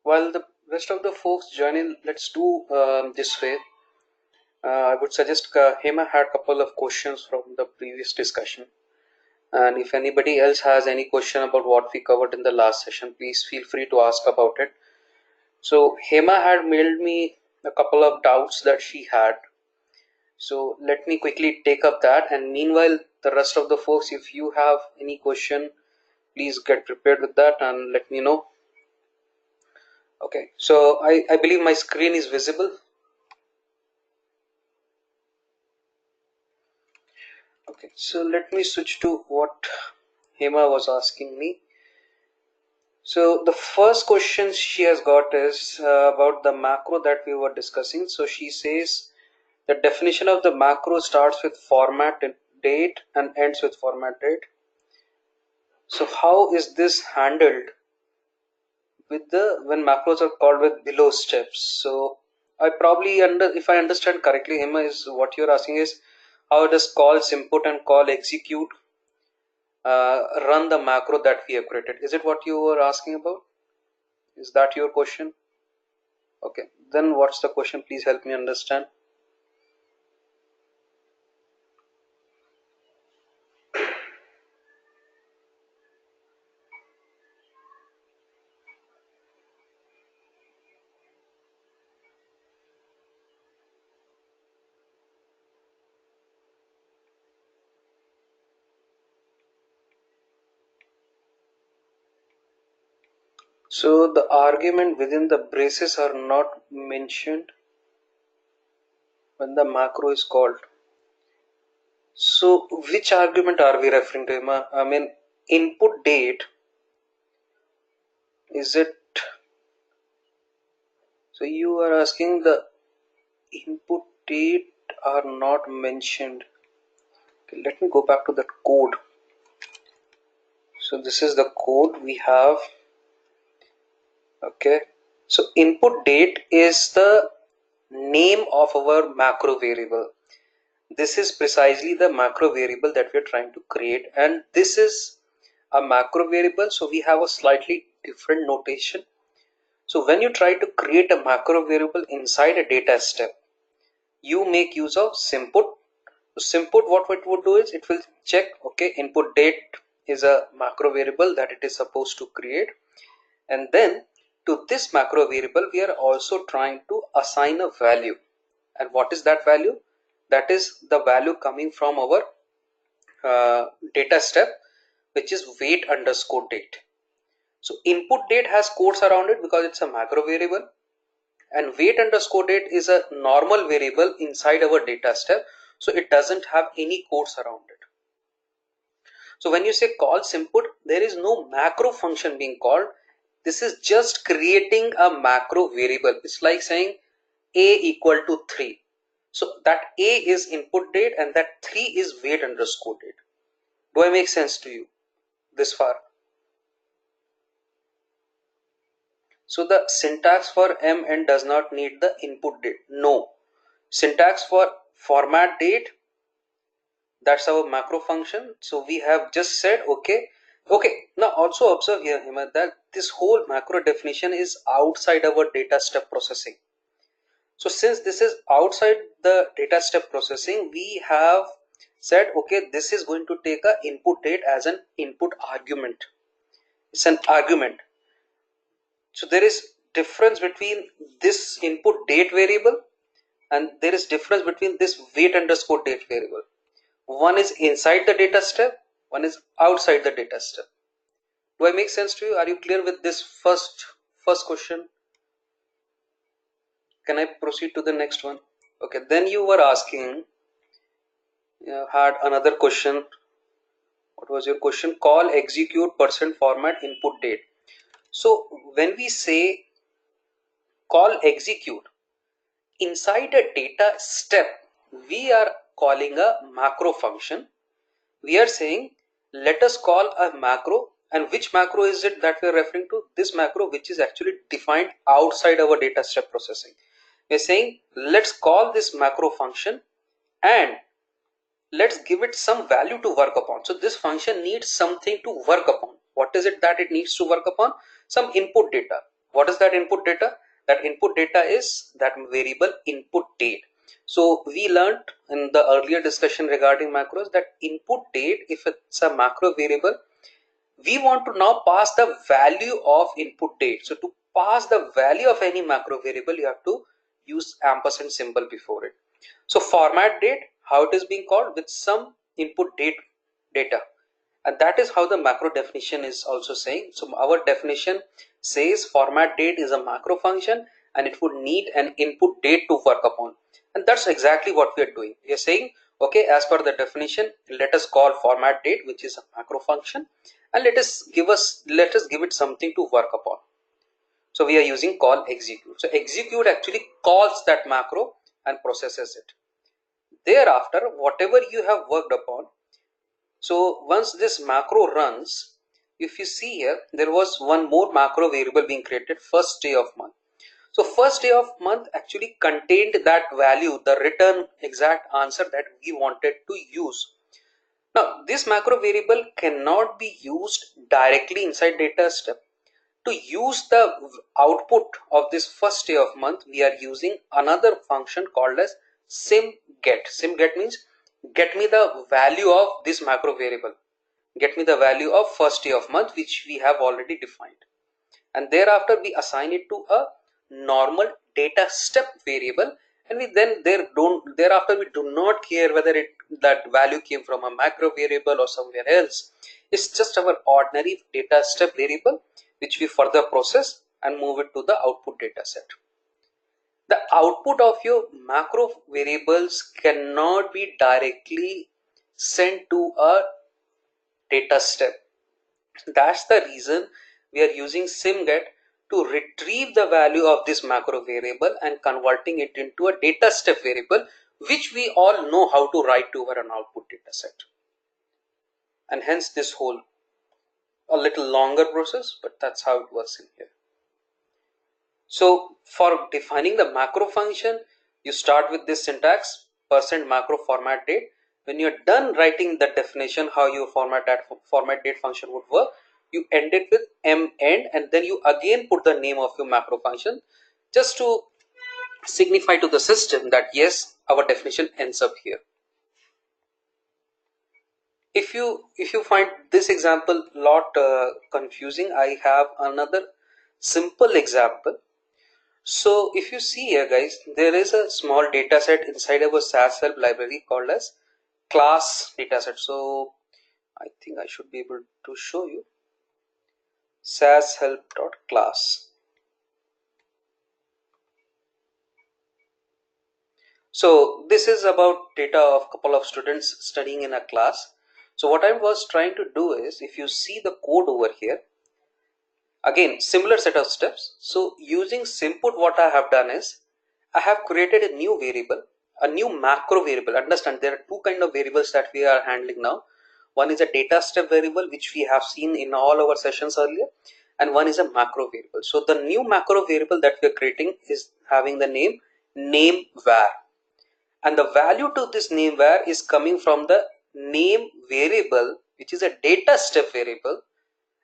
While the rest of the folks join in, let's do this way. I would suggest Hema had a couple of questions from the previous discussion. And if anybody else has any question about what we covered in the last session, please feel free to ask about it. So Hema had mailed me a couple of doubts that she had. So let me quickly take up that. And meanwhile, the rest of the folks, if you have any question, please get prepared with that and let me know. Okay, so I believe my screen is visible. Okay, so let me switch to what Hema was asking me. So the first question she has got is about the macro that we were discussing. So she says the definition of the macro starts with format date and ends with format date. So how is this handled with the when macros are called with below steps? So I probably if I understand correctly, Hema, is what you're asking is how does calls input and call execute run the macro that we have created? Is it what you were asking about? Is that your question? Okay, then what's the question? Please help me understand. So the argument within the braces are not mentioned when the macro is called. So which argument are we referring to, Emma? I mean, input date, is it? So you are asking the input date are not mentioned. Okay, let me go back to that code. So this is the code we have. Okay, so input date is the name of our macro variable. This is precisely the macro variable that we're trying to create, and this is a macro variable, so we have a slightly different notation. So when you try to create a macro variable inside a data step, you make use of simput. Simput, what it would do is it will check, okay, input date is a macro variable that it is supposed to create, and then to this macro variable we are also trying to assign a value. And what is that value? That is the value coming from our data step, which is wait underscore date. So input date has quotes around it because it's a macro variable, and wait underscore date is a normal variable inside our data step, so it doesn't have any quotes around it. So when you say calls input, there is no macro function being called. This is just creating a macro variable. It's like saying a equal to 3. So that a is input date and that 3 is wait underscore date. Do I make sense to you this far? So the syntax for mn does not need the input date. No. Syntax for format date, that's our macro function. So we have just said okay. Now also observe here, Hima, that this whole macro definition is outside our data step processing. So since this is outside the data step processing, we have said okay, this is going to take a input date as an input argument. It's an argument. So there is difference between this input date variable and there is difference between this wait underscore date variable. One is inside the data step, one is outside the data step. Do I make sense to you? Are you clear with this first question? Can I proceed to the next one? Okay, then you were asking, had another question. What was your question? Call execute percent format input date. So when we say call execute inside a data step, we are calling a macro function. We are saying let us call a macro, and which macro is it that we are referring to? This macro which is actually defined outside our data step processing. We are saying let's call this macro function and let's give it some value to work upon. So this function needs something to work upon. What is it that it needs to work upon? Some input data. What is that input data? That input data is that variable input date. So we learned in the earlier discussion regarding macros that input date, if it's a macro variable, we want to now pass the value of input date. So to pass the value of any macro variable, you have to use ampersand symbol before it. So format date, how it is being called, with some input date data, and that is how the macro definition is also saying. So our definition says format date is a macro function and it would need an input date to work upon, and that's exactly what we are doing. We are saying, okay, as per the definition, let us call format date, which is a macro function, and let us give it something to work upon. So we are using call execute. So execute actually calls that macro and processes it. Thereafter, whatever you have worked upon, so once this macro runs, if you see here, there was one more macro variable being created, first day of month. So first day of month actually contained that value, the return exact answer that we wanted to use. Now this macro variable cannot be used directly inside data step. To use the output of this first day of month, we are using another function called as simget. Simget means get me the value of this macro variable, get me the value of first day of month, which we have already defined, and thereafter we assign it to a normal data step variable, and we then thereafter we do not care whether that value came from a macro variable or somewhere else. It's just our ordinary data step variable which we further process and move it to the output data set. The output of your macro variables cannot be directly sent to a data step. That's the reason we are using simget to retrieve the value of this macro variable and converting it into a data step variable, which we all know how to write to our an output data set. And hence this whole a little longer process, but that's how it works in here. So for defining the macro function, you start with this syntax %macro format date. When you're done writing the definition how your format date function would work, you end it with end, and then you again put the name of your macro function just to signify to the system that yes, our definition ends up here. If you find this example lot confusing, I have another simple example. So if you see here guys, there is a small data set inside our SAS help library called as class dataset. So I think I should be able to show you SAS help.class. So this is about data of couple of students studying in a class. So what I was trying to do is, if you see the code over here, again similar set of steps. So using simput, what I have done is I have created a new variable, a new macro variable. Understand, there are two kind of variables that we are handling now. One is a data step variable, which we have seen in all our sessions earlier, and one is a macro variable. So the new macro variable that we are creating is having the name var, and the value to this name var is coming from the name variable, which is a data step variable,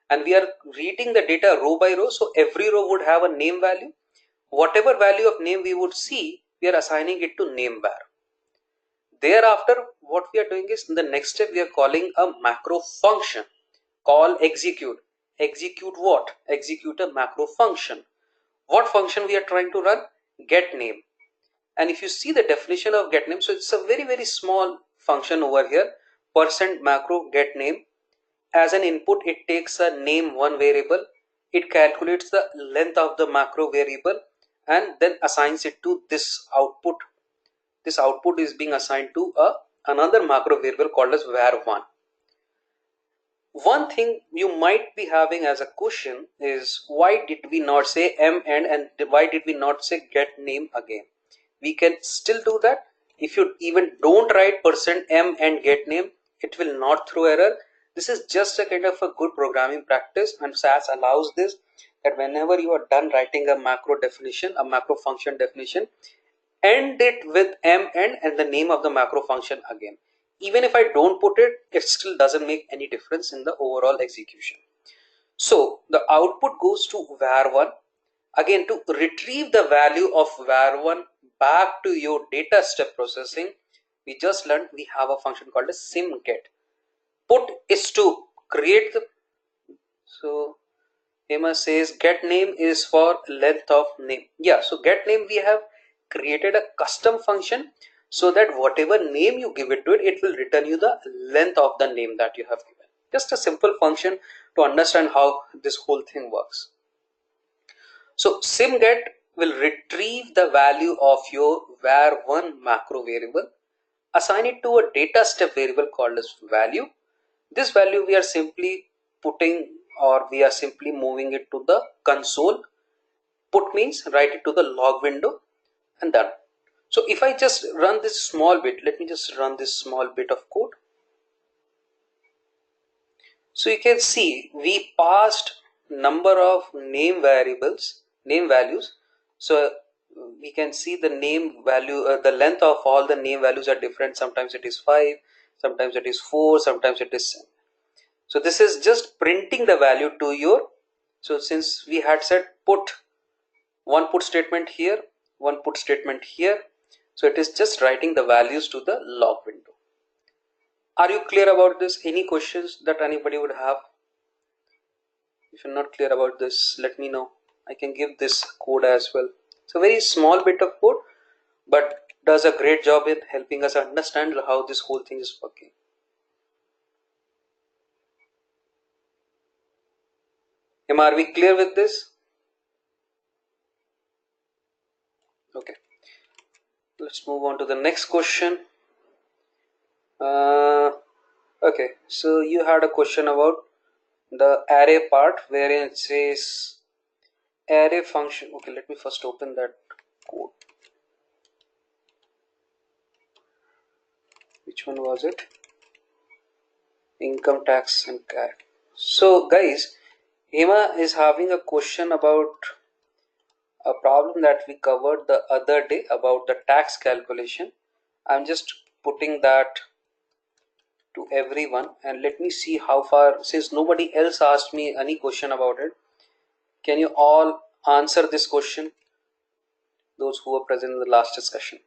and we are reading the data row by row. So every row would have a name value. Whatever value of name we would see, we are assigning it to name var. Thereafter, what we are doing is, in the next step, we are calling a macro function. Call execute. Execute what? Execute a macro function. What function we are trying to run? Get name. And if you see the definition of get name, so it's a very small function over here. %macro get name. As an input, it takes a name one variable. It calculates the length of the macro variable and then assigns it to this output. This output is being assigned to another macro variable called as var1. One thing you might be having as a question is, why did we not say end and why did we not say get name again? We can still do that. If you even don't write %m and get name, it will not throw error. This is just a kind of a good programming practice, and SAS allows this, that whenever you are done writing a macro definition, a macro function definition, end it with end and the name of the macro function again. Even if I don't put it, it still doesn't make any difference in the overall execution. So the output goes to var1, Again, to retrieve the value of var1 back to your data step processing, we just learned we have a function called a simget. Put is to create the, so Emma says get name is for length of name. Yeah, so get name, we have created a custom function so that whatever name you give it to it, it will return you the length of the name that you have given. Just a simple function to understand how this whole thing works. So simget will retrieve the value of your var1 macro variable, assign it to a data step variable called as value. This value we are simply putting, or we are simply moving it to the console. Put means write it to the log window and done. So if I just run this small bit, let me just run this small bit of code. So you can see we passed number of name variables, name values. So we can see the name value, the length of all the name values are different. Sometimes it is 5, sometimes it is 4, sometimes it is 7. So this is just printing the value to your, so since we had said put, one put statement here, one put statement here, so it is just writing the values to the log window. Are you clear about this? Any questions that anybody would have? If you're not clear about this, let me know. I can give this code as well. It's a very small bit of code, but does a great job in helping us understand how this whole thing is working. Are we clear with this? Okay, let's move on to the next question. Okay, so you had a question about the array part wherein it says array function. Okay, let me first open that code. Which one was it? Income tax and CAT. So guys, Hema is having a question about a problem that we covered the other day about the tax calculation. I'm just putting that to everyone and let me see how far, since nobody else asked me any question about it, can you all answer this question, those who were present in the last discussion?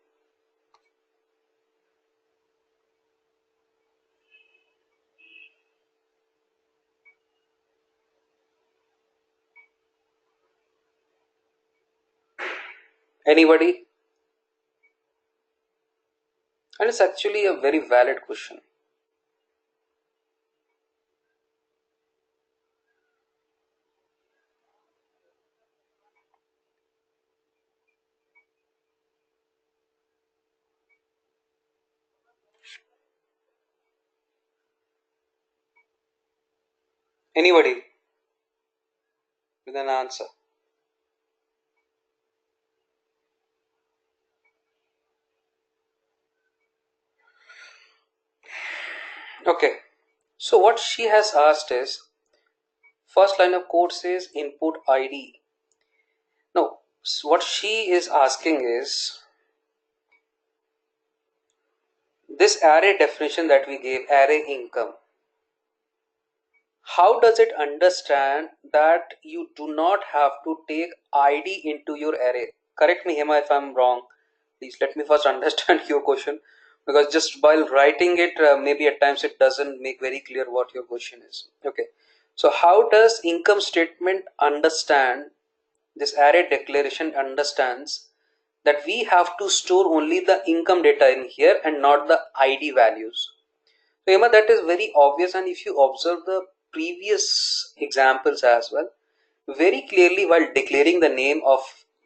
Anybody? And it's actually a very valid question. Anybody with an answer? Okay, so what she has asked is, first line of code says input ID. No, what she is asking is, this array definition that we gave, array income, how does it understand that you do not have to take ID into your array? Correct me, Hema, if I'm wrong. Please let me first understand your question, because just while writing it, maybe at times it doesn't make very clear what your question is. Okay, so how does income statement understand, this array declaration understands that we have to store only the income data in here and not the ID values? So Emma, that is very obvious, and if you observe the previous examples as well, very clearly while declaring the name of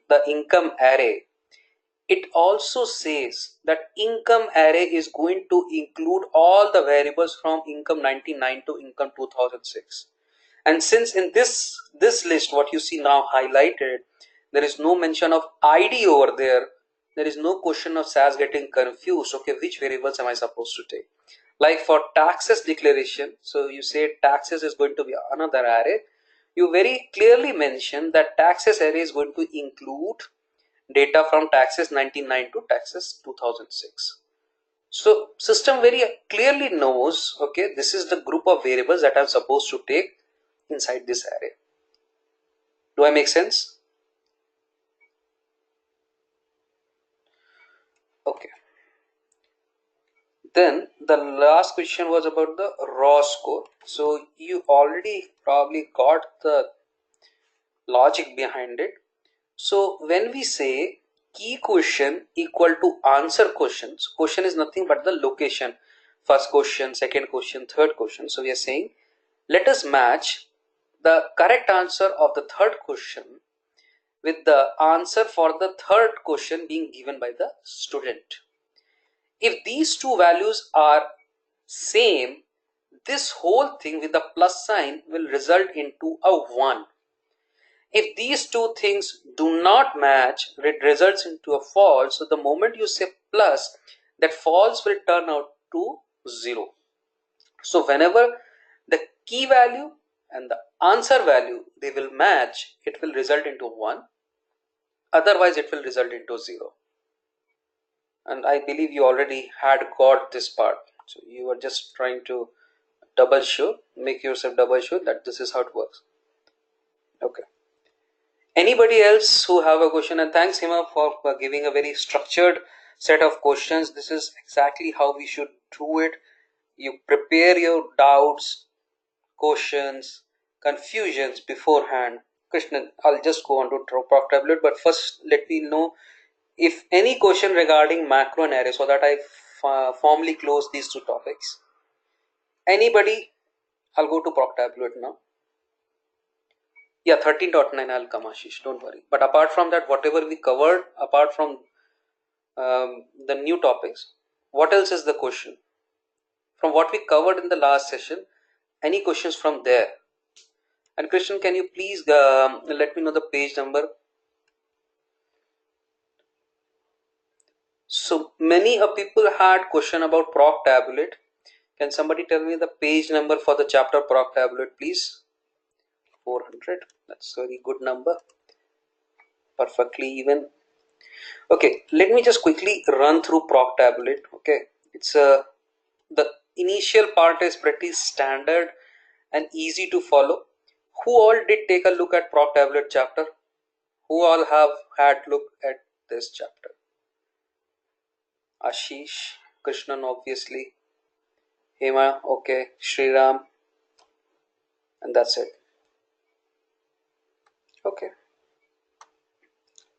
the income array, it also says that income array is going to include all the variables from income 99 to income 2006. And since in this list what you see now highlighted, there is no mention of ID over there, there is no question of SAS getting confused. Okay, which variables am I supposed to take? Like for taxes declaration, so you say taxes is going to be another array, you very clearly mention that taxes array is going to include data from taxes 99 to taxes 2006. So system very clearly knows, okay, this is the group of variables that I'm supposed to take inside this array. Do I make sense? last question was about the raw score. So you already probably got the logic behind it. So when we say key question equal to answer questions, question is nothing but the location. First question, second question, third question. So we are saying let us match the correct answer of the third question with the answer for the third question being given by the student. If these two values are same, this whole thing with the plus sign will result into a 1. If these two things do not match, it results into a false. So the moment you say plus, that false will turn out to 0. So whenever the key value and the answer value they will match, it will result into 1. Otherwise it will result into 0. And I believe you already had got this part. So you are just trying to double sure, make yourself double sure that this is how it works. Okay. Anybody else who have a question? And thanks Hima for giving a very structured set of questions. This is exactly how we should do it. You prepare your doubts, questions, confusions beforehand. Krishnan, I'll just go on to Proc tablet, but first let me know if any question regarding macro and array so that I formally close these two topics. Anybody? I'll go to Proc tablet now. Yeah, 13.9 I'll come, Ashish, don't worry. But apart from that, whatever we covered, apart from the new topics, what else is the question? From what we covered in the last session, any questions from there? And Krishnan, can you please let me know the page number? So many people had question about Proc tablet. Can somebody tell me the page number for the chapter Proc tablet, please? 400. That's a very good number. Perfectly even. Okay, let me just quickly run through Proc tablet. Okay, it's the initial part is pretty standard and easy to follow. Who all did take a look at Proc tablet chapter? Who all have had look at this chapter? Ashish, Krishnan, obviously, Hema, okay, Sriram, and that's it. Okay,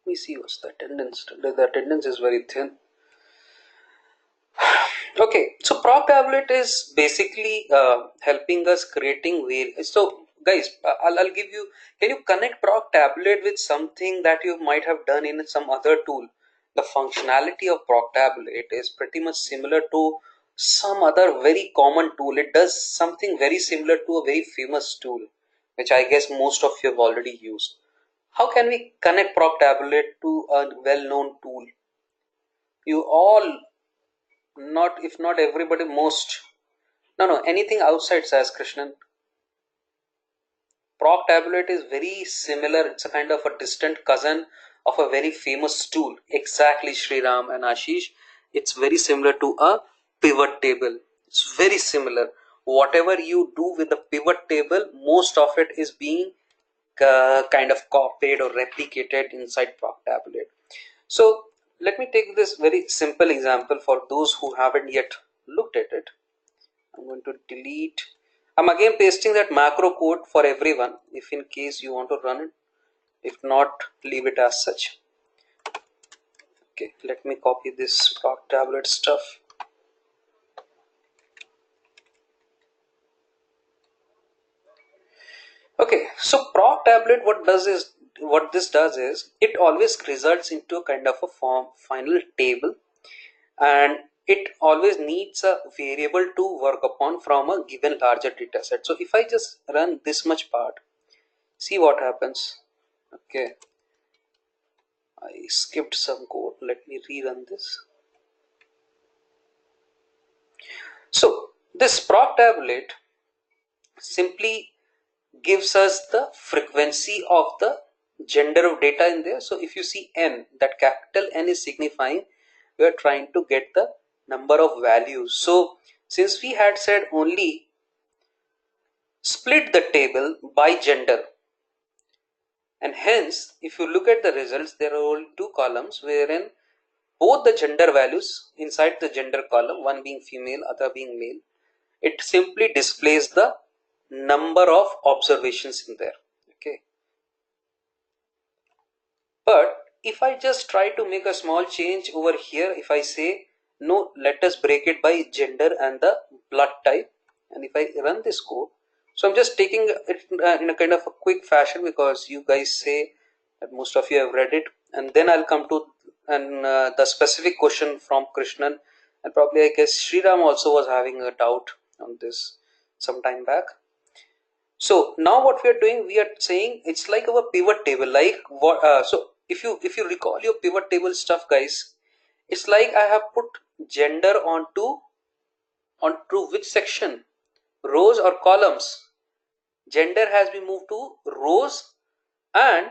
we see what's the attendance. The attendance is very thin. Okay, so Proc tablet is basically helping us creating various. So guys, I'll give you. Can you connect Proc tablet with something that you might have done in some other tool? The functionality of Proc tablet is pretty much similar to some other very common tool. It does something very similar to a very famous tool, which I guess most of you have already used. How can we connect Proc tablet to a well-known tool? You all, not if not everybody, most. No, anything outside SAS, Krishnan. Proc tablet is very similar. It's a kind of a distant cousin of a very famous tool. Exactly, Sriram and Ashish. It's very similar to a pivot table. It's very similar. Whatever you do with the pivot table, most of it is being kind of copied or replicated inside Proc tablet. So let me take this very simple example for those who haven't yet looked at it. I'm going to delete. I'm again pasting that macro code for everyone if in case you want to run it. If not, leave it as such. Okay, let me copy this Proc tablet stuff. Okay, so Proc tablet, what this does is it always results into a kind of a final table, and it always needs a variable to work upon from a given larger data set. So if I just run this much part, see what happens. Okay, I skipped some code. Let me rerun this. So this Proc tablet simply gives us the frequency of the gender of data in there. So if you see n, that capital N is signifying we are trying to get the number of values. So since we had said only split the table by gender, and hence if you look at the results, there are only two columns wherein both the gender values inside the gender column, one being female, other being male. It simply displays the number of observations in there. Okay. But if I just try to make a small change over here, if I say no, let us break it by gender and the blood type, and if I run this code, so I'm just taking it in a kind of a quick fashion because you guys say that most of you have read it, and then I'll come to and the specific question from Krishnan, and probably I guess Sriram also was having a doubt on this some time back. So now what we are doing, we are saying it's like our pivot table. Like what? So if you recall your pivot table stuff, guys, it's like I have put gender onto which section, rows or columns. Gender has been moved to rows, and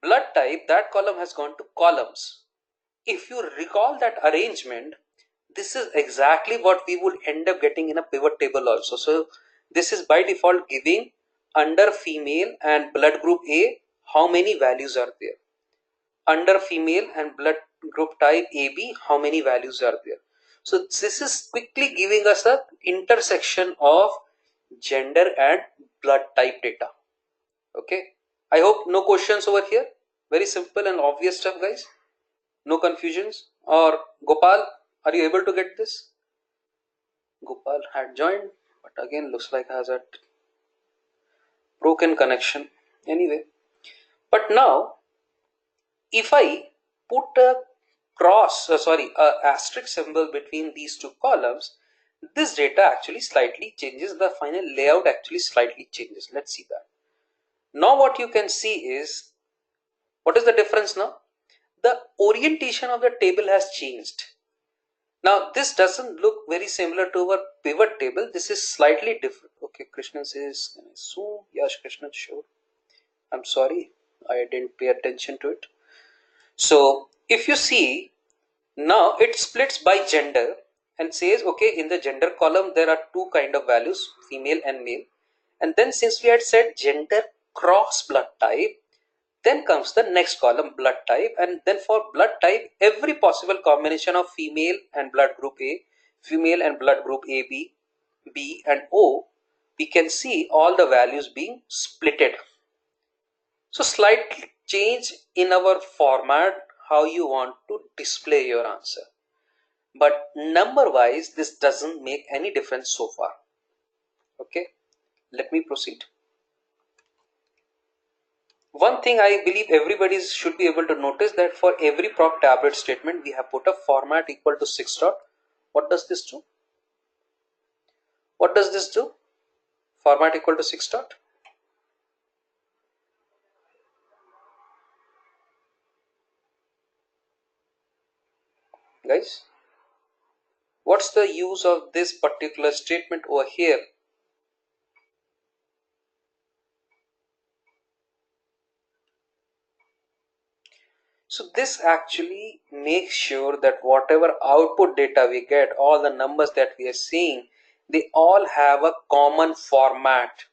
blood type, that column has gone to columns. If you recall that arrangement, this is exactly what we would end up getting in a pivot table also. So this is by default giving under female and blood group A how many values are there, under female and blood group type AB how many values are there. So this is quickly giving us a intersection of gender and blood type data. Okay, I hope no questions over here. Very simple and obvious stuff, guys. No confusions. Or Gopal, are you able to get this? Gopal had joined, but again looks like has a broken connection. Anyway, but now if I put a asterisk symbol between these two columns, this data actually slightly changes. The final layout actually slightly changes. Let's see that. Now what you can see is, what is the difference now? The orientation of the table has changed. Now this doesn't look very similar to our pivot table. This is slightly different. Okay, Krishnan says, can I zoom? Yes, Krishnan, sure. I'm sorry, I didn't pay attention to it. So if you see, now it splits by gender and says, okay, in the gender column there are two kind of values, female and male. And then since we had said gender cross blood type, then comes the next column, blood type, and then for blood type, every possible combination of female and blood group A, female and blood group AB, B and O, we can see all the values being splitted. So slight change in our format, how you want to display your answer. But number wise, this doesn't make any difference so far. Okay, let me proceed. One thing I believe everybody should be able to notice, that for every proc tablet statement we have put a format equal to 6 dot. What does this do? What does this do? Format equal to 6 dot. Guys, what's the use of this particular statement over here? So this actually makes sure that whatever output data we get, all the numbers that we are seeing, they all have a common format,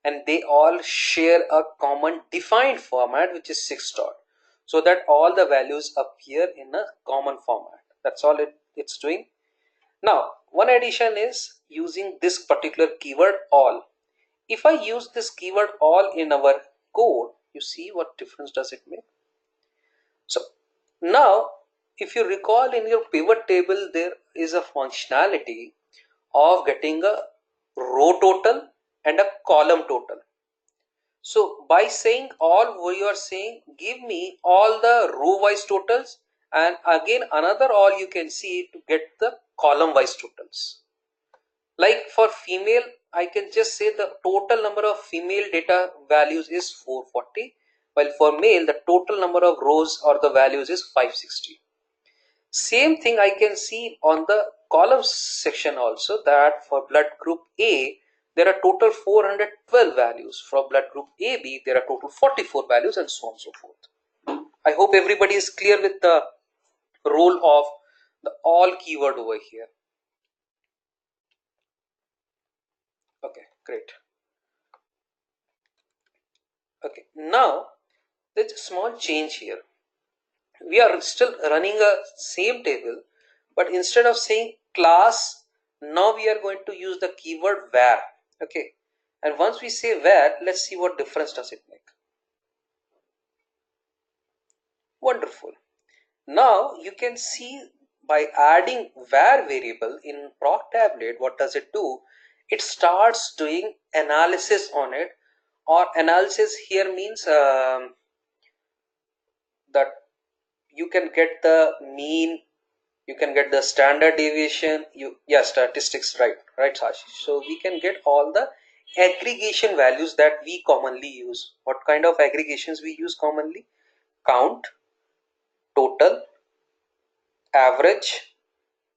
and they all share a common defined format, which is 6 dot, so that all the values appear in a common format. That's all it's doing. Now one addition is using this particular keyword all. If I use this keyword all in our code, you see what difference does it make? So now if you recall, in your pivot table there is a functionality of getting a row total and a column total. So by saying all, we are saying give me all the row wise totals, and again another all you can see to get the column wise totals. Like for female, I can just say the total number of female data values is 440, while for male the total number of rows or the values is 560. Same thing I can see on the columns section also, that for blood group A there are total 412 values, for blood group AB there are total 44 values, and so on and so forth. I hope everybody is clear with the role of the all keyword over here. Okay, great. Okay, now there's a small change here. we are still running a same table, but instead of saying class, now we are going to use the keyword var. Okay, and once we say var, let's see what difference does it make. Wonderful. Now you can see by adding var variable in proc tablet, what does it do? It starts doing analysis on it, or analysis here means that you can get the mean, you can get the standard deviation, yeah, statistics, right Ashish. So we can get all the aggregation values that we commonly use. What kind of aggregations we use commonly? Count, total, average,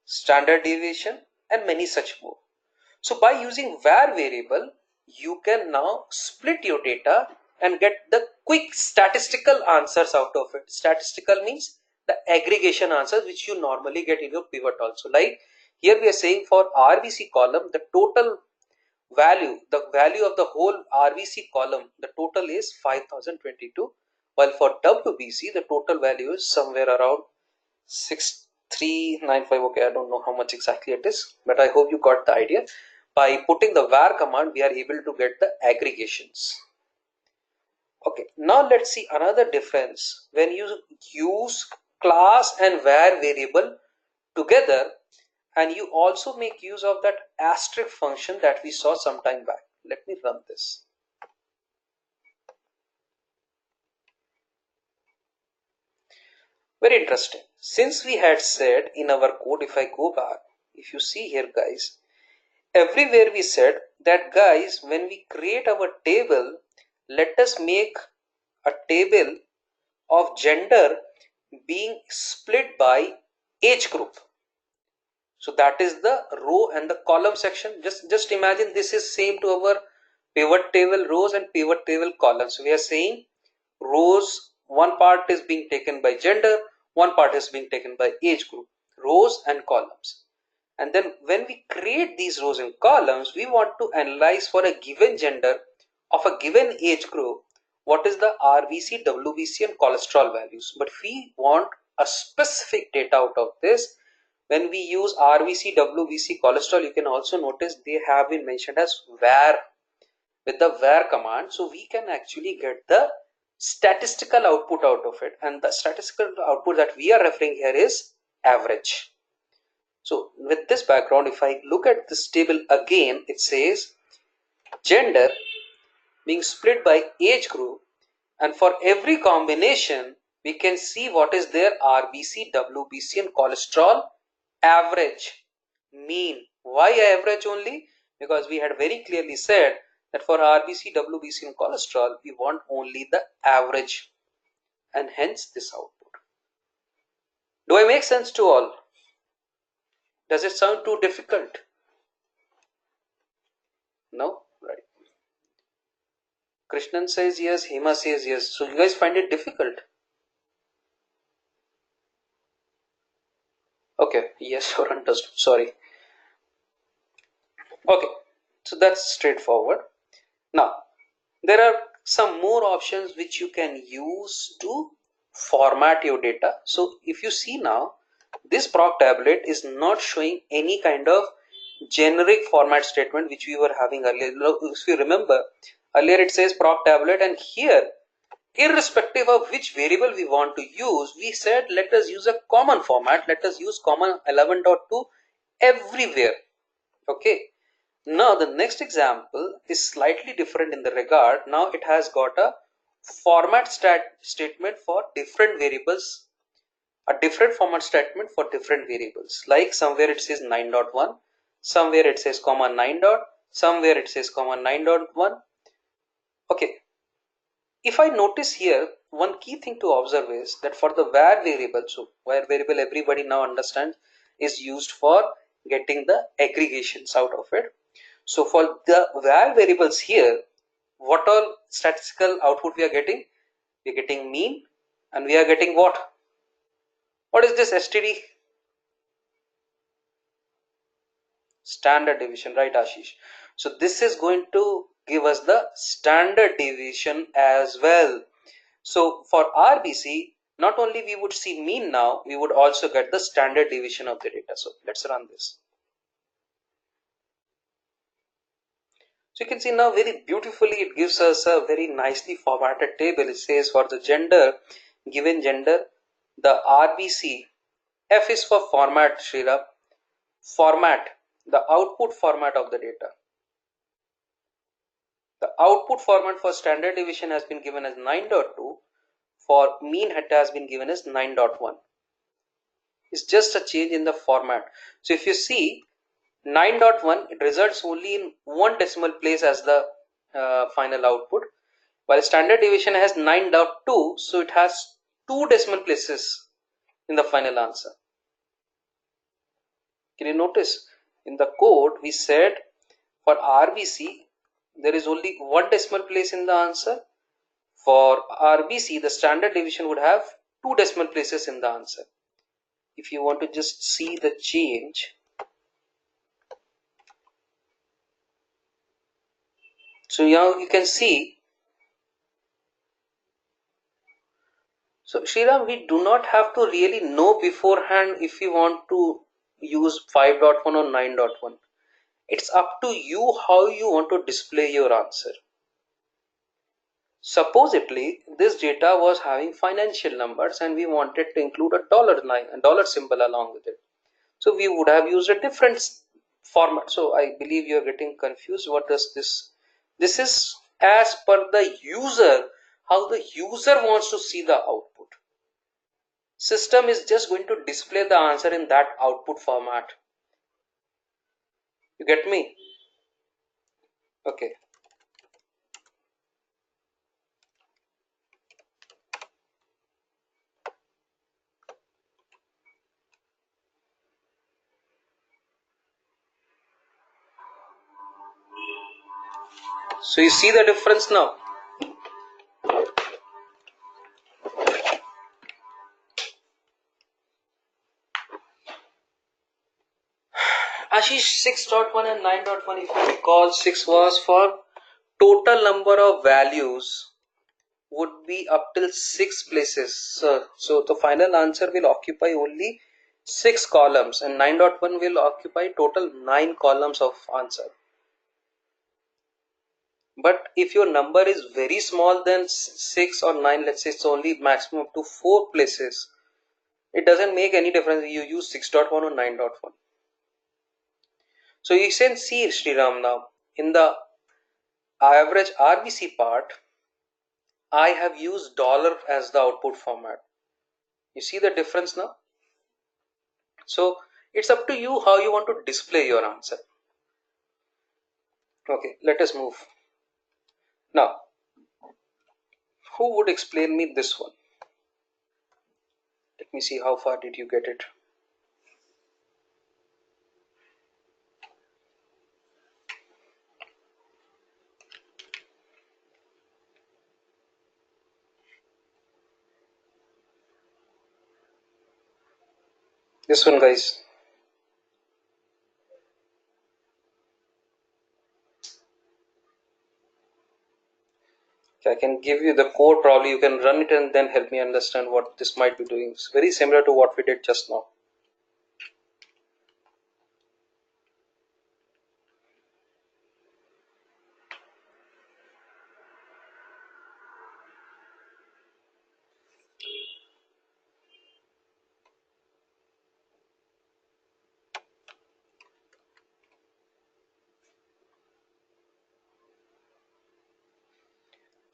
standard deviation, and many such more. So by using var variable, you can now split your data and get the quick statistical answers out of it. Statistical means the aggregation answers which you normally get in your pivot also. Like here we are saying for RBC column, the total value, the value of the whole RBC column, the total is 5022, while for WBC the total value is somewhere around 6395. Okay, I don't know how much exactly it is, but I hope you got the idea. By putting the var command, we are able to get the aggregations. Okay, now let's see another difference. When you use class and var variable together, and you also make use of that asterisk function that we saw some time back. Let me run this. Very interesting. Since we had said in our code, if I go back, if you see here guys, everywhere we said that guys, when we create our table, let us make a table of gender being split by age group. So that is the row and the column section. Just imagine this is same to our pivot table rows and pivot table columns. We are saying rows, one part is being taken by gender, one part is being taken by age group, rows and columns. And then when we create these rows and columns, we want to analyze for a given gender of a given age group what is the RBC, WBC and cholesterol values. But we want a specific data out of this. When we use RBC, WBC, cholesterol, you can also notice they have been mentioned as var with the var command. So we can actually get the statistical output out of it. And the statistical output that we are referring here is average. So with this background, if I look at this table again, it says gender being split by age group, and for every combination we can see what is their RBC, WBC and cholesterol average, mean. Why average only? Because we had very clearly said that for RBC, WBC and cholesterol we want only the average, and hence this output. Do I make sense to all? Does it sound too difficult? No? Right. Krishnan says yes, Hema says yes. So you guys find it difficult? Okay, yes or understood. Sorry. Okay, so that's straightforward. Now, there are some more options which you can use to format your data. So if you see now, this proc tablet is not showing any kind of generic format statement which we were having earlier. If you remember, earlier it says proc tablet, and here, irrespective of which variable we want to use, we said let us use a common format. Let us use common 11.2 everywhere. Okay. Now the next example is slightly different in the regard. Now it has got a format statement for different variables, a different format statement for different variables. Like somewhere it says 9.1, somewhere it says comma 9 dot, somewhere it says comma 9.1. Okay. If I notice here, one key thing to observe is that for the var variable, so var variable everybody now understands is used for getting the aggregations out of it. So for the var variables here, what all statistical output we are getting? We are getting mean, and we are getting what? What is this STD? Standard deviation, right Ashish? So this is going to give us the standard deviation as well. So for RBC, Not only we would see mean now, we would also get the standard deviation of the data. So let's run this. So you can see now very beautifully it gives us a very nicely formatted table. It says for the gender, given gender, the RBC, F is for format, Shrira, format, the output format of the data. The output format for standard deviation has been given as 9.2, for mean it has been given as 9.1. It's just a change in the format. So if you see 9.1, it results only in one decimal place as the final output, while standard deviation has 9.2, so it has two decimal places in the final answer. Can you notice in the code we said for RBC there is only one decimal place in the answer. For RBC the standard deviation would have two decimal places in the answer. If you want to just see the change, so now you can see. So Shriram, we do not have to really know beforehand if we want to use 5.1 or 9.1. It's up to you how you want to display your answer. Supposedly, this data was having financial numbers and we wanted to include a dollar line, a dollar symbol along with it. So we would have used a different format. So I believe you're getting confused. What does this? This is as per the user, how the user wants to see the output. System is just going to display the answer in that output format. You get me? Okay. So you see the difference now. Ashish, 6.1 and 9.1, if you recall, 6 was for total number of values would be up till 6 places. So the final answer will occupy only 6 columns and 9.1 will occupy total 9 columns of answer. But if your number is very small than 6 or 9, let's say it's only maximum up to 4 places, it doesn't make any difference you use 6.1 or 9.1. So you can see Sriram now in the average RBC part, I have used dollar as the output format. You see the difference now? So it's up to you how you want to display your answer. Okay, let us move. Now, who would explain me this one? Let me see how far did you get it. This one, guys. Okay, I can give you the code, probably you can run it and then help me understand what this might be doing. It's very similar to what we did just now.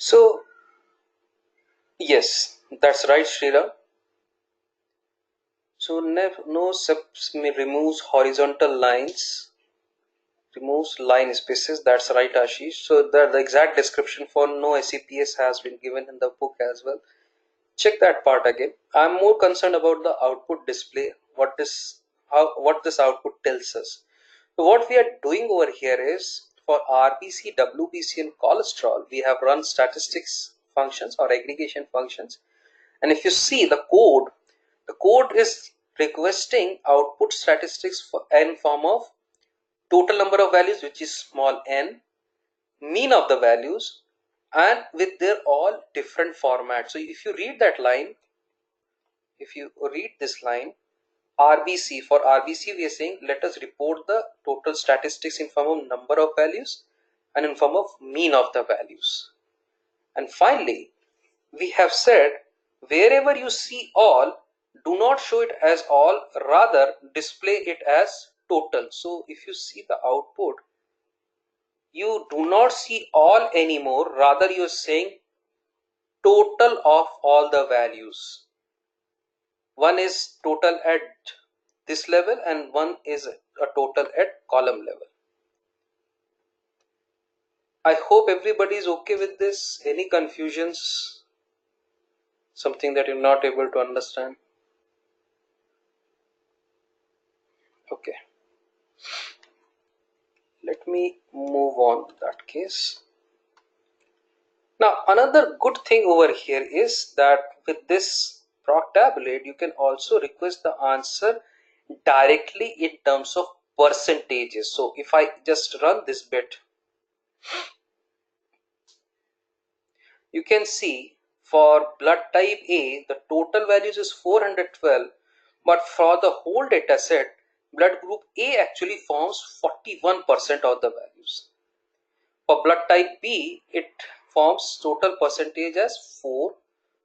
So, yes, that's right, Shrira. So, no subs removes horizontal lines, removes line spaces. That's right, Ashish. So, the exact description for no SEPS has been given in the book as well. Check that part again. I'm more concerned about the output display. What this output tells us. So what we are doing over here is for RBC, WBC, and cholesterol, we have run statistics functions or aggregation functions. And if you see the code is requesting output statistics for n form of total number of values, which is small n, mean of the values, and with their all different formats. So if you read that line, if you read this line, RBC, for RBC we are saying let us report the total statistics in form of number of values and in form of mean of the values. And finally, we have said wherever you see all, do not show it as all, rather display it as total. So if you see the output, you do not see all anymore, rather you are saying total of all the values. One is total at this level and one is a total at column level. I hope everybody is okay with this. Any confusions? Something that you're not able to understand? Okay. Let me move on to that case. Now, another good thing over here is that with this proc tabulate, you can also request the answer directly in terms of percentages. So if I just run this bit, you can see for blood type A, the total values is 412, but for the whole data set, blood group A actually forms 41% of the values. For blood type B, it forms total percentage as 4.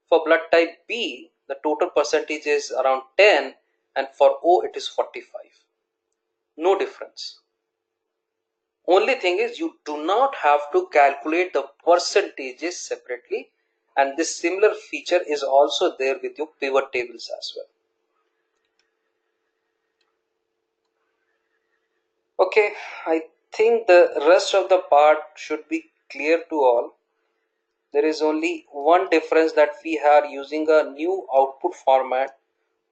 For blood type B, the total percentage is around 10, and for O, it is 45. No difference. Only thing is you do not have to calculate the percentages separately, and this similar feature is also there with your pivot tables as well. Okay, I think the rest of the part should be clear to all. There is only one difference that we are using a new output format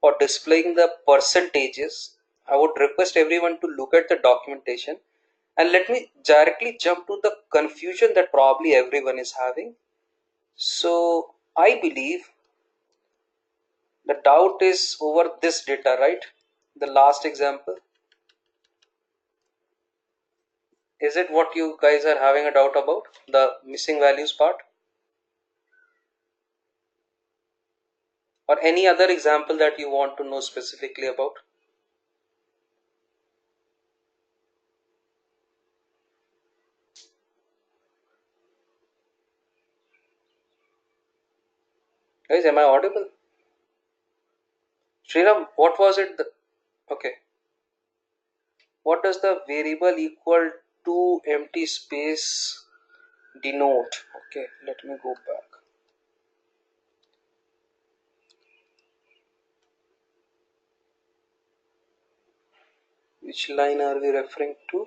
for displaying the percentages. I would request everyone to look at the documentation, and let me directly jump to the confusion that probably everyone is having. So I believe the doubt is over this data, right? The last example. Is it what you guys are having a doubt about? The missing values part? Or any other example that you want to know specifically about? Guys, am I audible? Sriram, what was it? Okay. What does the variable equal to empty space denote? Okay, let me go back. Which line are we referring to?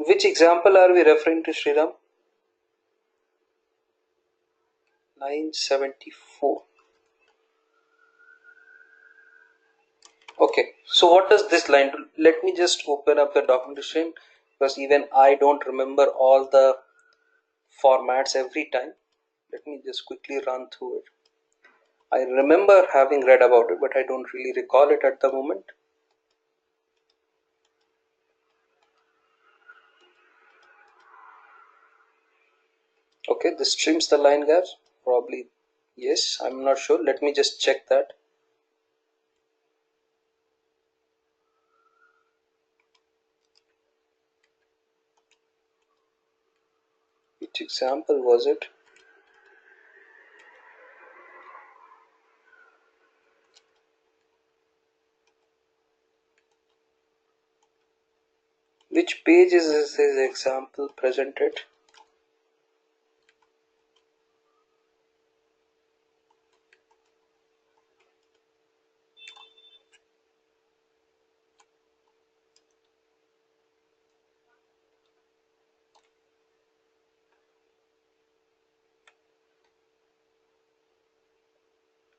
Which example are we referring to, Sriram? Line 74. Okay, so what does this line do? Let me just open up the documentation, because even I don't remember all the formats every time. Let me just quickly run through it. I remember having read about it, but I don't really recall it at the moment. Okay, this trims the line gaps. Probably yes, I'm not sure. Let me just check that. Which example was it? Which page is this example presented?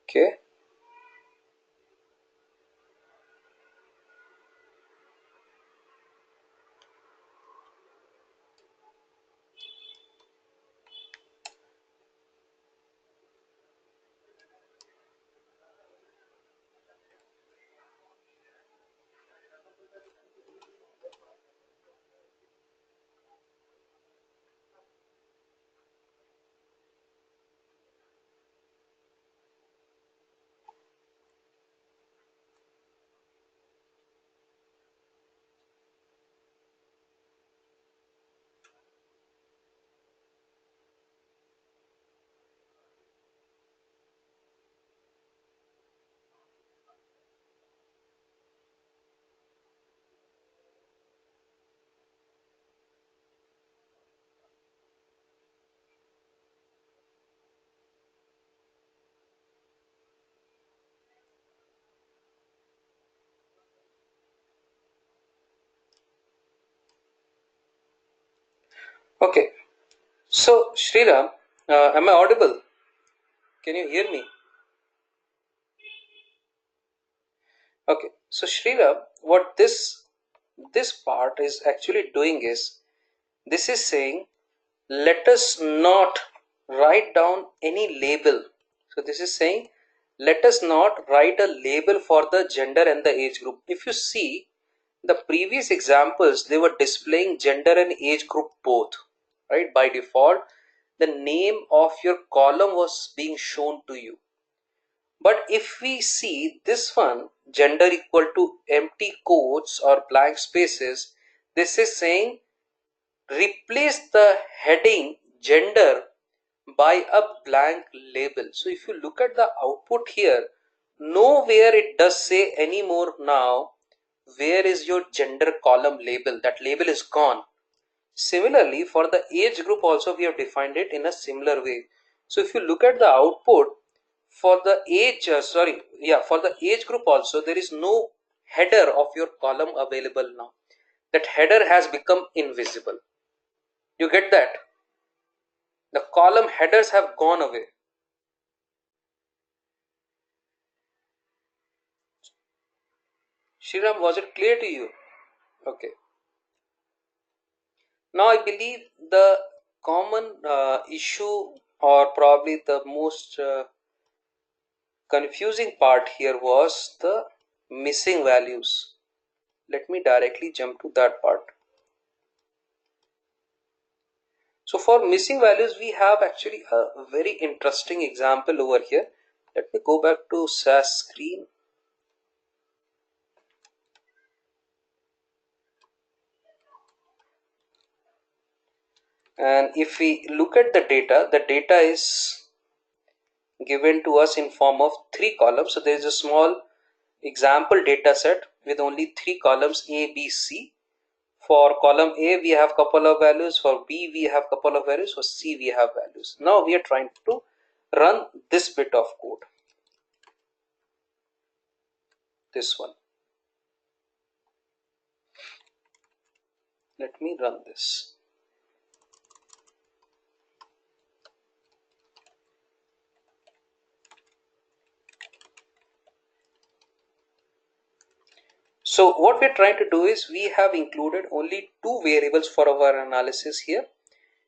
Okay. Okay, so Shriram, am I audible? Can you hear me? Okay, so Shriram, what this part is actually doing is, this is saying, let us not write down any label. So this is saying, let us not write a label for the gender and the age group. If you see the previous examples, they were displaying gender and age group both, right? By default, the name of your column was being shown to you. But if we see this one, gender equal to empty quotes or blank spaces, this is saying replace the heading gender by a blank label. So if you look at the output here, nowhere it does say anymore now where is your gender column label. That label is gone. Similarly, for the age group also we have defined it in a similar way. So if you look at the output for the age, for the age group also, there is no header of your column available now. That header has become invisible. You get that? The column headers have gone away. Shriram, was it clear to you? Okay. Now I believe the common issue, or probably the most confusing part here, was the missing values. Let me directly jump to that part. So for missing values, we have actually a very interesting example over here. Let me go back to SAS screen. And if we look at the data is given to us in form of three columns. So there is a small example data set with only three columns, A, B, C. For column A, we have couple of values. For B, we have couple of values. For C, we have values. Now we are trying to run this bit of code. This one. Let me run this. So what we're trying to do is, we have included only two variables for our analysis here,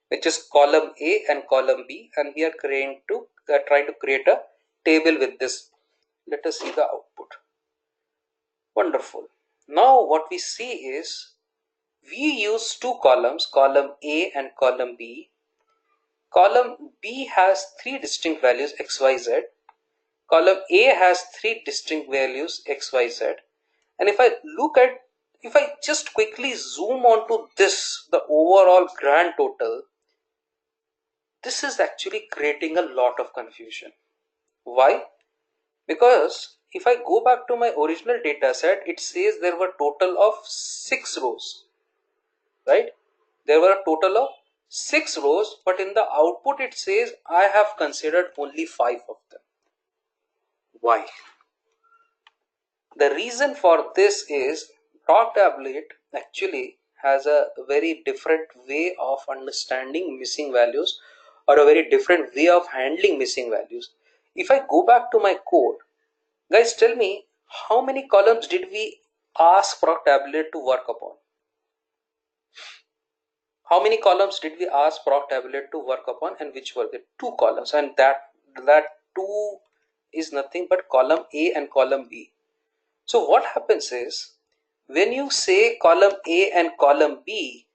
which is column A and column B, and we are trying to create a table with this. Let us see the output. Wonderful. Now what we see is, we use two columns, column A and column B. Column B has three distinct values x, y, z. Column A has three distinct values x, y, z. And if I just quickly zoom onto this, the overall grand total, this is actually creating a lot of confusion. Why? Because if I go back to my original data set, it says there were total of 6 rows, right? There were a total of 6 rows, but in the output it says I have considered only 5 of them. Why? The reason for this is, Proctablet actually has a very different way of understanding missing values, or a very different way of handling missing values. If I go back to my code, guys, tell me, how many columns did we ask Proctablet to work upon? How many columns did we ask Proctablet to work upon, and which were the two columns? And that two is nothing but column A and column B. So what happens is, when you say column A and column B,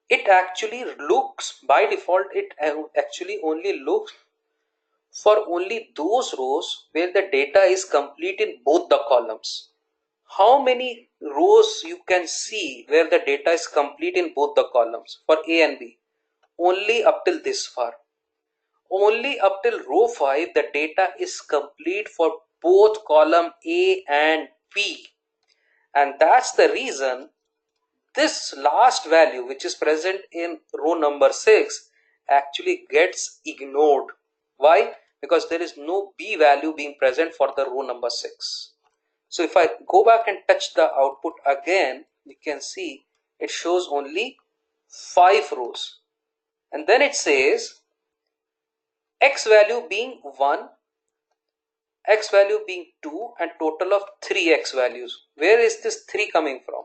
it actually looks, by default, it actually only looks for only those rows where the data is complete in both the columns. How many rows you can see where the data is complete in both the columns for A and B? Only up till this far. Only up till row 5 the data is complete for both column A and B. And that's the reason this last value, which is present in row number 6, actually gets ignored. Why? Because there is no B value being present for the row number 6. So if I go back and touch the output again, you can see it shows only 5 rows. And then it says x value being 1, x value being 2, and total of 3 x values. Where is this 3 coming from?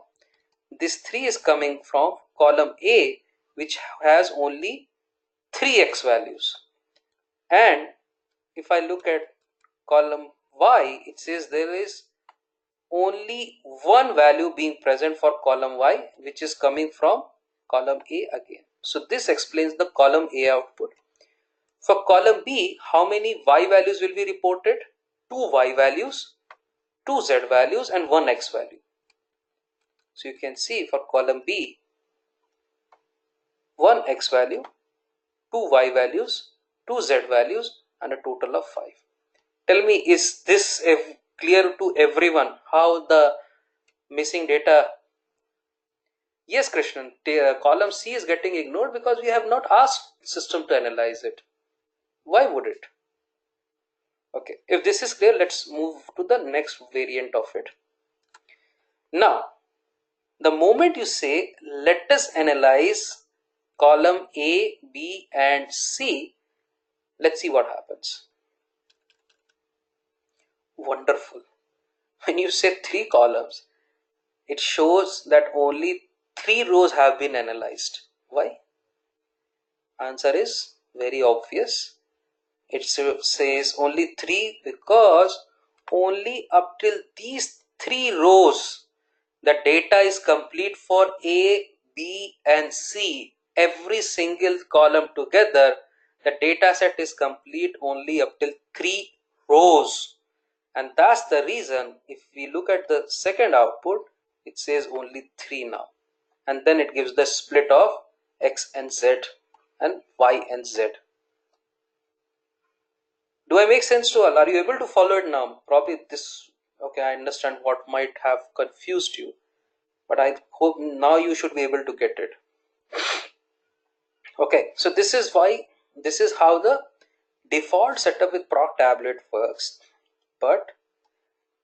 This 3 is coming from column A, which has only 3 x values. And if I look at column Y, it says there is only one value being present for column Y, which is coming from column A again. So this explains the column A output. For column B, how many Y values will be reported? 2 Y values, 2 Z values, and 1 X value. So you can see for column B, 1 X value, 2 Y values, 2 Z values, and a total of 5. Tell me, is this clear to everyone how the missing data? Yes, Krishnan, column C is getting ignored because we have not asked system to analyze it. Why would it? Okay, if this is clear, let's move to the next variant of it. Now, the moment you say, let us analyze column A, B, and C, let's see what happens. Wonderful. When you say 3 columns, it shows that only 3 rows have been analyzed. Why? Answer is very obvious. It says only 3 because only up till these 3 rows the data is complete for A, B, and C. Every single column together, the data set is complete only up till 3 rows. And that's the reason if we look at the second output, it says only 3 now. And then it gives the split of X and Z and Y and Z. Do I make sense to all? Are you able to follow it now? Probably this, okay, I understand what might have confused you, but I hope now you should be able to get it. Okay, so this is how the default setup with proc tablet works. But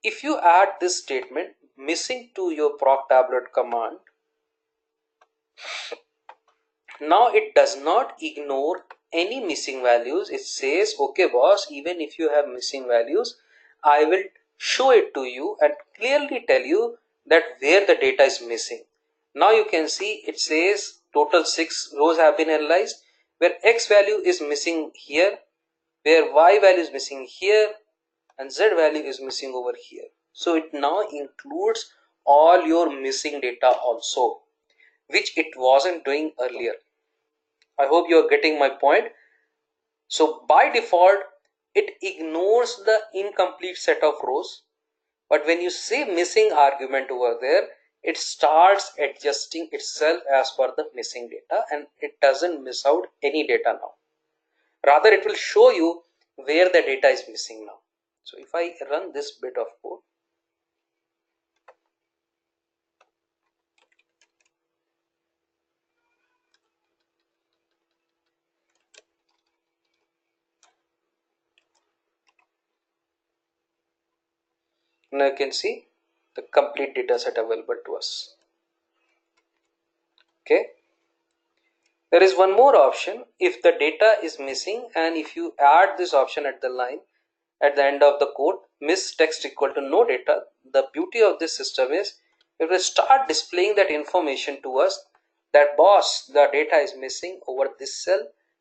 if you add this statement missing to your proc tablet command, now it does not ignore any missing values. It says, okay boss, even if you have missing values, I will show it to you and clearly tell you that where the data is missing. Now you can see it says total 6 rows have been analyzed, where X value is missing here, where Y value is missing here, and Z value is missing over here. So it now includes all your missing data also, which it wasn't doing earlier. I hope you are getting my point. So by default, it ignores the incomplete set of rows. But when you say missing argument over there, it starts adjusting itself as per the missing data, and it doesn't miss out any data now. Rather, it will show you where the data is missing now. So if I run this bit of code, now you can see the complete data set available to us. Okay. There is one more option. If the data is missing and if you add this option at the line at the end of the code, miss text equal to no data, the beauty of this system is it will start displaying that information to us that boss, the data is missing over this cell,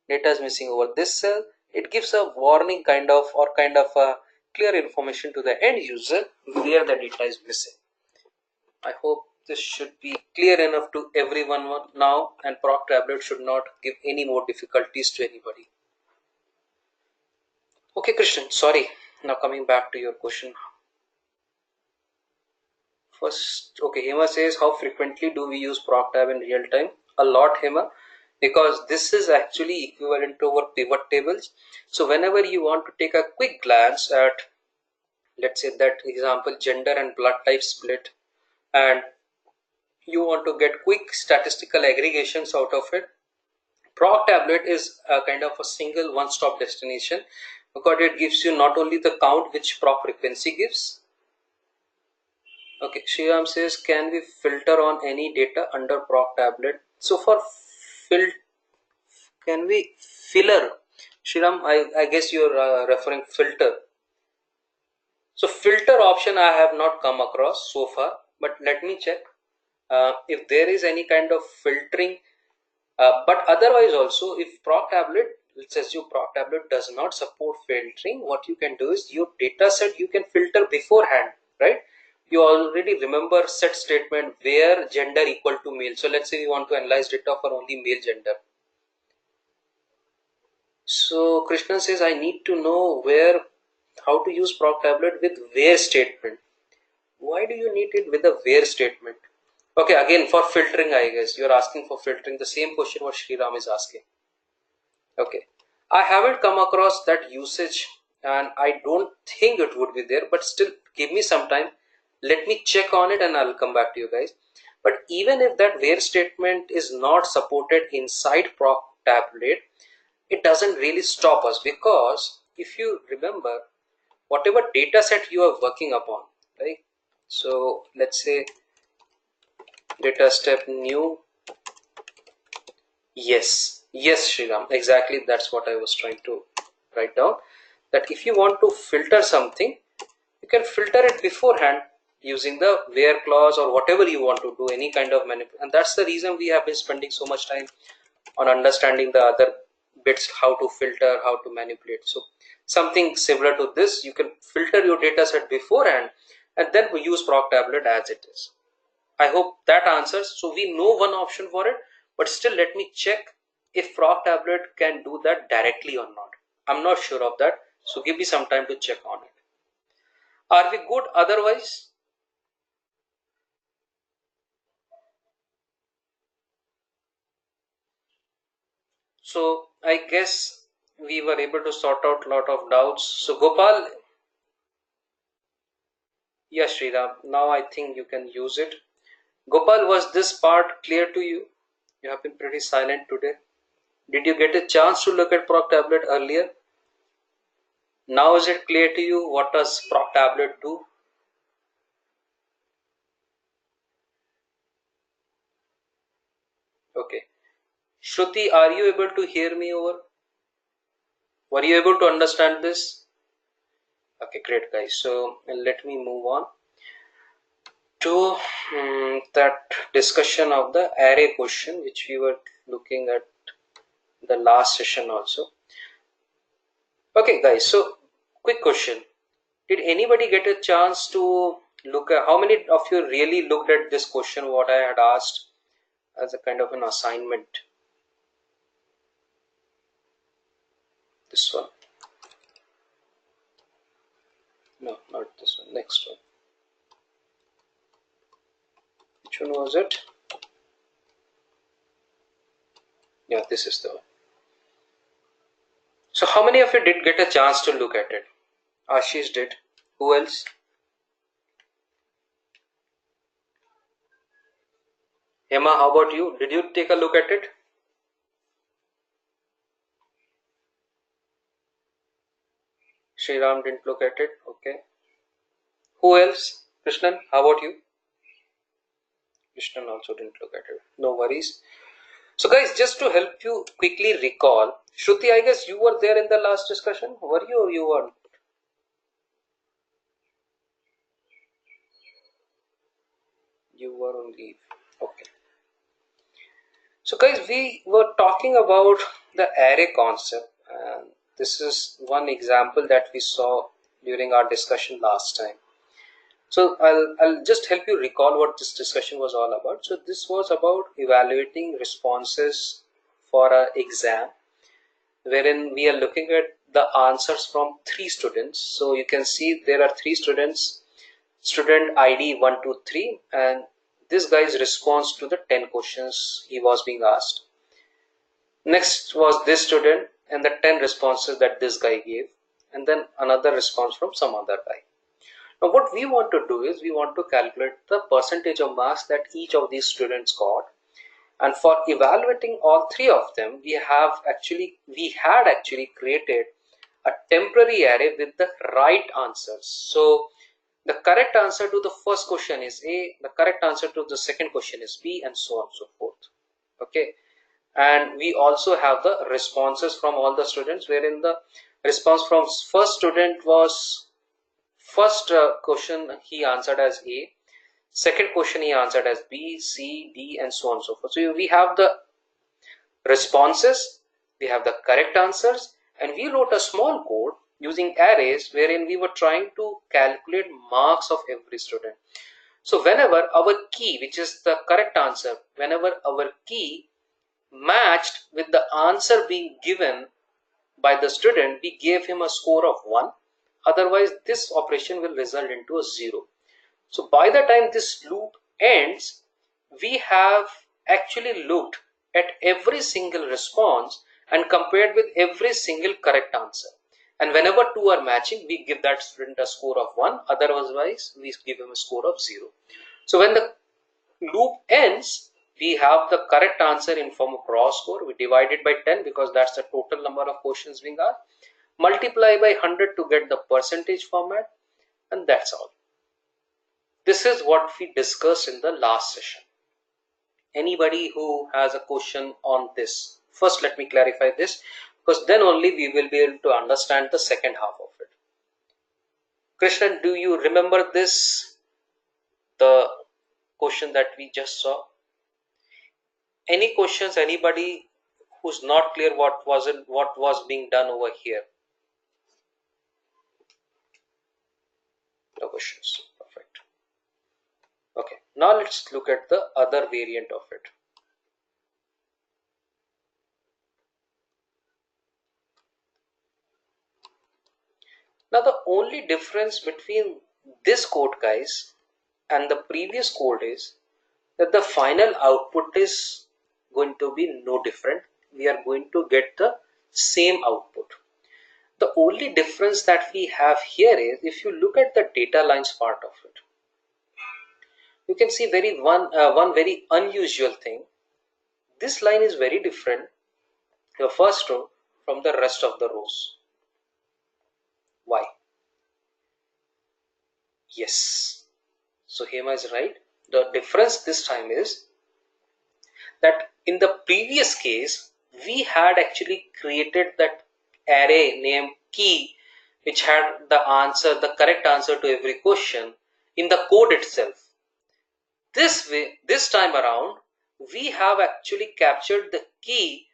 data is missing over this cell. It gives a warning kind of a clear information to the end user where the data is missing. I hope this should be clear enough to everyone now, and proc tablet should not give any more difficulties to anybody. Okay, Christian, sorry. Now coming back to your question. First, okay, Hema says, how frequently do we use proc tab in real time? A lot, Hema, because this is actually equivalent to our pivot tables. So whenever you want to take a quick glance at, let's say that example, gender and blood type split, and you want to get quick statistical aggregations out of it, proc tablet is a kind of a single one-stop destination because it gives you not only the count which proc frequency gives. Okay, Shyam says, can we filter on any data under proc tablet? So for Can we filler? Shriram, I guess you're referring filter. So filter option I have not come across so far, but let me check if there is any kind of filtering. But otherwise also, if proc tablet, let's assume proc tablet does not support filtering, what you can do is your data set you can filter beforehand, right? You already remember set statement where gender equal to male. So let's say we want to analyze data for only male gender. So Krishna says I need to know where, how to use proc tablet with where statement. Why do you need it with a where statement? Okay, again for filtering, I guess you're asking for filtering. The same question what Sriram is asking. Okay, I haven't come across that usage, and I don't think it would be there. But still, give me some time. Let me check on it, and I'll come back to you guys. But even if that where statement is not supported inside proc tablet, it doesn't really stop us, because if you remember whatever data set you are working upon, right? So let's say data step new. Yes, Sriram, exactly, that's what I was trying to write down. That if you want to filter something, you can filter it beforehand using the where clause or whatever you want to do, any kind of manipulation. And that's the reason we have been spending so much time on understanding the other bits, how to filter, how to manipulate. So something similar to this, you can filter your data set beforehand and then we use proc tablet as it is. I hope that answers. So we know one option for it, but still let me check if proc tablet can do that directly or not. I'm not sure of that, so give me some time to check on it. Are we good otherwise? So I guess we were able to sort out a lot of doubts. So Gopal, yes, Sriram, now I think you can use it. Gopal, was this part clear to you? You have been pretty silent today. Did you get a chance to look at proc tablet earlier? Now is it clear to you what does proc tablet do? Okay. Shruti, are you able to hear me over? Were you able to understand this? Okay, great guys. So let me move on to that discussion of the array question which we were looking at the last session also. Okay guys, so quick question. Did anybody get a chance to look at, how many of you really looked at this question what I had asked as a kind of an assignment? This one. No, not this one. Next one. Which one was it? Yeah, this is the one. So how many of you did get a chance to look at it? Ashish did. Who else? Emma, how about you? Did you take a look at it? Sriram didn't look at it. Okay. Who else? Krishnan, how about you? Krishnan also didn't look at it. No worries. So guys, just to help you quickly recall, Shruti, I guess you were there in the last discussion. Were you or you weren't? You were on leave. Okay. So guys, we were talking about the array concept, and this is one example that we saw during our discussion last time. So I'll just help you recall what this discussion was all about. So this was about evaluating responses for an exam, wherein we are looking at the answers from three students. So you can see there are three students, student ID 123, and this guy's response to the 10 questions he was being asked. Next was this student and the 10 responses that this guy gave, and then another response from some other guy. Now what we want to do is we want to calculate the percentage of marks that each of these students got, and for evaluating all three of them we had actually created a temporary array with the right answers. So the correct answer to the first question is A, the correct answer to the second question is B, and so on and so forth. Okay, and we also have the responses from all the students, wherein the response from first student was first question he answered as A, second question he answered as B, C, D, and so on and so forth. So we have the responses, we have the correct answers, and we wrote a small code using arrays wherein we were trying to calculate marks of every student. So whenever our key, which is the correct answer, whenever our key matched with the answer being given by the student, we gave him a score of 1. Otherwise, this operation will result into a 0. So by the time this loop ends, we have actually looked at every single response and compared with every single correct answer. And whenever two are matching, we give that student a score of 1. Otherwise, we give him a score of 0. So when the loop ends, we have the correct answer in form of raw score. We divide it by 10 because that's the total number of questions being asked. Multiply by 100 to get the percentage format, and that's all. This is what we discussed in the last session. Anybody who has a question on this? First, let me clarify this, because then only we will be able to understand the second half of it. Krishnan, do you remember this? The question that we just saw? Any questions? Anybody who's not clear what was being done over here? No questions. Perfect. Okay, now let's look at the other variant of it. Now the only difference between this code, guys, and the previous code is that the final output is going to be no different. We are going to get the same output. The only difference that we have here is, if you look at the data lines part of it, you can see one very unusual thing. This line is very different, the first row, from the rest of the rows. Why? Yes. So Hema is right. The difference this time is that in the previous case, we had actually created that array named key, which had the answer, the correct answer to every question in the code itself. This time around, we have actually captured the key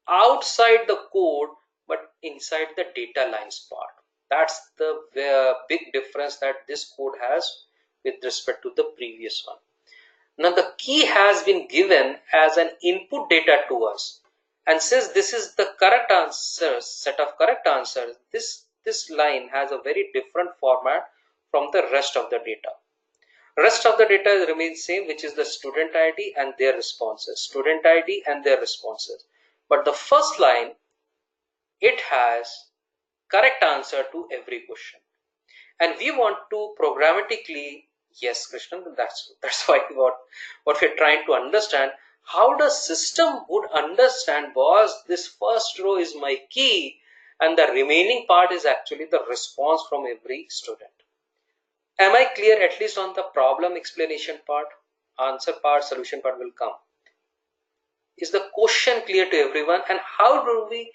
outside the code, but inside the data lines part. That's the big difference that this code has with respect to the previous one. Now the key has been given as an input data to us, and since this is the correct answer, set of correct answers, this line has a very different format from the rest of the data. Rest of the data remains same, which is the student ID and their responses. Student ID and their responses. But the first line, it has correct answer to every question. And we want to programmatically, yes, Krishnan, that's why what we're trying to understand, how the system would understand, boss, this first row is my key and the remaining part is actually the response from every student. Am I clear at least on the problem explanation part? Answer part, solution part will come. Is the question clear to everyone? And how do we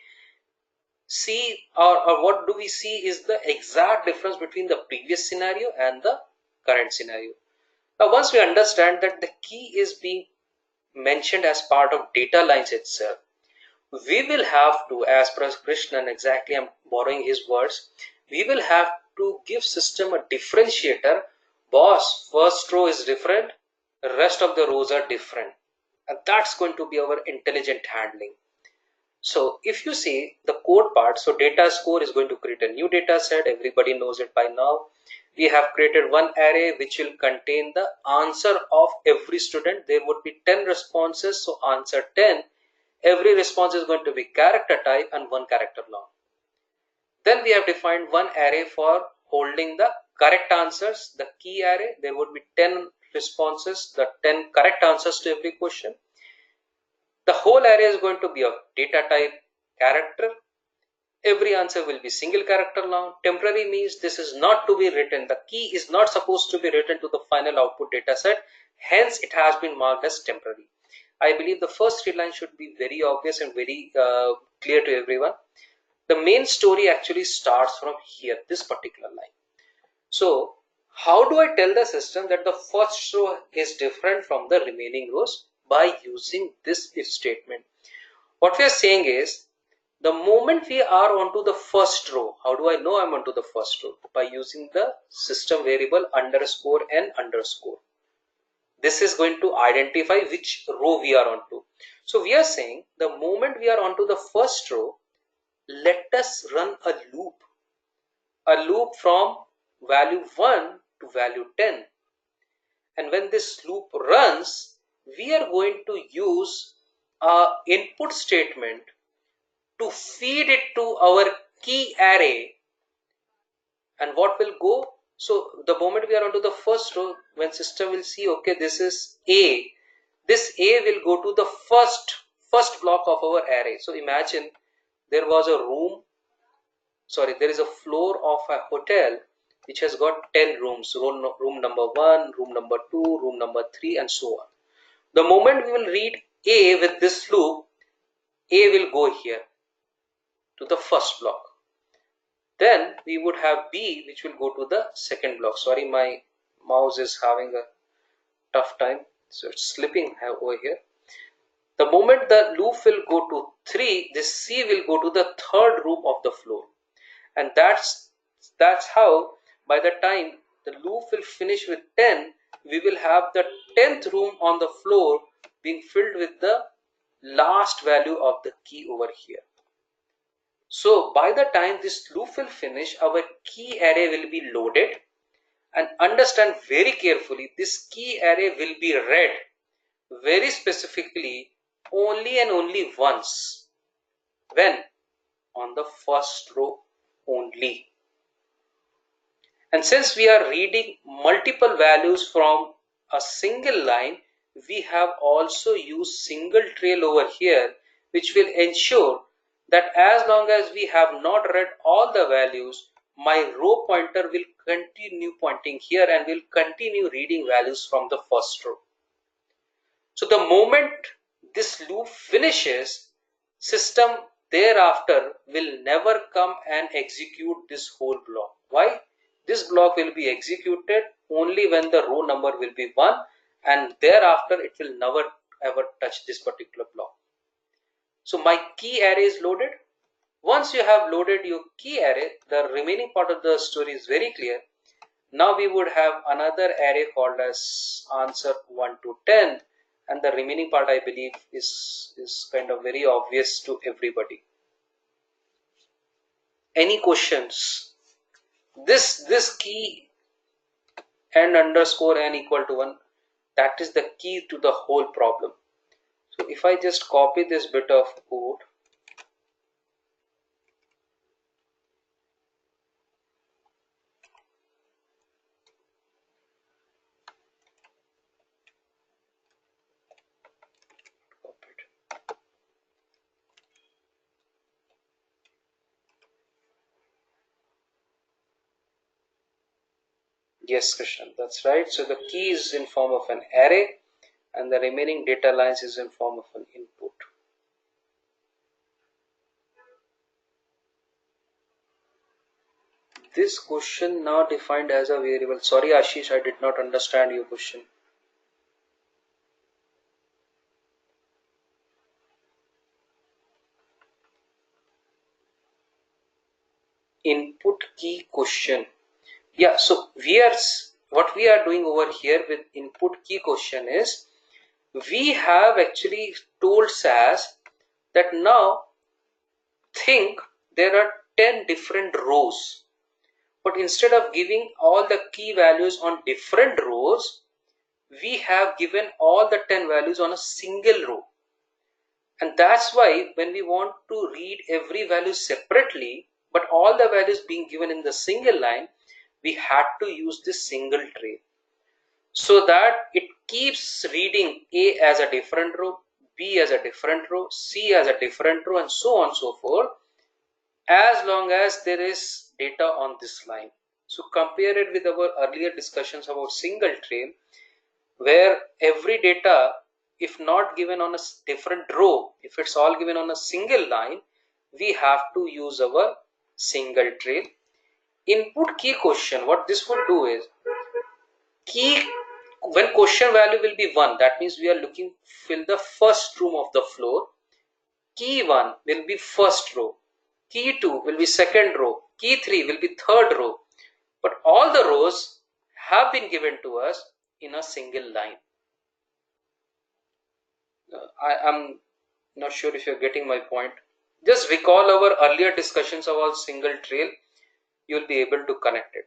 see, or what do we see is the exact difference between the previous scenario and the current scenario? Now, once we understand that the key is being mentioned as part of data lines itself, we will have to, as per Krishnan, exactly I'm borrowing his words, we will have to give system a differentiator. Boss, first row is different, the rest of the rows are different, and that's going to be our intelligent handling. So if you see the code part, so data score is going to create a new data set. Everybody knows it by now. We have created one array which will contain the answer of every student. There would be 10 responses, so answer 10. Every response is going to be character type and one character long. Then we have defined one array for holding the correct answers, the key array. There would be 10 responses, the 10 correct answers to every question. The whole array is going to be of data type character. Every answer will be single character long. Temporary means this is not to be written. The key is not supposed to be written to the final output data set. Hence, it has been marked as temporary. I believe the first three lines should be very obvious and very clear to everyone. The main story actually starts from here, this particular line. So how do I tell the system that the first row is different from the remaining rows? By using this if statement. What we are saying is, the moment we are onto the first row, how do I know I'm onto the first row? By using the system variable underscore n underscore. This is going to identify which row we are onto. So we are saying the moment we are onto the first row, let us run a loop from value 1 to value 10. And when this loop runs, we are going to use a input statement to feed it to our key array. And what will go? So the moment we are onto the first row, when system will see, okay, this is A, this A will go to the first block of our array. So imagine there was a there is a floor of a hotel which has got 10 rooms, room number 1, room number 2, room number 3, and so on. The moment we will read A with this loop, A will go here to the first block. Then we would have B, which will go to the second block. Sorry, my mouse is having a tough time, so it's slipping over here. The moment the loop will go to 3, this C will go to the third room of the floor. And that's how by the time the loop will finish with 10, we will have the 10th room on the floor being filled with the last value of the key over here. So by the time this loop will finish, our key array will be loaded, and understand very carefully, this key array will be read very specifically only and only once. When? On the first row only. And since we are reading multiple values from a single line, we have also used single trail over here, which will ensure that as long as we have not read all the values, my row pointer will continue pointing here and will continue reading values from the first row. So the moment this loop finishes, system thereafter will never come and execute this whole block. Why? This block will be executed only when the row number will be 1, and thereafter it will never ever touch this particular block. So my key array is loaded. Once you have loaded your key array, the remaining part of the story is very clear. Now we would have another array called as answer 1 to 10, and the remaining part I believe is kind of very obvious to everybody. Any questions? This key n underscore n equal to 1, that is the key to the whole problem. So if I just copy this bit of code, yes, Krishnan, that's right. So the key is in form of an array, and the remaining data lines is in form of an input. This question now defined as a variable. Sorry, Ashish, I did not understand your question. Input key question. Yeah, so what we are doing over here with input key question is, we have actually told SAS that now think there are 10 different rows, but instead of giving all the key values on different rows, we have given all the 10 values on a single row. And that's why when we want to read every value separately, but all the values being given in the single line, we had to use this single trail, so that it keeps reading A as a different row, B as a different row, C as a different row, and so on and so forth, as long as there is data on this line. So compare it with our earlier discussions about single trail, where every data if not given on a different row, if it's all given on a single line, we have to use our single trail. Input key question, what this would do is, key, when question value will be 1, that means we are looking fill the first room of the floor. Key 1 will be first row, key 2 will be second row, key 3 will be third row, but all the rows have been given to us in a single line. I am not sure if you're getting my point. Just recall our earlier discussions about single trail, you'll be able to connect it.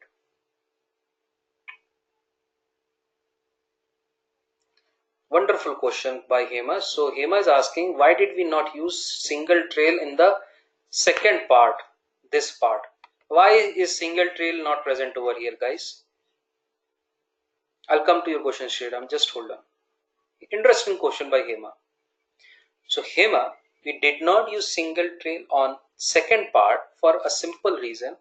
Wonderful question by Hema. So Hema is asking, why did we not use single trail in the second part, this part? Why is single trail not present over here, guys? I'll come to your question straight. Just hold on. Interesting question by Hema. So Hema, we did not use single trail on second part for a simple reason.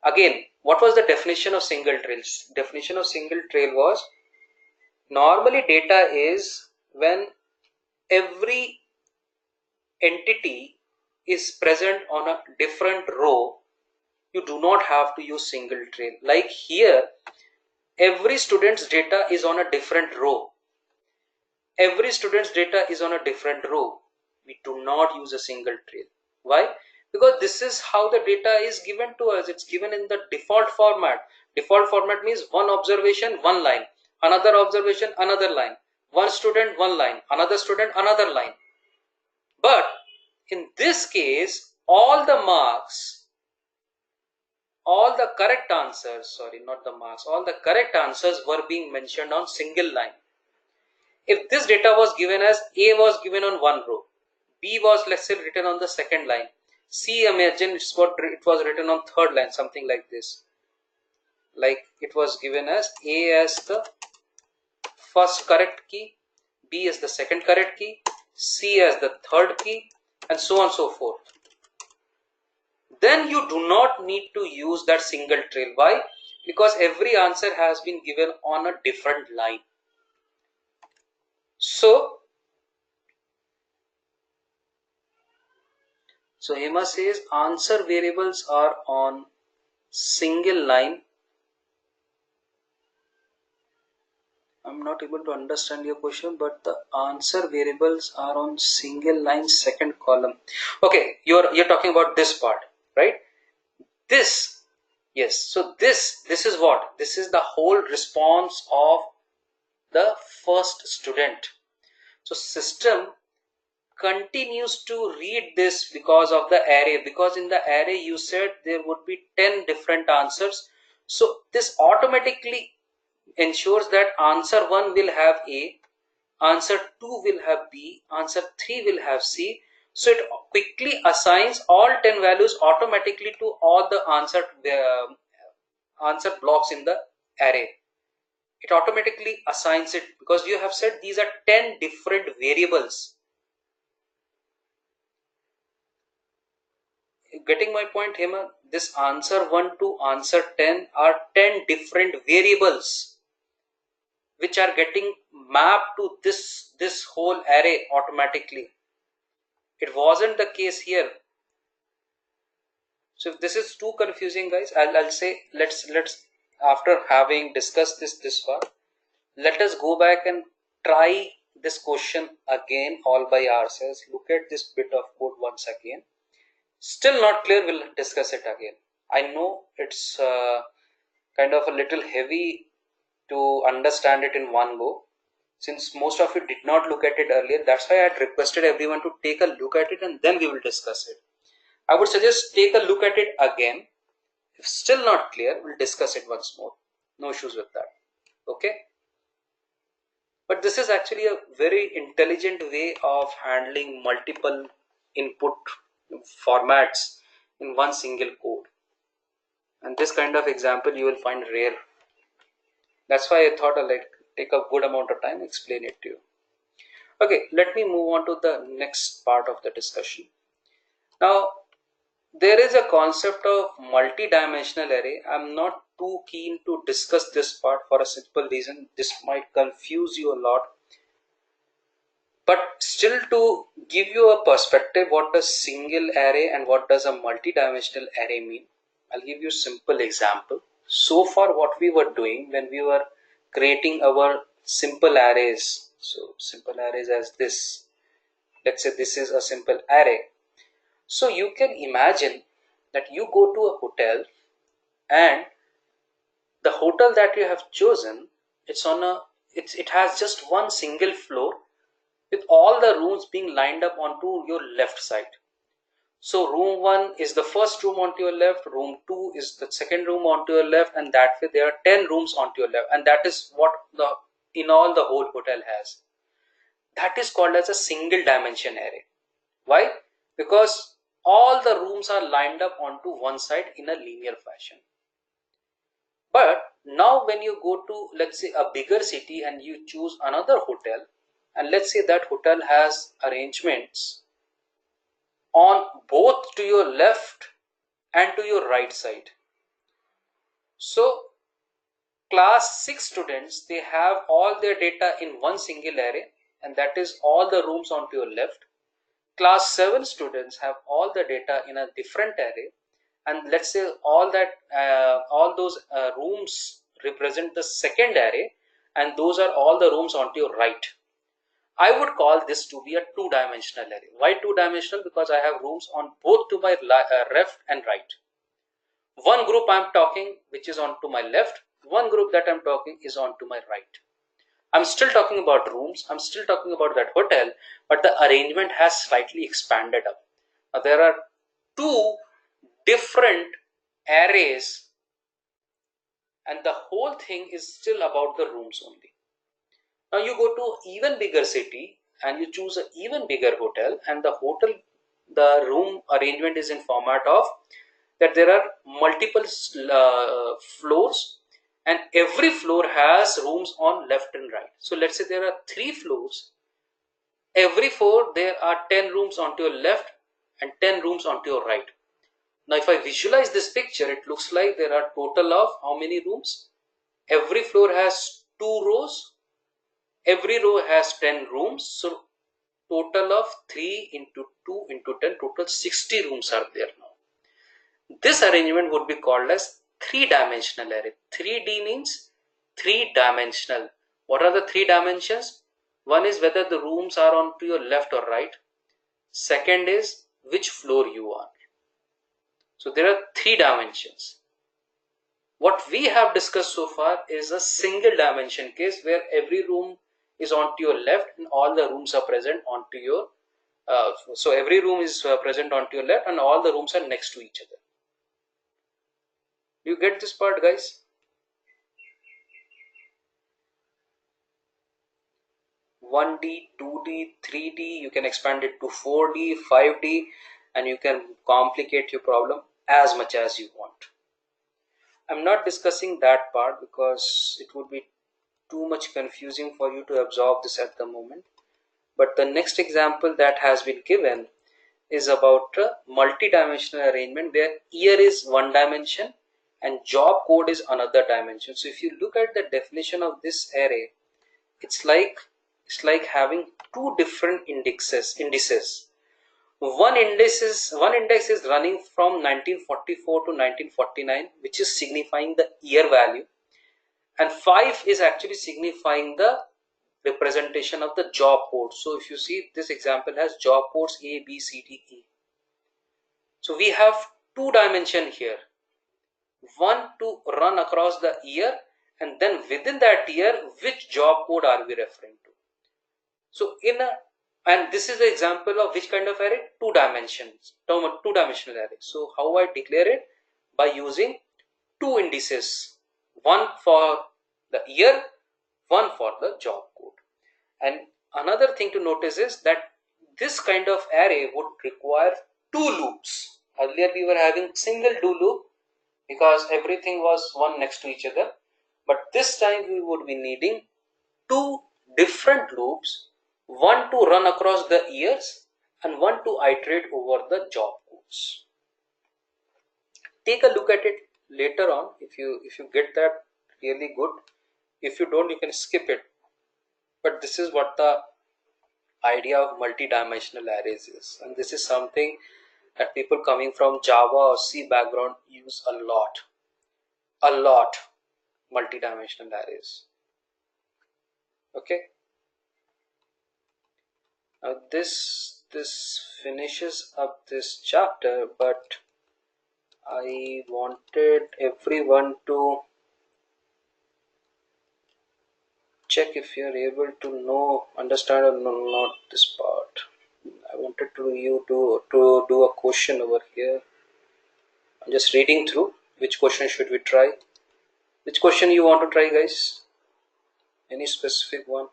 Again, what was the definition of single trail? Definition of single trail was, normally data is when every entity is present on a different row, you do not have to use single trail. Like here, every student's data is on a different row. Every student's data is on a different row. We do not use a single trail. Why? Because this is how the data is given to us. It's given in the default format. Default format means one observation, one line. Another observation, another line. One student, one line. Another student, another line. But in this case, all the marks, all the correct answers, sorry, not the marks, all the correct answers were being mentioned on single line. If this data was given as A was given on one row, B was, let's say, written on the second line, C, imagine it was written on third line, something like this. Like it was given as A as the first correct key, B as the second correct key, C as the third key, and so on and so forth. Then you do not need to use that single trail. Why? Because every answer has been given on a different line. So Hema says answer variables are on single line. I'm not able to understand your question, but the answer variables are on single line second column. Okay, you're talking about this part, right? This, yes. So this is what? This is the whole response of the first student. So system continues to read this because of the array, because in the array you said there would be 10 different answers. So this automatically ensures that answer 1 will have A, answer 2 will have B, answer 3 will have C. So it quickly assigns all 10 values automatically to all the answer blocks in the array. It automatically assigns it because you have said these are 10 different variables. Getting my point, Hema? This answer 1 to answer 10 are 10 different variables which are getting mapped to this whole array automatically. It wasn't the case here. So if this is too confusing, guys, I'll say let's after having discussed this far, let us go back and try this question again all by ourselves. Look at this bit of code once again. Still not clear, we'll discuss it again. I know it's kind of a little heavy to understand it in one go. Since most of you did not look at it earlier, that's why I had requested everyone to take a look at it and then we will discuss it. I would suggest take a look at it again. If still not clear, we'll discuss it once more. No issues with that. Okay? But this is actually a very intelligent way of handling multiple input formats in one single code. And this kind of example you will find rare. That's why I thought I'll take a good amount of time to explain it to you. Okay, let me move on to the next part of the discussion. Now, there is a concept of multi-dimensional array. I'm not too keen to discuss this part for a simple reason. This might confuse you a lot. But still, to give you a perspective what does single array and what does a multi-dimensional array mean, I'll give you a simple example. So far what we were doing when we were creating our simple arrays, so simple arrays as this, let's say this is a simple array. So you can imagine that you go to a hotel, and the hotel that you have chosen, it has just one single floor with all the rooms being lined up onto your left side. So room 1 is the first room onto your left, room 2 is the second room onto your left, and that way there are 10 rooms onto your left, and that is what the in all the whole hotel has. That is called as a single dimension array. Why? Because all the rooms are lined up onto one side in a linear fashion. But now when you go to, let's say, a bigger city and you choose another hotel, and let's say that hotel has arrangements on both to your left and to your right side. So class 6 students, they have all their data in one single array, and that is all the rooms onto your left. Class 7 students have all the data in a different array, and let's say all those rooms represent the second array, and those are all the rooms onto your right. I would call this to be a two-dimensional array. Why two-dimensional? Because I have rooms on both to my left and right. One group I'm talking which is on to my left, one group that I'm talking is on to my right. I'm still talking about rooms, I'm still talking about that hotel, but the arrangement has slightly expanded up. Now there are two different arrays, and the whole thing is still about the rooms only. Now you go to even bigger city and you choose an even bigger hotel, and the room arrangement is in format of that there are multiple floors, and every floor has rooms on left and right. So let's say there are 3 floors. Every floor there are 10 rooms onto your left and 10 rooms onto your right. Now if I visualize this picture, it looks like there are total of how many rooms? Every floor has 2 rows. Every row has 10 rooms. So total of 3 into 2 into 10, total 60 rooms are there now. This arrangement would be called as three-dimensional array. 3D means three-dimensional. What are the 3 dimensions? One is whether the rooms are on to your left or right. Second is which floor you are. So there are 3 dimensions. What we have discussed so far is a single dimension case where every room is onto your left and all the rooms are present onto your so every room is present onto your left and all the rooms are next to each other. You get this part, guys? 1D, 2D, 3D, you can expand it to 4D, 5D, and you can complicate your problem as much as you want. I'm not discussing that part because it would be too much confusing for you to absorb this at the moment. But the next example that has been given is about a multi-dimensional arrangement where year is one dimension and job code is another dimension. So if you look at the definition of this array, it's like having 2 different indices. One index is running from 1944 to 1949, which is signifying the year value, and 5 is actually signifying the representation of the job code. So if you see, this example has job codes A, B, C, D, E. So we have 2 dimension here. One to run across the year, and then within that year, which job code are we referring to? So and this is the example of which kind of array? 2 dimensions, 2-dimensional array. So how I declare it? By using 2 indices, one for the year, one for the job code. And another thing to notice is that this kind of array would require 2 loops. Earlier we were having single do loop because everything was one next to each other, but this time we would be needing 2 different loops, one to run across the years and one to iterate over the job codes. Take a look at it later on. If you get that, really good. If you don't, you can skip it. But this is what the idea of multi-dimensional arrays is, and this is something that people coming from Java or C background use a lot, multi-dimensional arrays. Okay, now this finishes up this chapter, but I wanted everyone to check if you're able to know, understand or not this part. I wanted to do a question over here. I'm just reading through which question should we try. Which question you want to try, guys? Any specific one?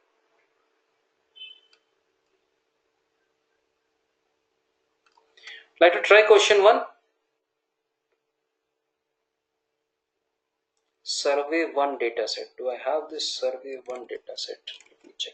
Like to try question one? Survey 1 dataset. Do I have this survey 1 dataset? Let me check.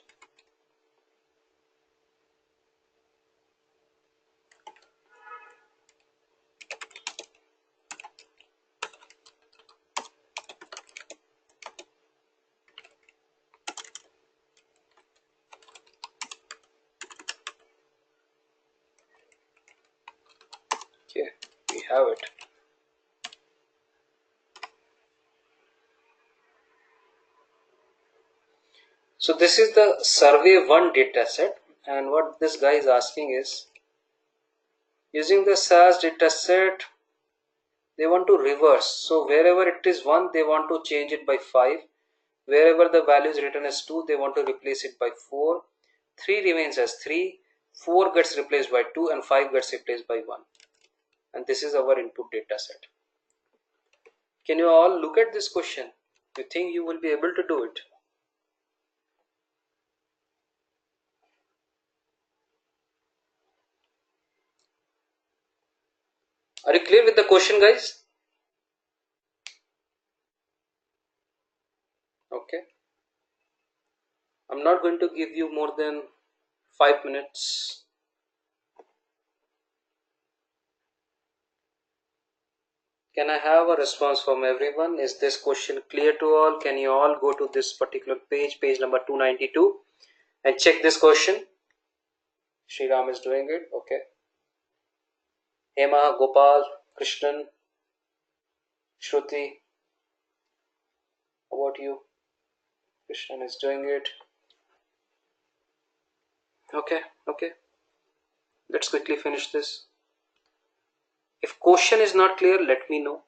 Okay, we have it. So this is the survey 1 dataset, and what this guy is asking is, using the SAS dataset, they want to reverse. So wherever it is 1, they want to change it by 5. Wherever the value is written as 2, they want to replace it by 4. 3 remains as 3. 4 gets replaced by 2 and 5 gets replaced by 1. And this is our input data set. Can you all look at this question? You think you will be able to do it? Are you clear with the question, guys? Okay. I'm not going to give you more than 5 minutes. Can I have a response from everyone? Is this question clear to all? Can you all go to this particular page, page number 292, and check this question? Sri Ram is doing it. Okay. Hema, Gopal, Krishnan, Shruti, how about you? Krishnan is doing it. Okay, okay. Let's quickly finish this. If question is not clear, let me know.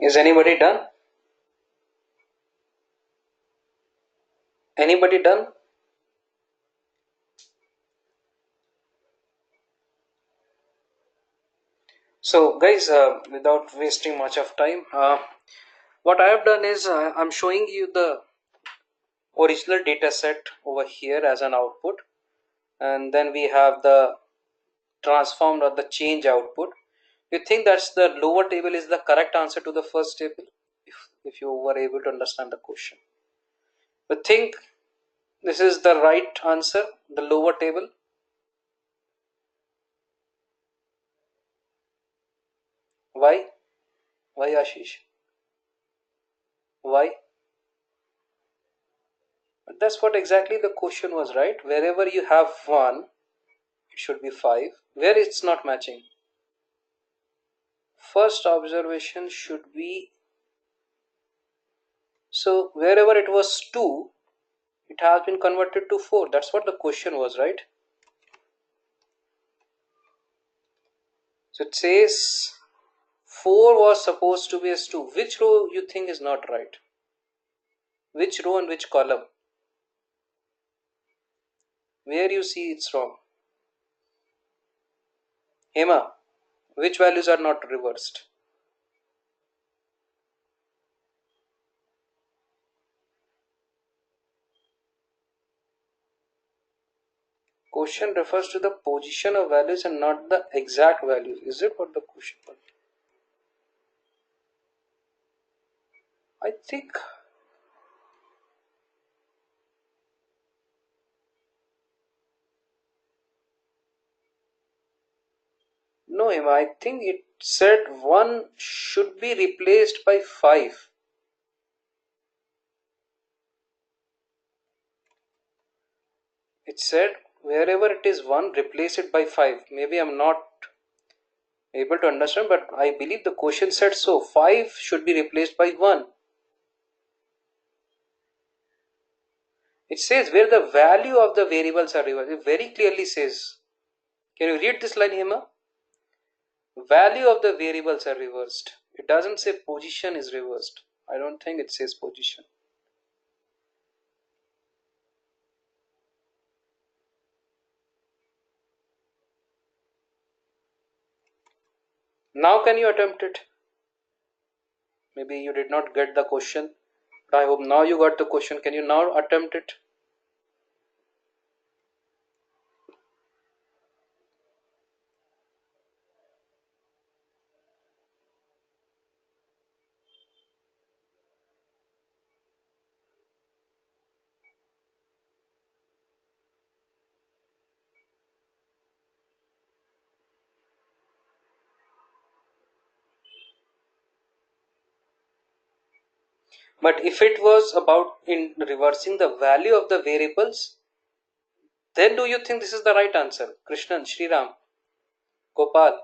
Is anybody done? Anybody done? So, guys, without wasting much of time, what I have done is I'm showing you the original data set over here as an output, and then we have the transformed or the change output. You think that's the lower table is the correct answer to the first table? If you were able to understand the question, you think this is the right answer, the lower table? Why? Why, Ashish? Why? That's what exactly the question was, right? Wherever you have 1, it should be 5. Where it's not matching, first observation should be, so wherever it was 2, it has been converted to 4. That's what the question was, right? So it says 4 was supposed to be as 2. Which row you think is not right? Which row and which column? Where you see it's wrong? Hema, which values are not reversed? Question refers to the position of values and not the exact values. Is it what the question was? I think no, Hema. I think it said 1 should be replaced by 5. It said wherever it is 1, replace it by 5. Maybe I'm not able to understand, but I believe the question said so. 5 should be replaced by 1. It says where the value of the variables are reversed. It very clearly says. Can you read this line, Hema? Value of the variables are reversed. It doesn't say position is reversed. I don't think it says position. Now can you attempt it? Maybe you did not get the question, but I hope now you got the question. Can you now attempt it? But if it was about in reversing the value of the variables, then do you think this is the right answer? Krishnan, Sriram, Gopal,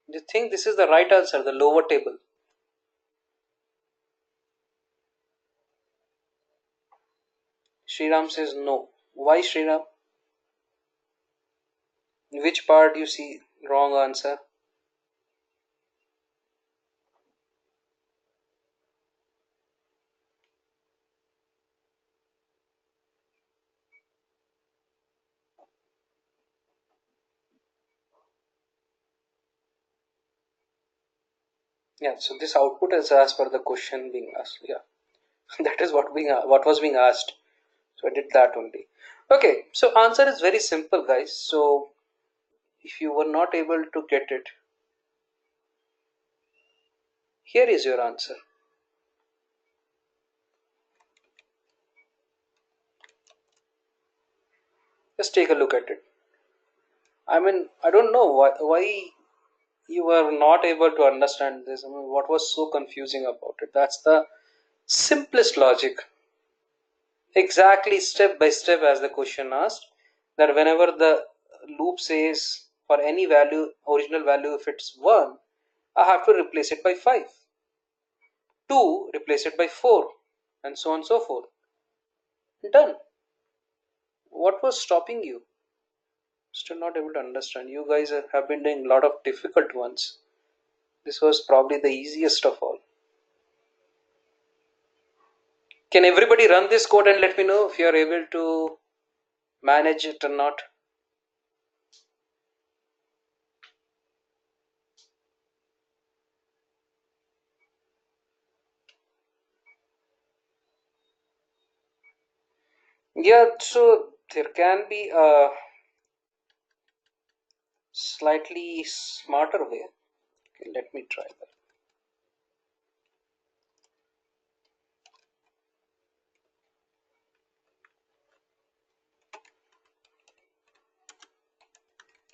do you think this is the right answer, the lower table? Sriram says no. Why, Sriram? Which part you see wrong answer? Yeah, so this output is as per the question being asked. Yeah, that is what was being asked. So I did that only. Okay, so answer is very simple, guys. So if you were not able to get it, here is your answer. Just take a look at it. I mean, I don't know why you were not able to understand this. I mean, what was so confusing about it? That's the simplest logic. Exactly step by step as the question asked. That whenever the loop says for any value, original value, if it's 1, I have to replace it by 5. 2, replace it by 4, and so on and so forth. Done. What was stopping you? Still not able to understand. You guys have been doing a lot of difficult ones. This was probably the easiest of all. Can everybody run this code and let me know if you are able to manage it or not? Yeah, so there can be a slightly smarter way. Okay, let me try that.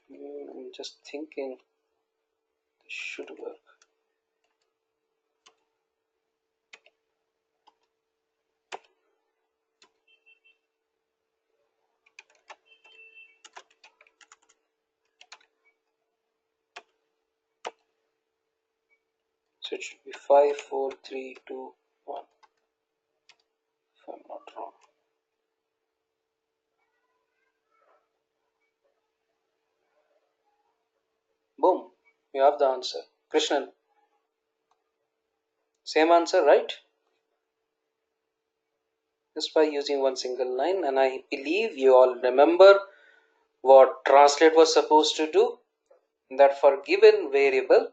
I'm just thinking this should work. So it should be 5, 4, 3, 2, 1. If I'm not wrong. Boom. You have the answer. Krishnan, same answer, right? Just by using one single line. And I believe you all remember what translate was supposed to do. That for given variable,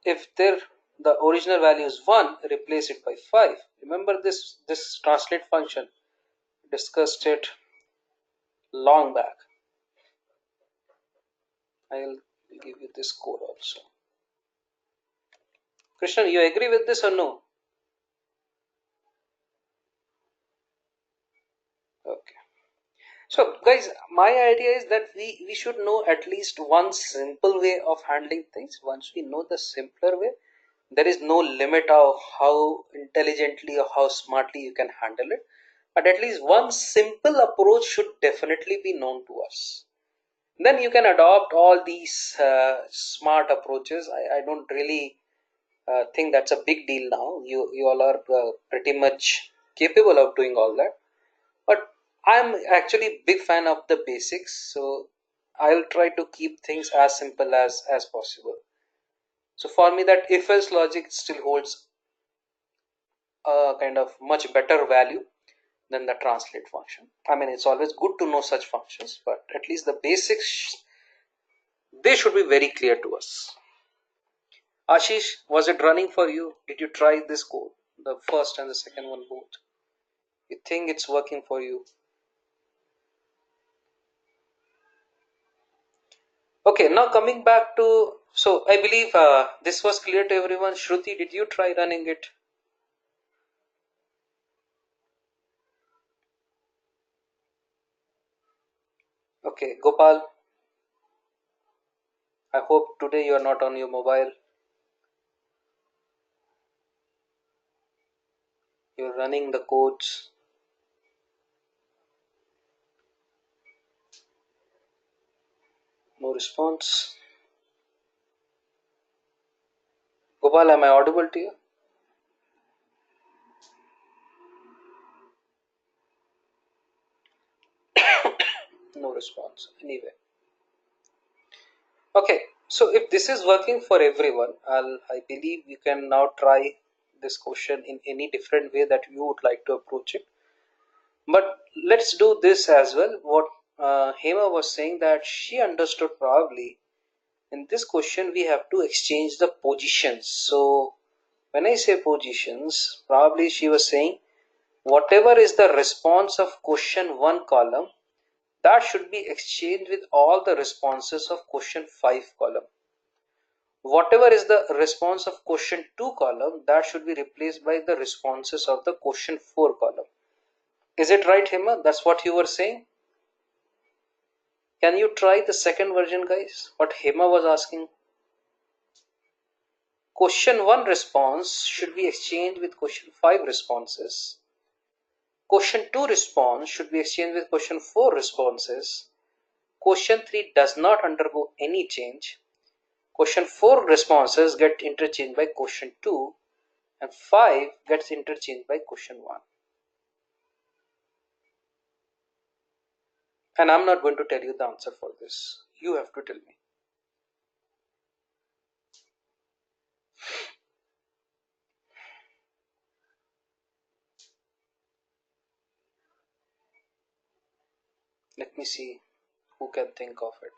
if the original value is 1, replace it by 5. Remember this translate function, discussed it long back. I'll give you this code also. Krishnan, you agree with this or no? Okay. So guys, my idea is that we should know at least one simple way of handling things. Once we know the simpler way, there is no limit of how intelligently or how smartly you can handle it. But at least one simple approach should definitely be known to us. Then you can adopt all these smart approaches. I don't really think that's a big deal now. You all are pretty much capable of doing all that. But I'm actually big fan of the basics, so I'll try to keep things as simple as possible. So for me, that if else logic still holds a kind of much better value than the translate function. I mean, it's always good to know such functions, but at least the basics, they should be very clear to us. Ashish, was it running for you? Did you try this code, the first and the second one both? You think it's working for you? Okay, now coming back to, so I believe this was clear to everyone. Shruti, did you try running it? Okay, Gopal, I hope today you are not on your mobile. You're running the codes. No response. Gopal, am I audible to you? No response. Anyway. Okay, so if this is working for everyone, I believe you can now try this question in any different way that you would like to approach it. But let's do this as well. What Hema was saying, that she understood probably in this question we have to exchange the positions. So when I say positions, probably she was saying whatever is the response of question 1 column, that should be exchanged with all the responses of question 5 column. Whatever is the response of question 2 column, that should be replaced by the responses of the question 4 column. Is it right, Hema? That's what you were saying? Can you try the second version, guys? What Hema was asking? Question 1 response should be exchanged with question 5 responses. Question 2 response should be exchanged with question 4 responses. Question 3 does not undergo any change. Question 4 responses get interchanged by question 2, and 5 gets interchanged by question 1. And I'm not going to tell you the answer for this. You have to tell me. Let me see who can think of it.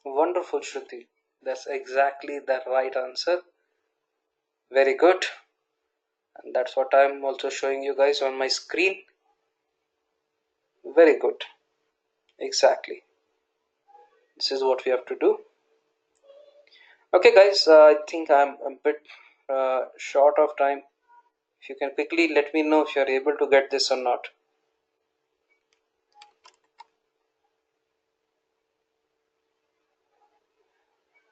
Wonderful, Shruti. That's exactly the right answer. Very good. And that's what I'm also showing you guys on my screen. Very good. Exactly. This is what we have to do. Okay, guys, I think I'm a bit short of time. If you can quickly let me know if you're able to get this or not.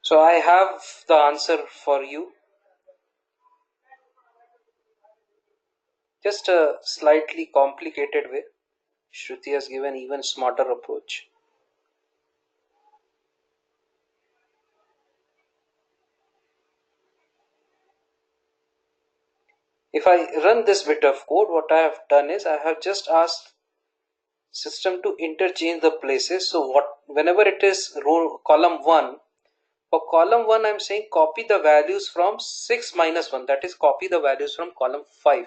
So I have the answer for you. Just a slightly complicated way. Shruti has given even smarter approach. If I run this bit of code, what I have done is I have just asked system to interchange the places. So what, whenever it is row column 1, for column 1 I'm saying copy the values from 6 minus 1, that is copy the values from column 5.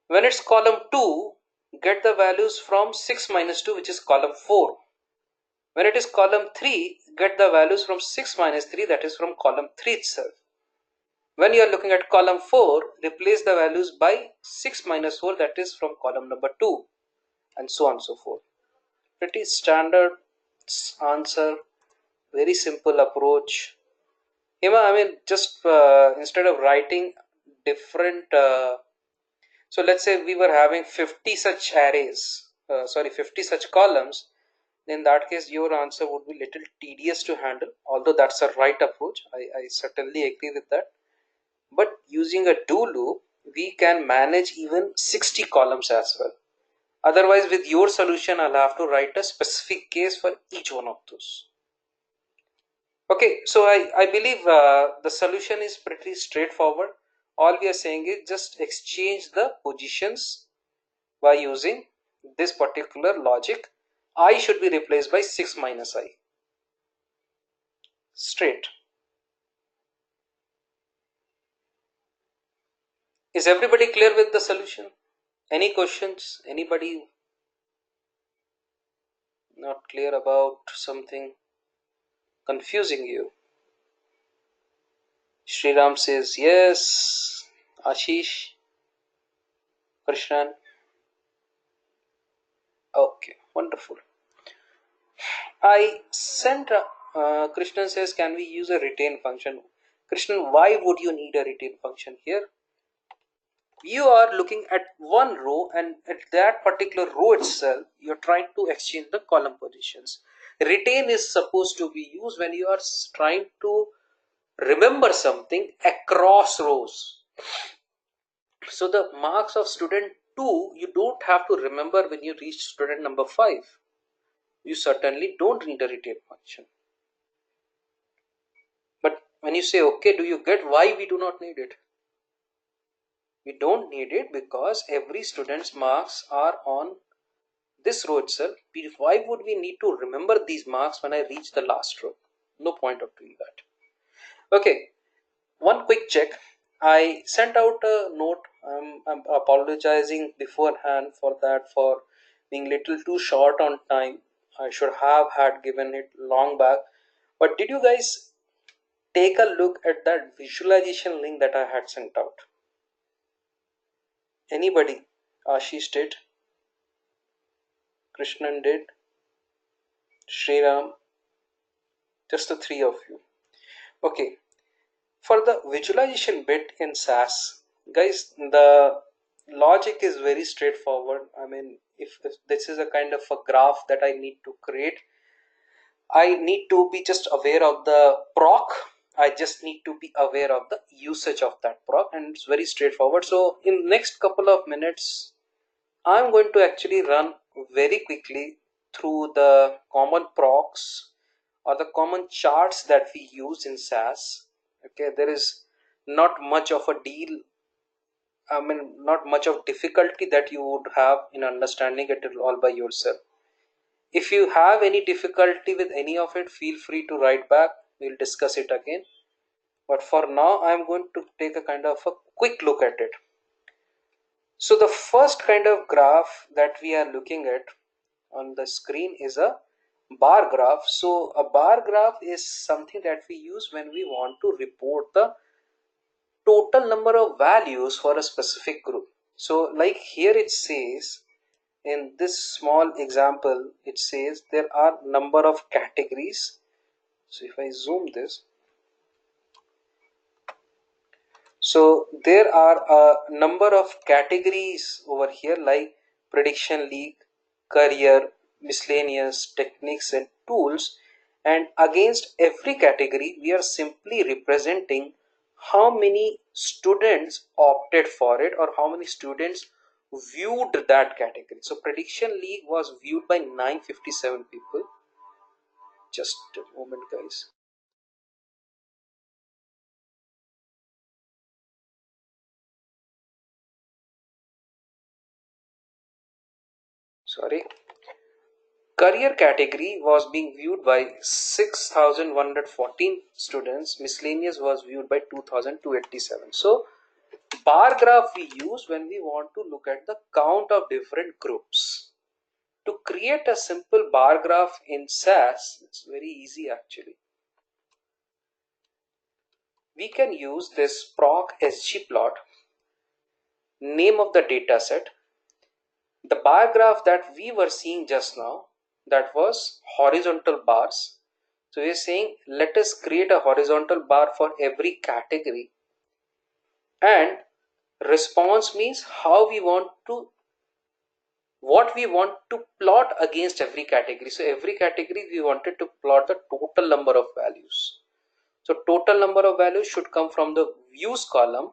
When it's column 2, get the values from 6 minus 2, which is column 4. When it is column 3, get the values from 6 minus 3, that is from column 3 itself. When you are looking at column 4, replace the values by 6 minus 4, that is from column number 2, and so on and so forth. Pretty standard answer, very simple approach. Hima, I mean, just instead of writing different, so let's say we were having 50 such arrays, 50 such columns, in that case your answer would be little tedious to handle, although that's a right approach. I certainly agree with that. But using a do loop, we can manage even 60 columns as well. Otherwise, with your solution, I'll have to write a specific case for each one of those. Okay, so I believe the solution is pretty straightforward. All we are saying is just exchange the positions by using this particular logic. I should be replaced by 6 minus I. Straight. Is everybody clear with the solution? Any questions? Anybody not clear about something confusing you? Sriram says yes. Ashish, Krishnan. Okay, wonderful. I sent. Krishnan says, can we use a retain function? Krishnan, why would you need a retain function here? You are looking at one row, and at that particular row itself, you're trying to exchange the column positions. Retain is supposed to be used when you are trying to remember something across rows. So the marks of student 2 you don't have to remember when you reach student number 5. You certainly don't need a retain function. But when you say, okay, do you get why we do not need it? We don't need it because every student's marks are on this row itself. Why would we need to remember these marks when I reach the last row? No point of doing that. Okay, one quick check. I sent out a note. I'm apologizing beforehand for that, for being little too short on time. I should have had given it long back. But did you guys take a look at that visualization link that I had sent out? Anybody? Ashish did. Krishnan did. Sriram. Just the three of you. Okay. For the visualization bit in SAS, guys, the logic is very straightforward. I mean, if this is a kind of a graph that I need to create, I need to be just aware of the proc. I just need to be aware of the usage of that proc, and it's very straightforward. So in next couple of minutes, I'm going to actually run very quickly through the common procs or the common charts that we use in SAS. Okay, there is not much of a deal. I mean, not much of difficulty that you would have in understanding it all by yourself. If you have any difficulty with any of it, feel free to write back. We'll discuss it again. But for now, I'm going to take a kind of a quick look at it. So the first kind of graph that we are looking at on the screen is a bar graph. So a bar graph is something that we use when we want to report the total number of values for a specific group. So like here it says, in this small example, it says there are number of categories. So if I zoom this, so there are a number of categories over here like prediction league, career, miscellaneous, techniques and tools. And against every category, we are simply representing how many students opted for it or how many students viewed that category. So prediction league was viewed by 957 people. Just a moment, guys. Sorry. Career category was being viewed by 6,114 students. Miscellaneous was viewed by 2,287. So bar graph we use when we want to look at the count of different groups. To create a simple bar graph in SAS, it's very easy actually. We can use this proc sgplot, name of the data set. The bar graph that we were seeing just now, that was horizontal bars. So we are saying let us create a horizontal bar for every category, and response means how we want to, what we want to plot against every category. So every category we wanted to plot the total number of values. So total number of values should come from the views column.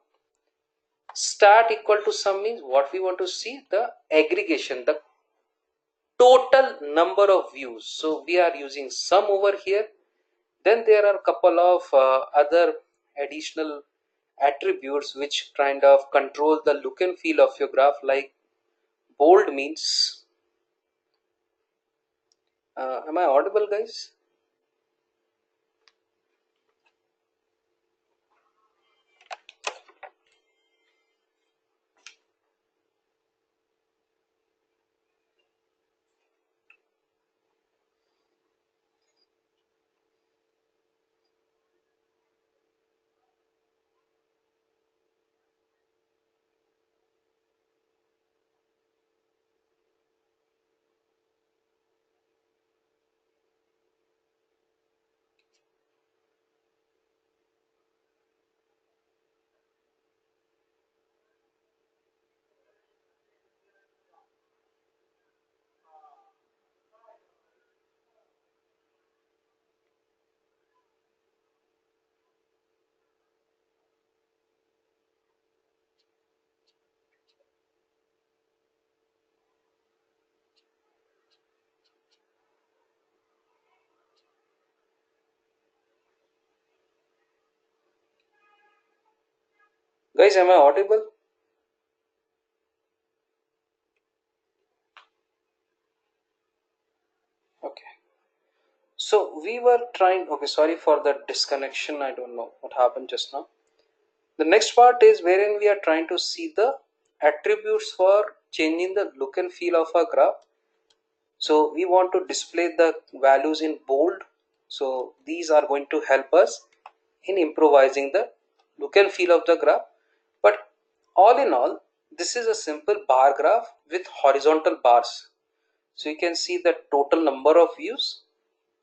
Stat equal to sum means what we want to see, the aggregation, the total number of views. So we are using sum over here. Then there are a couple of other additional attributes which kind of control the look and feel of your graph, like bold means, am I audible, guys? Guys, am I audible? Okay. So we were trying, okay, sorry for the disconnection. I don't know what happened just now. The next part is wherein we are trying to see the attributes for changing the look and feel of a graph. So we want to display the values in bold. So these are going to help us in improvising the look and feel of the graph. But all in all, this is a simple bar graph with horizontal bars. So you can see the total number of views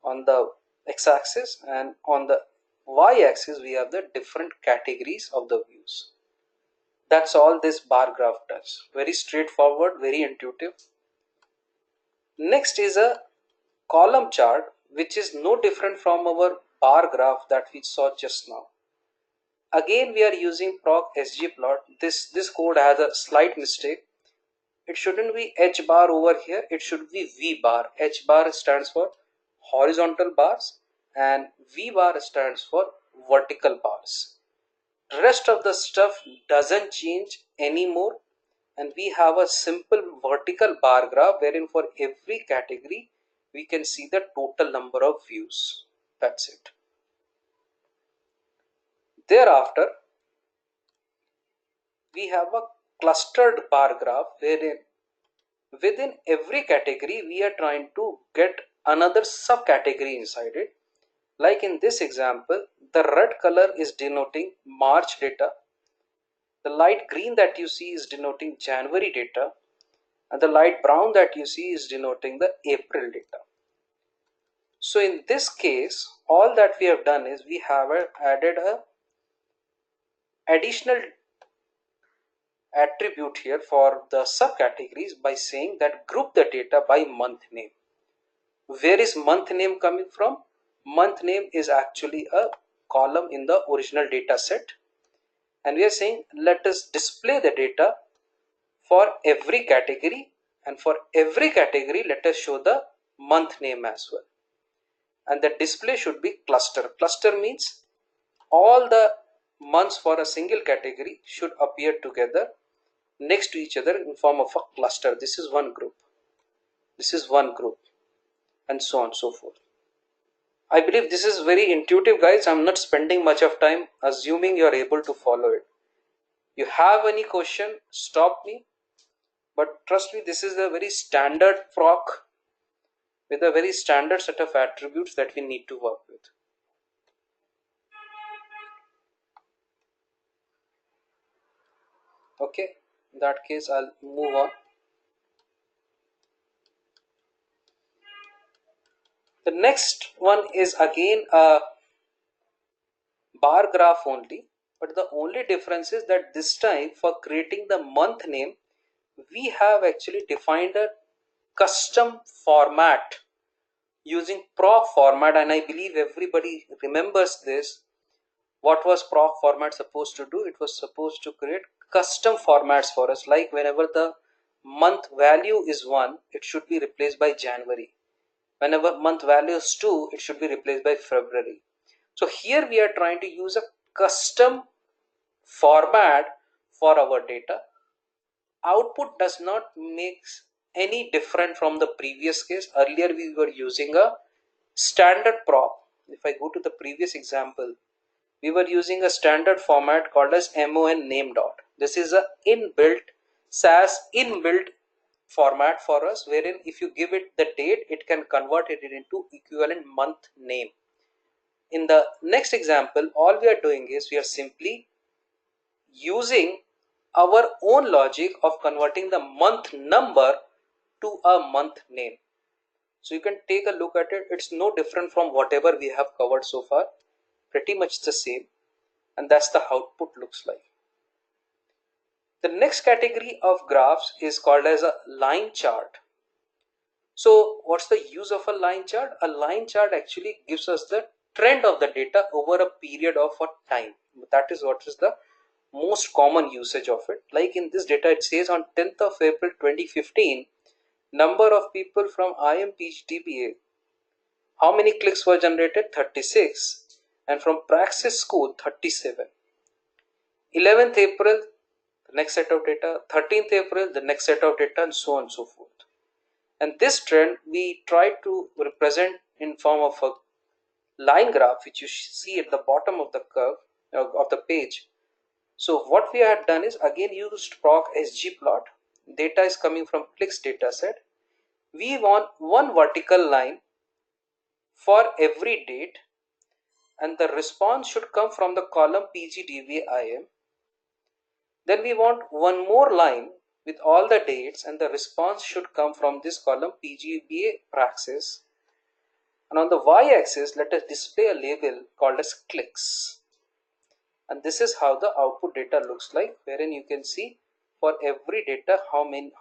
on the x-axis, and on the y-axis we have the different categories of the views. That's all this bar graph does. Very straightforward, very intuitive. Next is a column chart, which is no different from our bar graph that we saw just now. Again, we are using proc sgplot. This code has a slight mistake. It shouldn't be h bar over here. It should be v bar. H bar stands for horizontal bars and v bar stands for vertical bars. Rest of the stuff doesn't change anymore, and we have a simple vertical bar graph wherein for every category we can see the total number of views. That's it. Thereafter, we have a clustered bar graph wherein within every category we are trying to get another subcategory inside it. Like in this example, the red color is denoting March data, the light green that you see is denoting January data, and the light brown that you see is denoting the April data. So in this case, all that we have done is we have added a additional attribute here for the subcategories by saying that group the data by month name. Where is month name coming from? Month name is actually a column in the original data set, and we are saying let us display the data for every category, and for every category let us show the month name as well. And the display should be cluster. Cluster means all the months for a single category should appear together next to each other in form of a cluster. This is one group, this is one group, and so on and so forth. I believe this is very intuitive, guys. I'm not spending much of time, assuming you're able to follow it. You have any question, stop me. But trust me, this is a very standard proc with a very standard set of attributes that we need to work with. Okay, in that case, I'll move on. The next one is again a bar graph only, but the only difference is that this time for creating the month name, we have actually defined a custom format using proc format, and I believe everybody remembers this. What was proc format supposed to do? It was supposed to create custom formats for us, like whenever the month value is 1, it should be replaced by January. Whenever month value is 2, it should be replaced by February. So here we are trying to use a custom format for our data. Output does not make any different from the previous case. Earlier we were using a standard proc. If I go to the previous example, we were using a standard format called as mon name dot. This is a inbuilt SAS inbuilt format for us, wherein if you give it the date, it can convert it into equivalent month name. In the next example, all we are doing is we are simply using our own logic of converting the month number to a month name. So you can take a look at it. It's no different from whatever we have covered so far, pretty much the same, and that's the output looks like. The next category of graphs is called as a line chart. So what's the use of a line chart? A line chart actually gives us the trend of the data over a period of a time. That is what is the most common usage of it. Like in this data, it says on 10th of April 2015, number of people from IMPHDBA, how many clicks were generated? 36. And from Praxis School, 37. 11th April, the next set of data, 13th April, the next set of data, and so on and so forth. And this trend we try to represent in form of a line graph, which you see at the bottom of the curve of the page. So what we had done is again used proc sgplot. Data is coming from clicks dataset. We want one vertical line for every date, and the response should come from the column pgdvim. Then we want one more line with all the dates, and the response should come from this column pgba praxis. And on the y-axis, let us display a label called as clicks. And this is how the output data looks like, wherein you can see for every data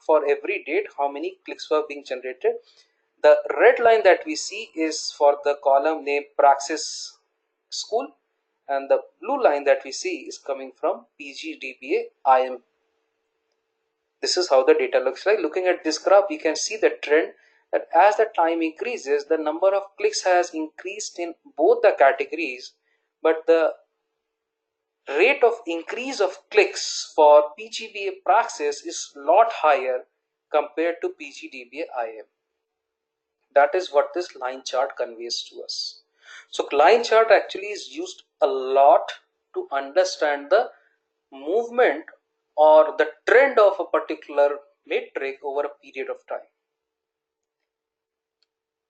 for every date how many clicks were being generated. The red line that we see is for the column named praxis school, and the blue line that we see is coming from pgdba im. This is how the data looks like. Looking at this graph, we can see the trend that as the time increases, the number of clicks has increased in both the categories, but the rate of increase of clicks for PGBA praxis is lot higher compared to PGDBA IM. That is what this line chart conveys to us. So line chart actually is used a lot to understand the movement or the trend of a particular metric over a period of time.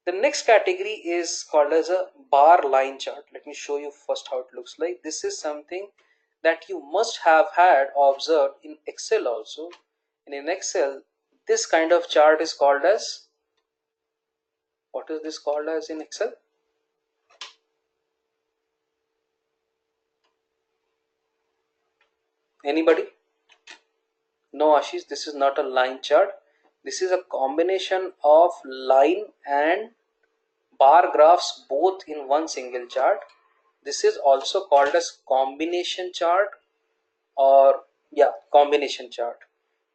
The next category is called as a bar line chart. Let me show you first how it looks like. This is something that you must have had observed in Excel also. And in Excel, this kind of chart is called as, what is this called as in Excel? Anybody? No, Ashish, this is not a line chart. This is a combination of line and bar graphs both in one single chart. This is also called as combination chart, or combination chart,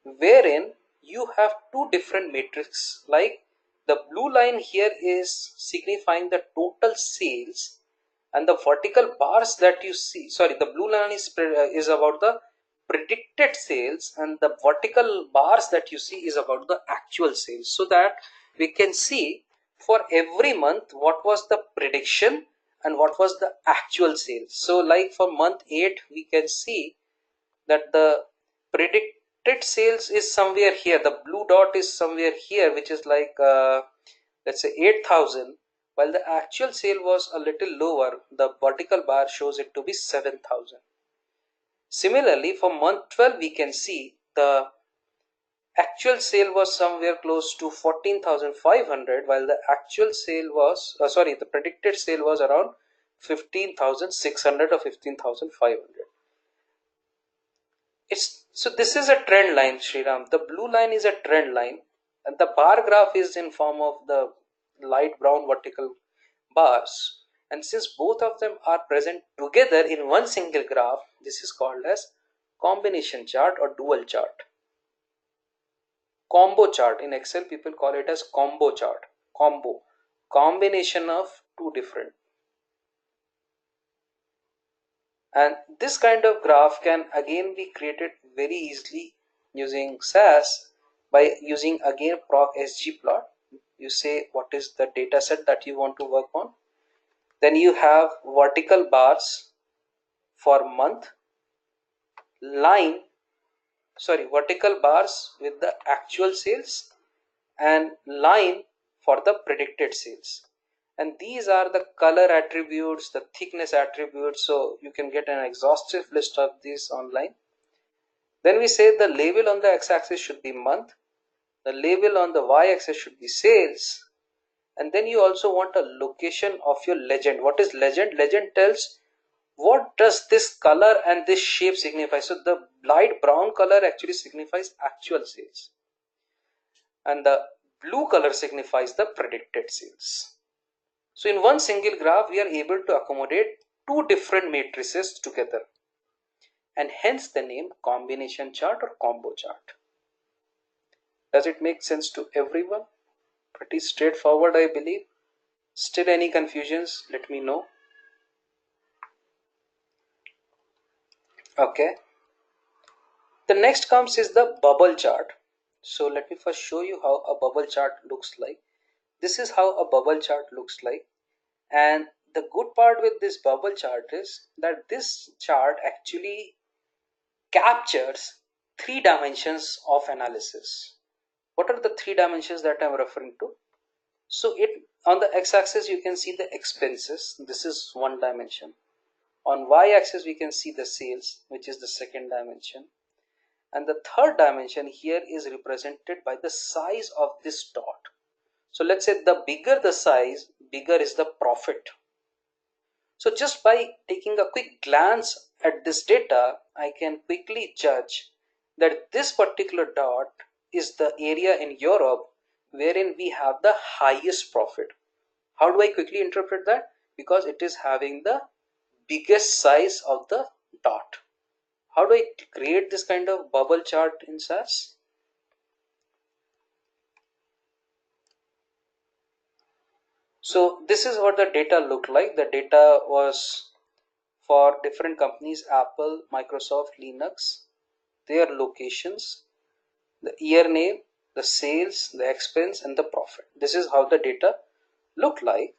wherein you have two different matrices. Like the blue line here is signifying the total sales, and the vertical bars that you see, sorry, the blue line is about the predicted sales, and the vertical bars that you see is about the actual sales, so that we can see for every month what was the prediction and what was the actual sales. So like for month 8, we can see that the predicted sales is somewhere here, the blue dot is somewhere here, which is like let's say 8,000, while the actual sale was a little lower. The vertical bar shows it to be 7,000. Similarly, for month 12, we can see the actual sale was somewhere close to 14,500, while the actual sale was the predicted sale was around 15,600 or 15,500. So this is a trend line, Sriram. The blue line is a trend line, and the bar graph is in form of the light brown vertical bars. And since both of them are present together in one single graph, this is called as combination chart or dual chart. Combo chart in Excel, people call it as combo chart. Combo, combination of two different. And this kind of graph can again be created very easily using SAS by using again proc sgplot. You say what is the data set that you want to work on. Then you have vertical bars for month, vertical bars with the actual sales, and line for the predicted sales. And these are the color attributes, the thickness attributes, so you can get an exhaustive list of these online. Then we say the label on the x-axis should be month, the label on the y-axis should be sales, and then you also want a location of your legend. What is legend? Legend tells what does this color and this shape signify. So the light brown color actually signifies actual sales, and the blue color signifies the predicted sales. So in one single graph, we are able to accommodate two different matrices together, and hence the name combination chart or combo chart. Does it make sense to everyone? Pretty straightforward, I believe. Still any confusions? Let me know. Okay. The next comes is the bubble chart. So let me first show you how a bubble chart looks like. This is how a bubble chart looks like. And the good part with this bubble chart is that this chart actually captures three dimensions of analysis. What are the three dimensions that I'm referring to? So it on the x-axis you can see the expenses. This is one dimension. On y-axis we can see the sales, which is the second dimension. And the third dimension here is represented by the size of this dot. So let's say the bigger the size, bigger is the profit. So just by taking a quick glance at this data, I can quickly judge that this particular dot is the area in Europe wherein we have the highest profit. How do I quickly interpret that? Because it is having the biggest size of the dot. How do I create this kind of bubble chart in SAS? So this is what the data looked like. The data was for different companies: Apple, Microsoft, Linux, their locations, the year name, the sales, the expense, and the profit. This is how the data looked like.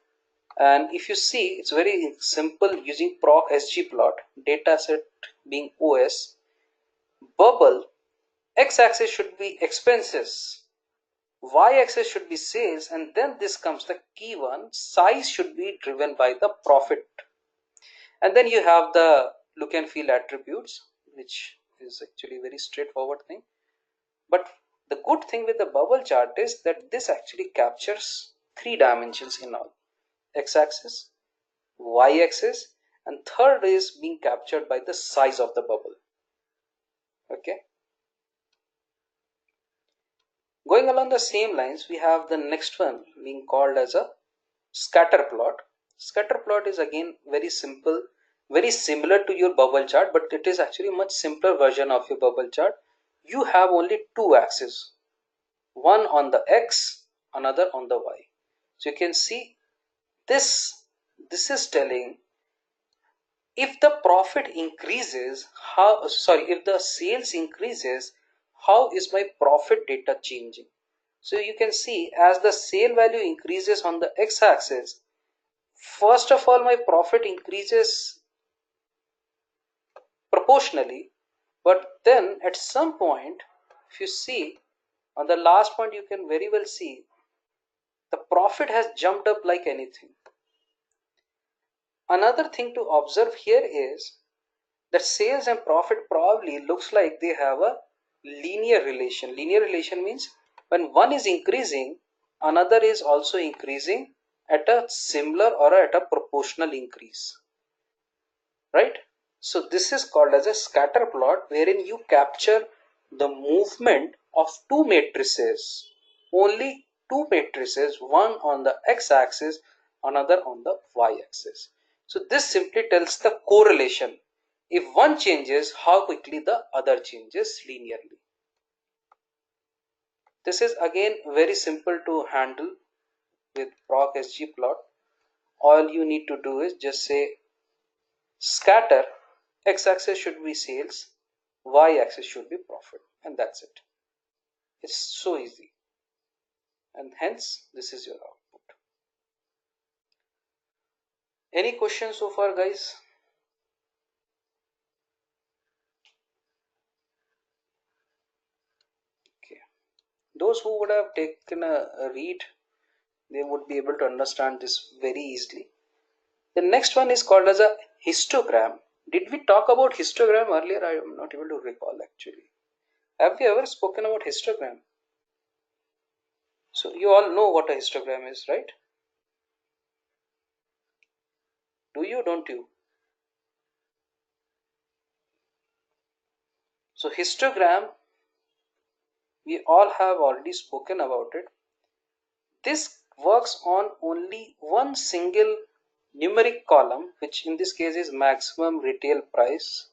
And if you see, it's very simple using proc sgplot, dataset being OS, bubble, x-axis should be expenses, y-axis should be sales, and then this comes the key one, size should be driven by the profit. And then you have the look and feel attributes, which is actually a very straightforward thing. But the good thing with the bubble chart is that this actually captures three dimensions in all: x-axis, y-axis, and third is being captured by the size of the bubble. Okay. Going along the same lines, we have the next one being called as a scatter plot. Scatter plot is again very simple, very similar to your bubble chart, but it is actually a much simpler version of your bubble chart. You have only two axes, one on the x, another on the y. So you can see this is telling if the profit increases, if the sales increases, how is my profit data changing? So you can see as the sale value increases on the x-axis, first of all my profit increases proportionally, but then at some point, if you see on the last point, you can very well see the profit has jumped up like anything. Another thing to observe here is that sales and profit probably looks like they have a linear relation. Linear relation means when one is increasing, another is also increasing at a similar or at a proportional increase, right? So this is called as a scatter plot, wherein you capture the movement of two matrices, only two matrices, one on the x-axis, another on the y-axis. So this simply tells the correlation. If one changes, how quickly the other changes linearly. This is again very simple to handle with proc sgplot. All you need to do is just say scatter, x-axis should be sales, y-axis should be profit, and that's it. It's so easy, and hence this is your output. Any questions so far, guys? Okay. Those who would have taken a read, they would be able to understand this very easily. The next one is called as a histogram. Did we talk about histogram earlier? I am not able to recall actually. Have we ever spoken about histogram? So you all know what a histogram is, right? Do you, don't you? So histogram, we all have already spoken about it. This works on only one single numeric column, which in this case is maximum retail price,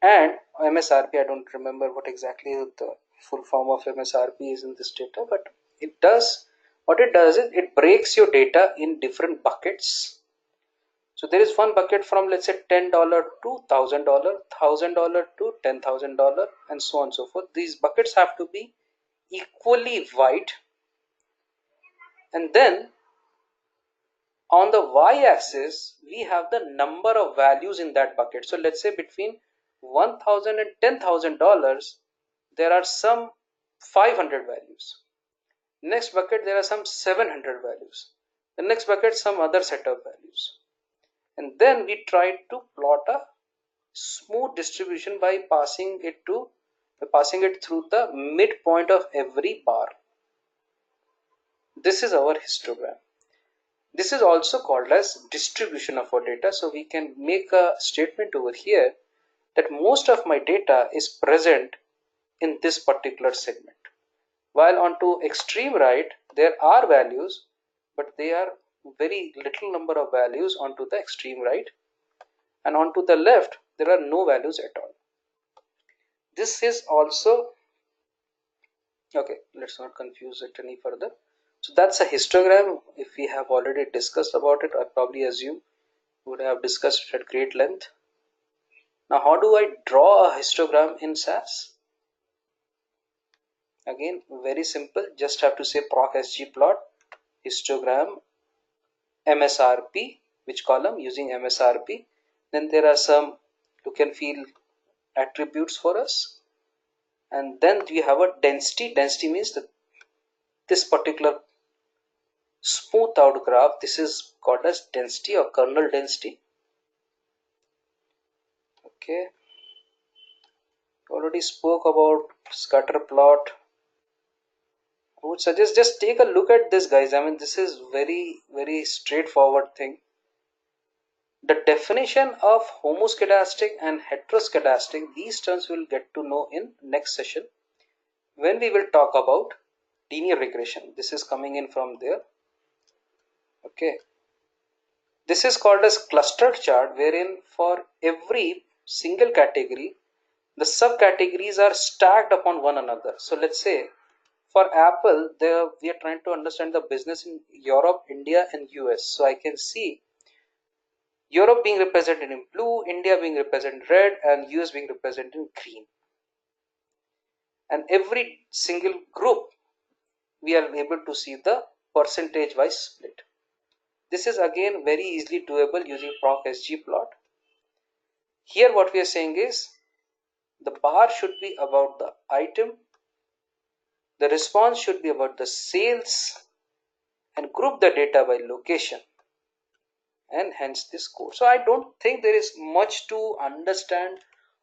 and MSRP. I don't remember what exactly the full form of MSRP is in this data, but it does what it does is it breaks your data in different buckets, So there is one bucket from, let's say, $10 to $1,000, $1,000 to $10,000, and so on and so forth. These buckets have to be equally wide, and then on the y-axis we have the number of values in that bucket. So let's say between $1,000 and $10,000 there are some 500 values. Next bucket there are some 700 values. The next bucket some other set of values. And then we try to plot a smooth distribution by passing it through the midpoint of every bar. This is our histogram. This is also called as distribution of our data. So we can make a statement over here that most of my data is present in this particular segment. While onto extreme right, there are values, but they are very little number of values onto the extreme right. And onto the left, there are no values at all. This is also, okay, let's not confuse it any further. So that's a histogram. If we have already discussed about it, I probably assume would have discussed it at great length. Now, how do I draw a histogram in SAS? Again, very simple. Just have to say proc sgplot histogram MSRP, which column, using MSRP. Then there are some look and feel attributes for us. And then we have a density. Density means that this particular smooth out graph, this is called as density or kernel density. Okay, already spoke about scatter plot. I would suggest just take a look at this, guys. I mean, this is very straightforward thing. The definition of homoscedastic and heteroscedastic, these terms we'll get to know in next session when we will talk about linear regression. This is coming in from there. Okay, this is called as clustered chart, wherein for every single category the subcategories are stacked upon one another. So let's say for Apple, we are trying to understand the business in Europe, India, and US. So I can see Europe being represented in blue, India being represented in red, and US being represented in green. And every single group, we are able to see the percentage wise split. This is again very easily doable using proc sgplot. Here what we are saying is the bar should be about the item, the response should be about the sales, and group the data by location, and hence this code. So I don't think there is much to understand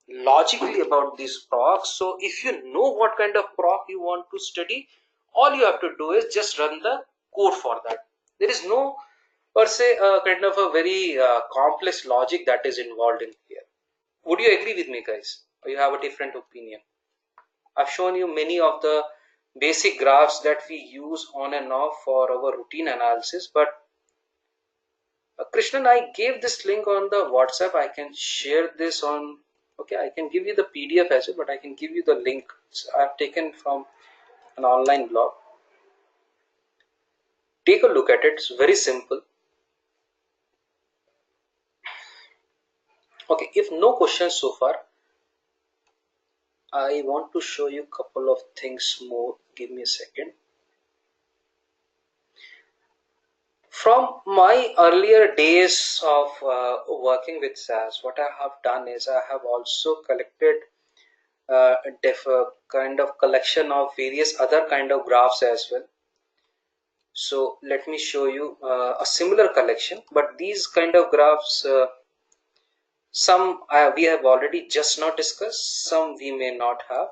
logically about these procs. So if you know what kind of proc you want to study, all you have to do is just run the code for that. There is no per se kind of a very complex logic that is involved in here. Would you agree with me, guys, or you have a different opinion? I've shown you many of the basic graphs that we use on and off for our routine analysis, but Krishnan, I gave this link on the WhatsApp. I can share this on, okay, I can give you the PDF as well, but I can give you the link. I've taken from an online blog. Take a look at it. It's very simple. Okay, if no questions so far, I want to show you a couple of things more. Give me a second. From my earlier days of working with SAS, what I have done is I have also collected a kind of collection of various other kind of graphs as well. So let me show you a similar collection, but these kind of graphs, some we have already just not discussed, some we may not have.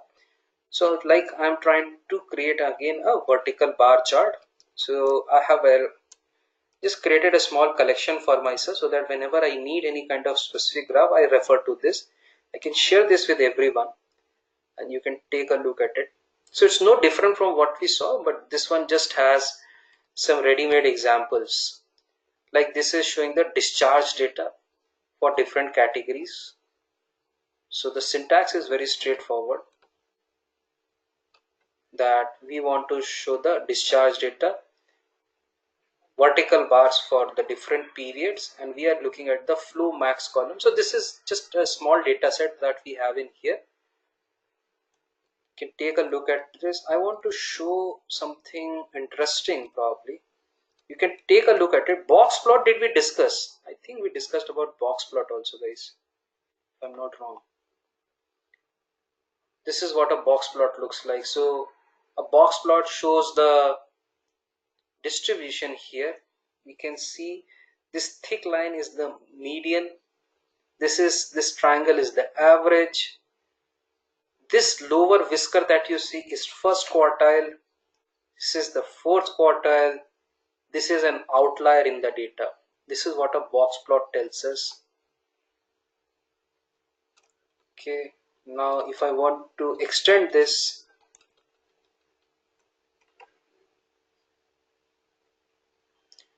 So like I'm trying to create again a vertical bar chart. So I have just created a small collection for myself so that whenever I need any kind of specific graph, I refer to this. I can share this with everyone and you can take a look at it. So it's no different from what we saw, but this one just has some ready-made examples. Like this is showing the discharge data for different categories. So the syntax is very straightforward, that we want to show the discharge data. vertical bars for the different periods, and we are looking at the flow max column. So this is just a small data set that we have in here. You can take a look at this. I want to show something interesting. Probably you can take a look at it. Box plot, did we discuss? I think we discussed about box plot also, guys, if I'm not wrong. This is what a box plot looks like. So a box plot shows the distribution here. We can see this thick line is the median. This triangle is the average. This lower whisker that you see is first quartile. This is the fourth quartile. This is an outlier in the data. This is what a box plot tells us. Okay, now if I want to extend this,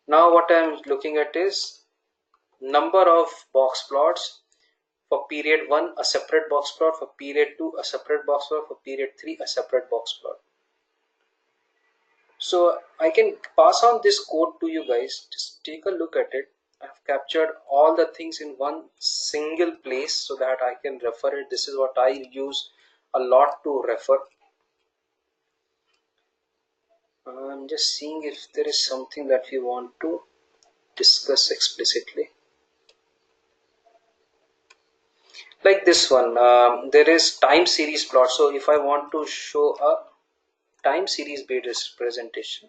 now what I'm looking at is number of box plots. For period 1, a separate box plot. For period 2, a separate box plot. For period 3, a separate box plot. So I can pass on this code to you guys. Just take a look at it. I've captured all the things in one single place so that I can refer it. This is what I use a lot to refer. I'm just seeing if there is something that we want to discuss explicitly. Like this one, there is time series plot. So if I want to show a time series based presentation,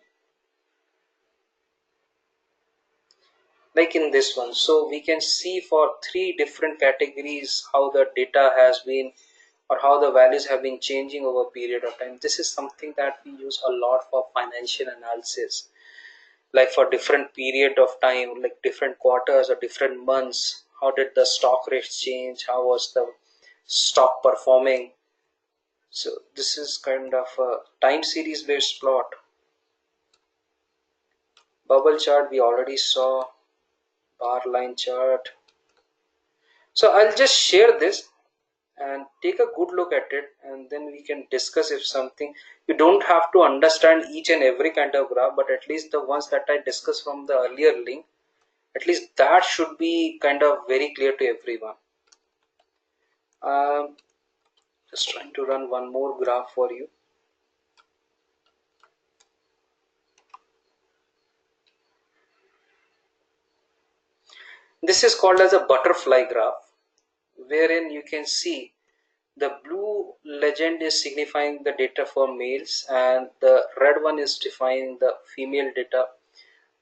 like in this one, so we can see for 3 different categories how the data has been, or how the values have been changing over a period of time. This is something that we use a lot for financial analysis, like for different period of time, like different quarters or different months. How did the stock rates change? How was the stock performing? So this is kind of a time series based plot. Bubble chart we already saw, bar line chart. So I'll just share this and take a good look at it, and then we can discuss if something. You don't have to understand each and every kind of graph, but at least the ones that I discussed from the earlier link, at least that should be kind of very clear to everyone. Just trying to run one more graph for you. This is called as a butterfly graph, wherein you can see the blue legend is signifying the data for males, and the red one is defining the female data.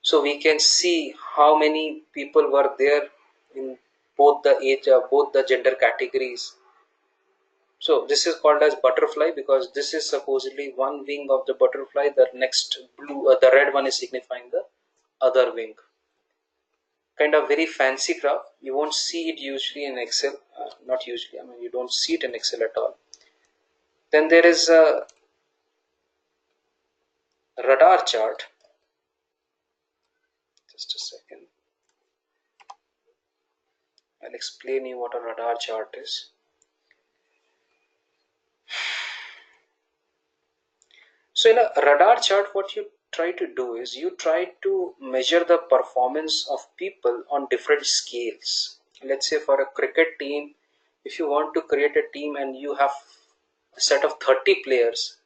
So we can see how many people were there in both the age, both the gender categories. So this is called as butterfly because this is supposedly one wing of the butterfly. The next blue, the red one is signifying the other wing. Kind of very fancy graph. You won't see it usually in Excel. Not usually. I mean, you don't see it in Excel at all. Then there is a radar chart. Just a second. I'll explain you what a radar chart is. So in a radar chart, what you try to do is you try to measure the performance of people on different scales. Let's say for a cricket team, if you want to create a team and you have a set of 30 players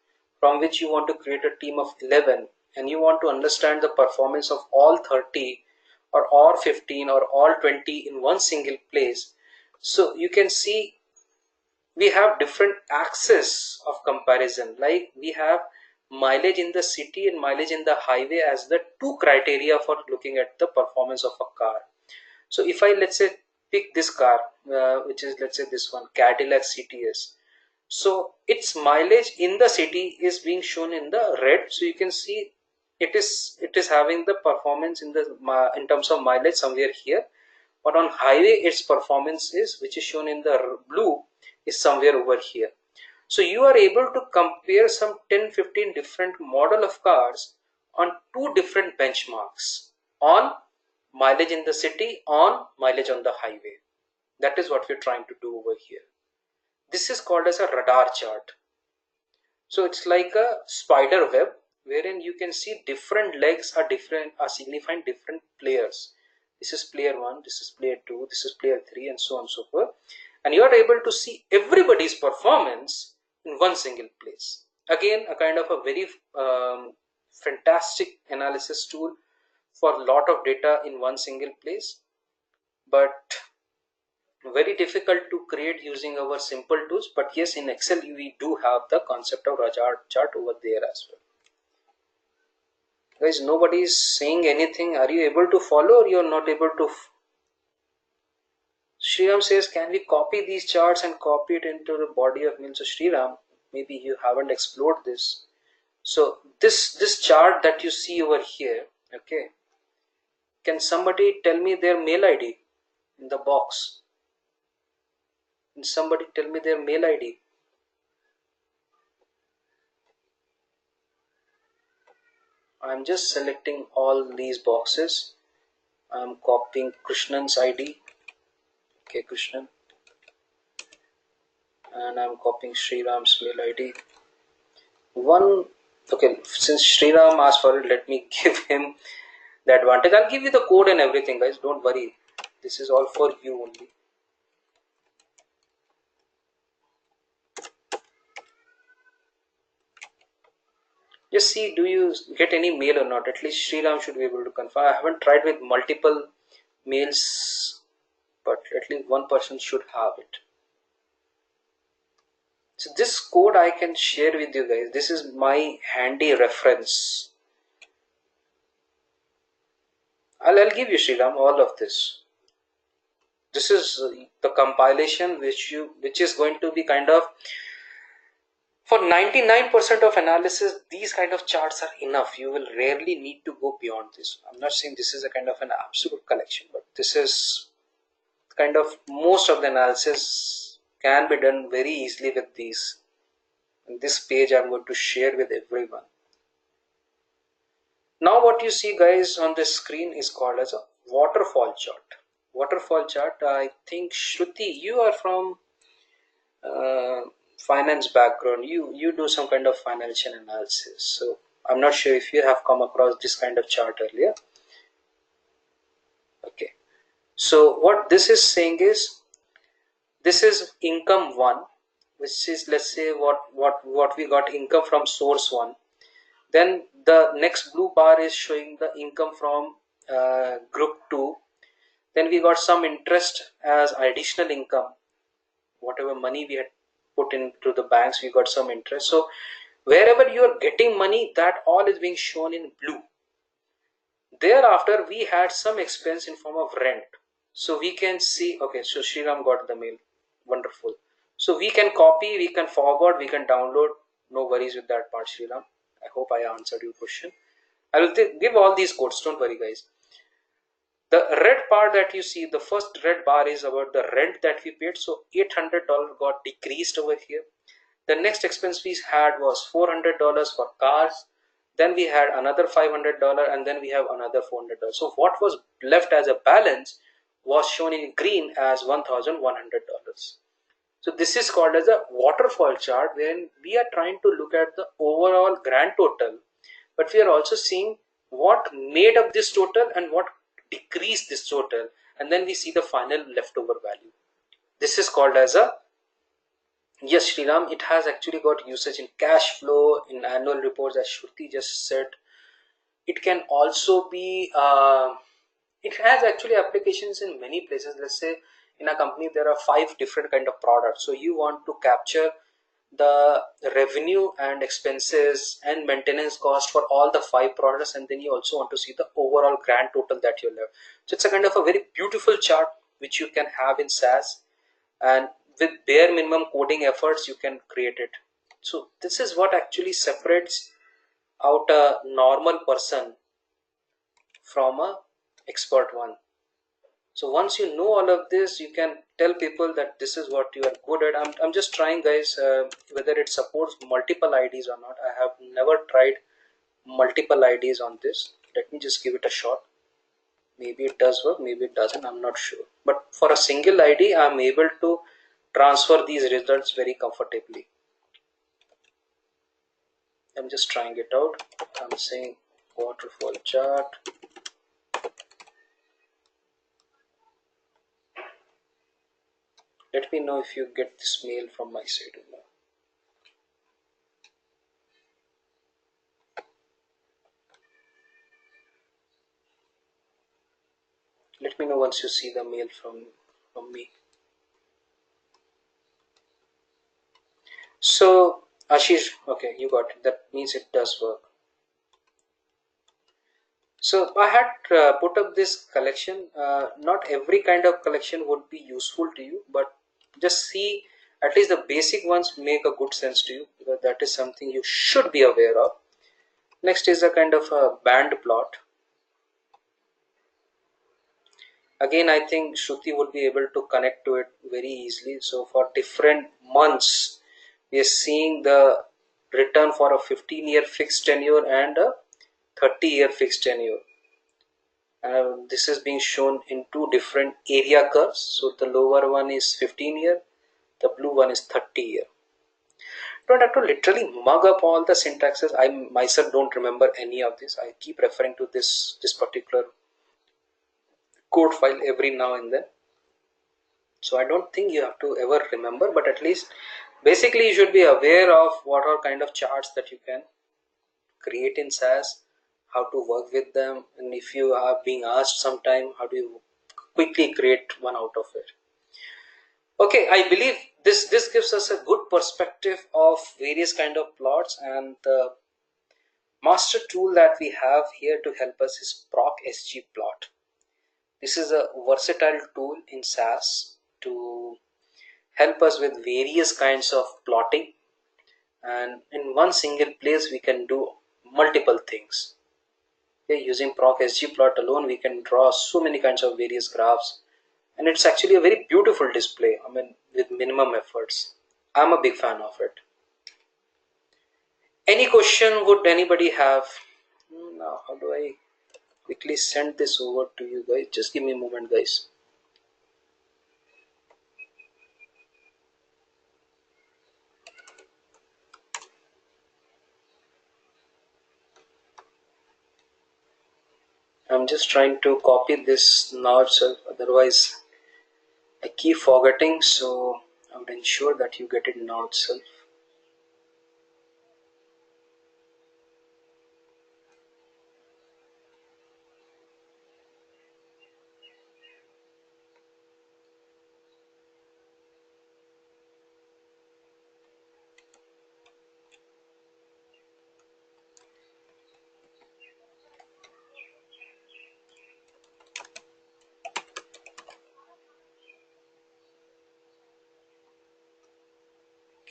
from which you want to create a team of 11, and you want to understand the performance of all 30 or all 15 or all 20 in one single place. So you can see we have different axes of comparison, like we have mileage in the city and mileage in the highway as the two criteria for looking at the performance of a car. So if I, let's say, pick this car, which is, let's say, this one, Cadillac CTS. So its mileage in the city is being shown in the red. So you can see it is having the performance in terms of mileage somewhere here, but on highway its performance is, which is shown in the blue, is somewhere over here. So you are able to compare some 10-15 different model of cars on two different benchmarks, on mileage in the city, on mileage on the highway. That is what we're trying to do over here. This is called as a radar chart. So it's like a spider web wherein you can see different legs are signifying different players. This is player 1, this is player 2, this is player 3, and so on and so forth. And you are able to see everybody's performance in one single place. Again, a kind of a very fantastic analysis tool for a lot of data in one single place, but very difficult to create using our simple tools. But yes, in Excel we do have the concept of Rajar chart over there as well. Guys, nobody is saying anything. Are you able to follow or you're not able to? Sriram says, can we copy these charts and copy it into the body of mail? So Sriram, maybe you haven't explored this. So this chart that you see over here, okay, can somebody tell me their mail ID in the box? Can somebody tell me their mail ID? I'm just selecting all these boxes. I'm copying Krishnan's ID. Okay, Krishnan. And I'm copying Sriram's mail ID. Okay, since Sriram asked for it, let me give him the advantage. I'll give you the code and everything, guys. Don't worry. This is all for you only. Just see, do you get any mail or not? At least Sriram should be able to confirm. I haven't tried with multiple mails, but at least one person should have it. So this code I can share with you guys. This is my handy reference. I'll give you, Sriram, all of this. This is the compilation which is going to be kind of, for 99% of analysis, these kind of charts are enough. You will rarely need to go beyond this. I'm not saying this is a kind of an absolute collection, but this is kind of, most of the analysis can be done very easily with these. And this page I'm going to share with everyone. Now what you see, guys, on the screen is called as a waterfall chart. Waterfall chart, I think Shruti, you are from finance background. You do some kind of financial analysis. So I'm not sure if you have come across this kind of chart earlier. Okay. So what this is saying is, this is income 1, which is, let's say, what we got income from source 1. Then the next blue bar is showing the income from group 2. Then we got some interest as additional income. Whatever money we had put into the banks, we got some interest. So wherever you are getting money, that all is being shown in blue. Thereafter, we had some expense in form of rent. So we can see, okay, so Sriram got the mail. Wonderful. So we can copy, we can forward, we can download. No worries with that part, Sriram. I hope I answered your question. I will give all these codes, don't worry, guys. The red part that you see, the first red bar is about the rent that we paid. So $800 got decreased over here. The next expense we had was $400 for cars. Then we had another $500, and then we have another $400. So what was left as a balance was shown in green as $1,100. So this is called as a waterfall chart, wherein we are trying to look at the overall grand total, but we are also seeing what made up this total and what decreased this total, and then we see the final leftover value. This is called as a, yes, Sriram, it has actually got usage in cash flow, in annual reports, as Shruti just said. It can also be, it has actually applications in many places. Let's say in a company there are 5 different kind of products. So you want to capture the revenue and expenses and maintenance cost for all the 5 products, and then you also want to see the overall grand total that you have. So it's a kind of a very beautiful chart which you can have in SAS, and with bare minimum coding efforts you can create it. So this is what actually separates out a normal person from a expert one. So once you know all of this, you can tell people that this is what you are good at. I'm just trying, guys, whether it supports multiple IDs or not. I have never tried multiple IDs on this. Let me just give it a shot. Maybe it does work, maybe it doesn't, I'm not sure. But for a single ID, I'm able to transfer these results very comfortably. I'm just trying it out. I'm saying waterfall chart. Let me know if you get this mail from my side or not. Let me know once you see the mail from me. So Ashish, okay, you got it. That means it does work. So I had put up this collection. Not every kind of collection would be useful to you, but just see at least the basic ones make a good sense to you, because that is something you should be aware of. Next is a kind of a band plot. Again, I think Shruti would be able to connect to it very easily. So for different months, we are seeing the return for a 15-year fixed tenure and a 30-year fixed tenure. This is being shown in two different area curves. So the lower one is 15-year, the blue one is 30-year. Don't have to literally mug up all the syntaxes. I myself don't remember any of this. I keep referring to this particular code file every now and then. So I don't think you have to ever remember, but at least basically you should be aware of what are kind of charts that you can create in SAS, how to work with them, and if you are being asked sometime, how do you quickly create one out of it. Okay, I believe this gives us a good perspective of various kind of plots, and the master tool that we have here to help us is proc sgplot. This is a versatile tool in SAS to help us with various kinds of plotting, and in one single place we can do multiple things. Okay, using proc sgplot alone we can draw so many kinds of various graphs, and it's actually a very beautiful display, I mean, with minimum efforts. I'm a big fan of it. Any question would anybody have? Now how do I quickly send this over to you guys? Just give me a moment, guys. I'm just trying to copy this now itself, otherwise I keep forgetting, so I would ensure that you get it now itself.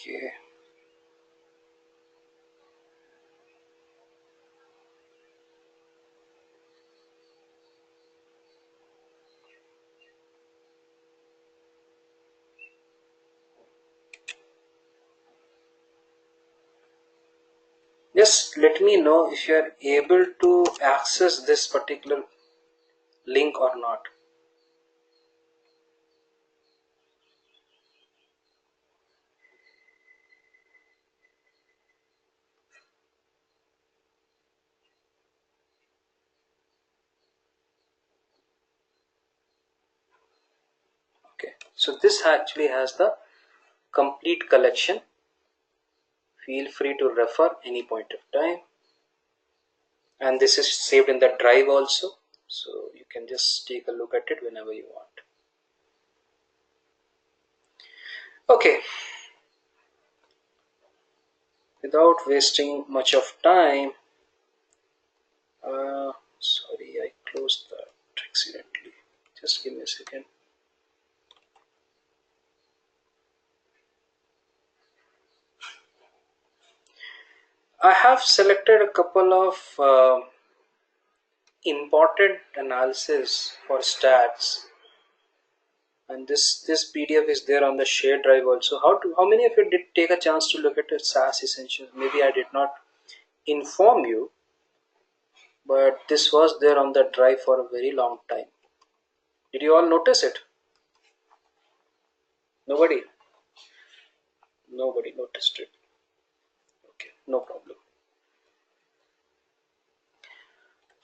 Okay. Just let me know if you are able to access this particular link or not. Okay, so this actually has the complete collection. Feel free to refer any point of time, and this is saved in the drive also, so you can just take a look at it whenever you want. Okay, without wasting much of time, sorry, I closed that accidentally. Just give me a second. I have selected a couple of important analysis for stats, and this PDF is there on the shared drive also. How many of you did take a chance to look at the SAS essentials? Maybe I did not inform you, but this was there on the drive for a very long time. Did you all notice it? Nobody noticed it. Okay, no problem.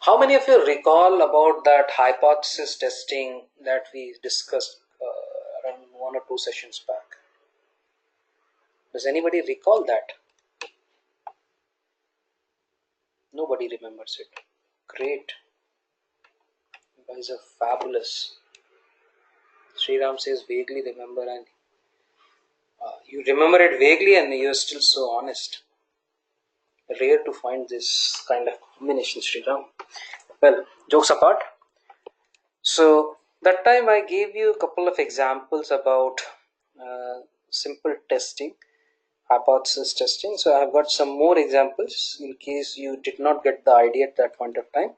How many of you recall about that hypothesis testing that we discussed around 1 or 2 sessions back? Does anybody recall that? Nobody remembers it. Great. You guys are fabulous. Sriram says vaguely remember, and you remember it vaguely and you're still so honest. Rare to find this kind of combination, Sriram. Well, jokes apart. So that time I gave you a couple of examples about simple testing, hypothesis testing. So I've got some more examples in case you did not get the idea at that point of time.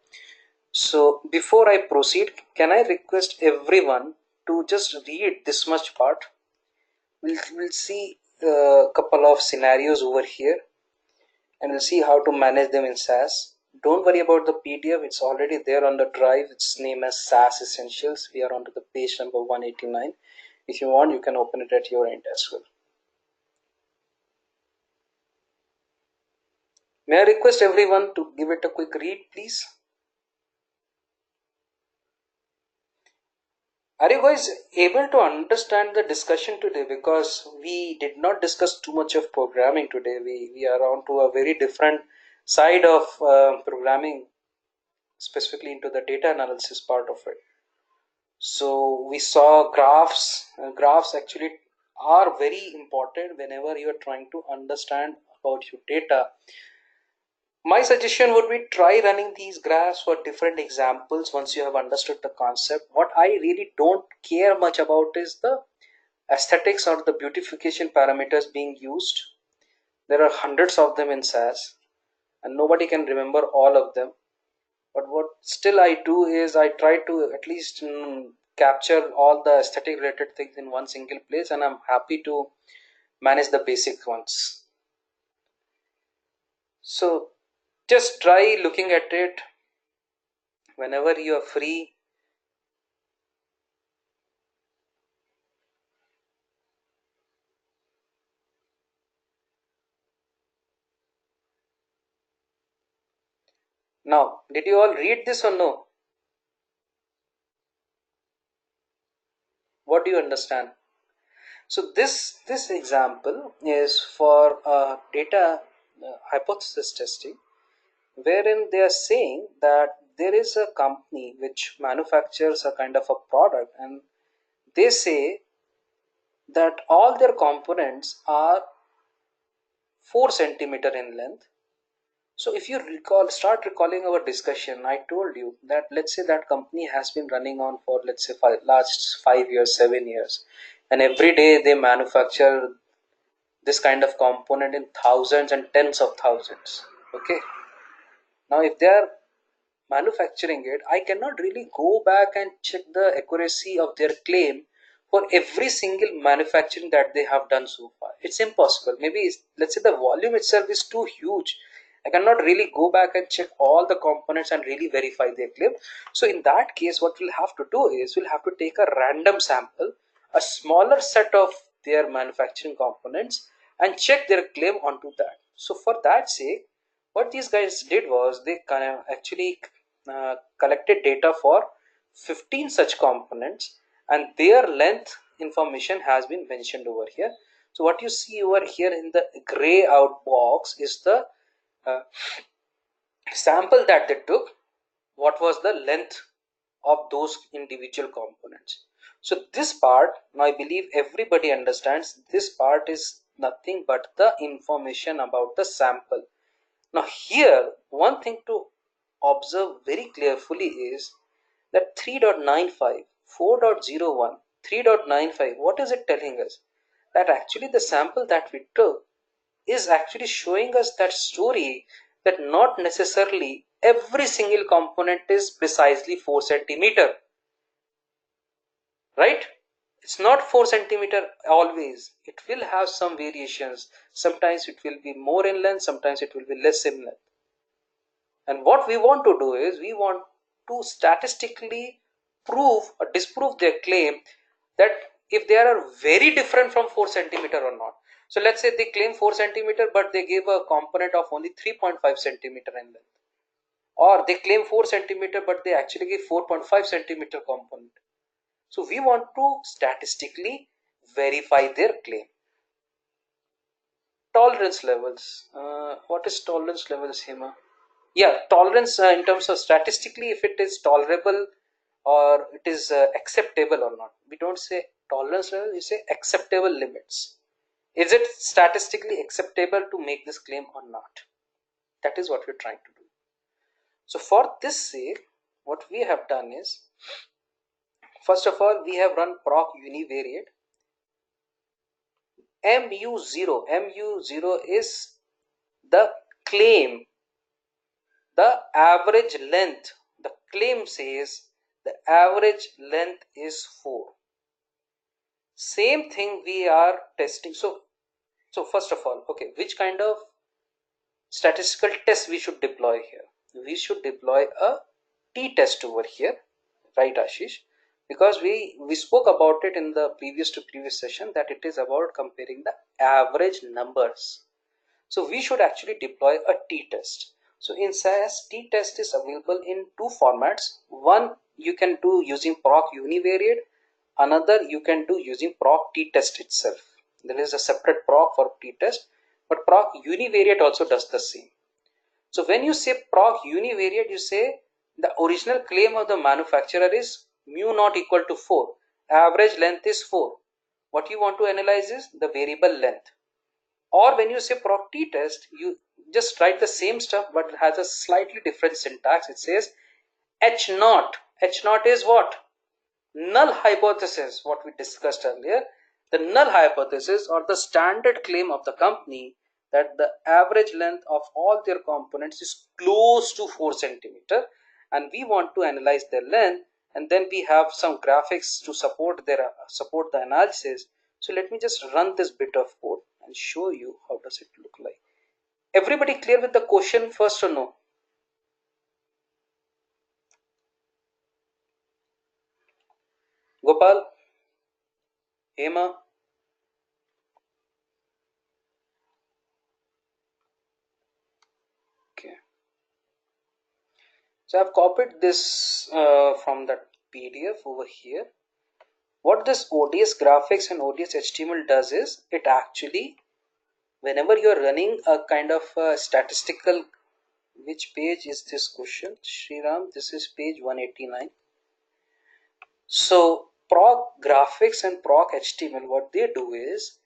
So before I proceed, can I request everyone to just read this much part? We'll see a couple of scenarios over here, and we'll see how to manage them in SAS. Don't worry about the PDF, it's already there on the drive. It's named as SAS Essentials. We are on to the page number 189. If you want, you can open it at your end as well. May I request everyone to give it a quick read, please? Are you guys able to understand the discussion today? Because we did not discuss too much of programming today. We are on to a very different side of programming, specifically into the data analysis part of it. So we saw graphs. Graphs actually are very important whenever you are trying to understand about your data. My suggestion would be try running these graphs for different examples once you have understood the concept. What I really don't care much about is the aesthetics or the beautification parameters being used. There are hundreds of them in SAS and nobody can remember all of them. But what still I do is I try to at least capture all the aesthetic related things in one single place, and I'm happy to manage the basic ones. So just try looking at it whenever you are free. Now, did you all read this or no? What do you understand? So this example is for data hypothesis testing, wherein they are saying that there is a company which manufactures a kind of a product, and they say that all their components are 4 centimeter in length. So if you start recalling our discussion, I told you that let's say that company has been running on for let's say last 5 years, 7 years, and every day they manufacture this kind of component in thousands and tens of thousands. Okay. Now if they are manufacturing it, I cannot really go back and check the accuracy of their claim for every single manufacturing that they have done so far. It's impossible. Maybe let's say the volume itself is too huge. I cannot really go back and check all the components and really verify their claim. So in that case, what we'll have to do is we'll have to take a random sample, a smaller set of their manufacturing components, and check their claim onto that. So for that sake, what these guys did was they kind of actually collected data for 15 such components, and their length information has been mentioned over here. So what you see over here in the gray out box is the uh, sample that they took. What was the length of those individual components? So this part, now I believe everybody understands, this part is nothing but the information about the sample. Now here, one thing to observe very carefully is that 3.95, 4.01, 3.95, what is it telling us? That actually the sample that we took is actually showing us that story, that not necessarily every single component is precisely 4 centimeter, right? It's not 4 centimeter always. It will have some variations. Sometimes it will be more in length, sometimes it will be less in length. And what we want to do is we want to statistically prove or disprove their claim that if they are very different from 4 centimeter or not. So let's say they claim 4 centimeter but they gave a component of only 3.5 centimeter in length. or they claim 4 centimeter but they actually give 4.5 centimeter component. So we want to statistically verify their claim. Tolerance levels. What is tolerance levels, Hema? Yeah, tolerance in terms of statistically if it is tolerable or it is acceptable or not. We don't say tolerance level, we say acceptable limits. Is it statistically acceptable to make this claim or not? That is what we're trying to do. So for this sake, what we have done is, first of all, we have run proc univariate. mu0 is the claim, the average length. The claim says the average length is 4. Same thing we are testing. So first of all, okay, which kind of statistical test we should deploy here? We should deploy a t-test over here, right, Ashish? Because we spoke about it in the previous session that it is about comparing the average numbers. So we should actually deploy a t-test. So in SAS, t-test is available in two formats. One you can do using proc univariate, another you can do using proc t-test itself. There is a separate proc for t-test, but proc univariate also does the same. So when you say proc univariate, you say the original claim of the manufacturer is mu not equal to 4. Average length is 4. What you want to analyze is the variable length. Or when you say proc t-test, you just write the same stuff but it has a slightly different syntax. It says H naught. H naught is what? Null hypothesis, what we discussed earlier. The null hypothesis or the standard claim of the company that the average length of all their components is close to 4 centimeter, and we want to analyze their length, and then we have some graphics to support the analysis. So let me just run this bit of code and show you how does it look like. Everybody clear with the question first or no? Gopal, Hema? Okay. So I've copied this from that PDF over here. What this ODS graphics and ODS HTML does is it actually, whenever you're running a kind of statistical, which page is this question, Sriram? This is page 189. So proc graphics and proc HTML, what they do is,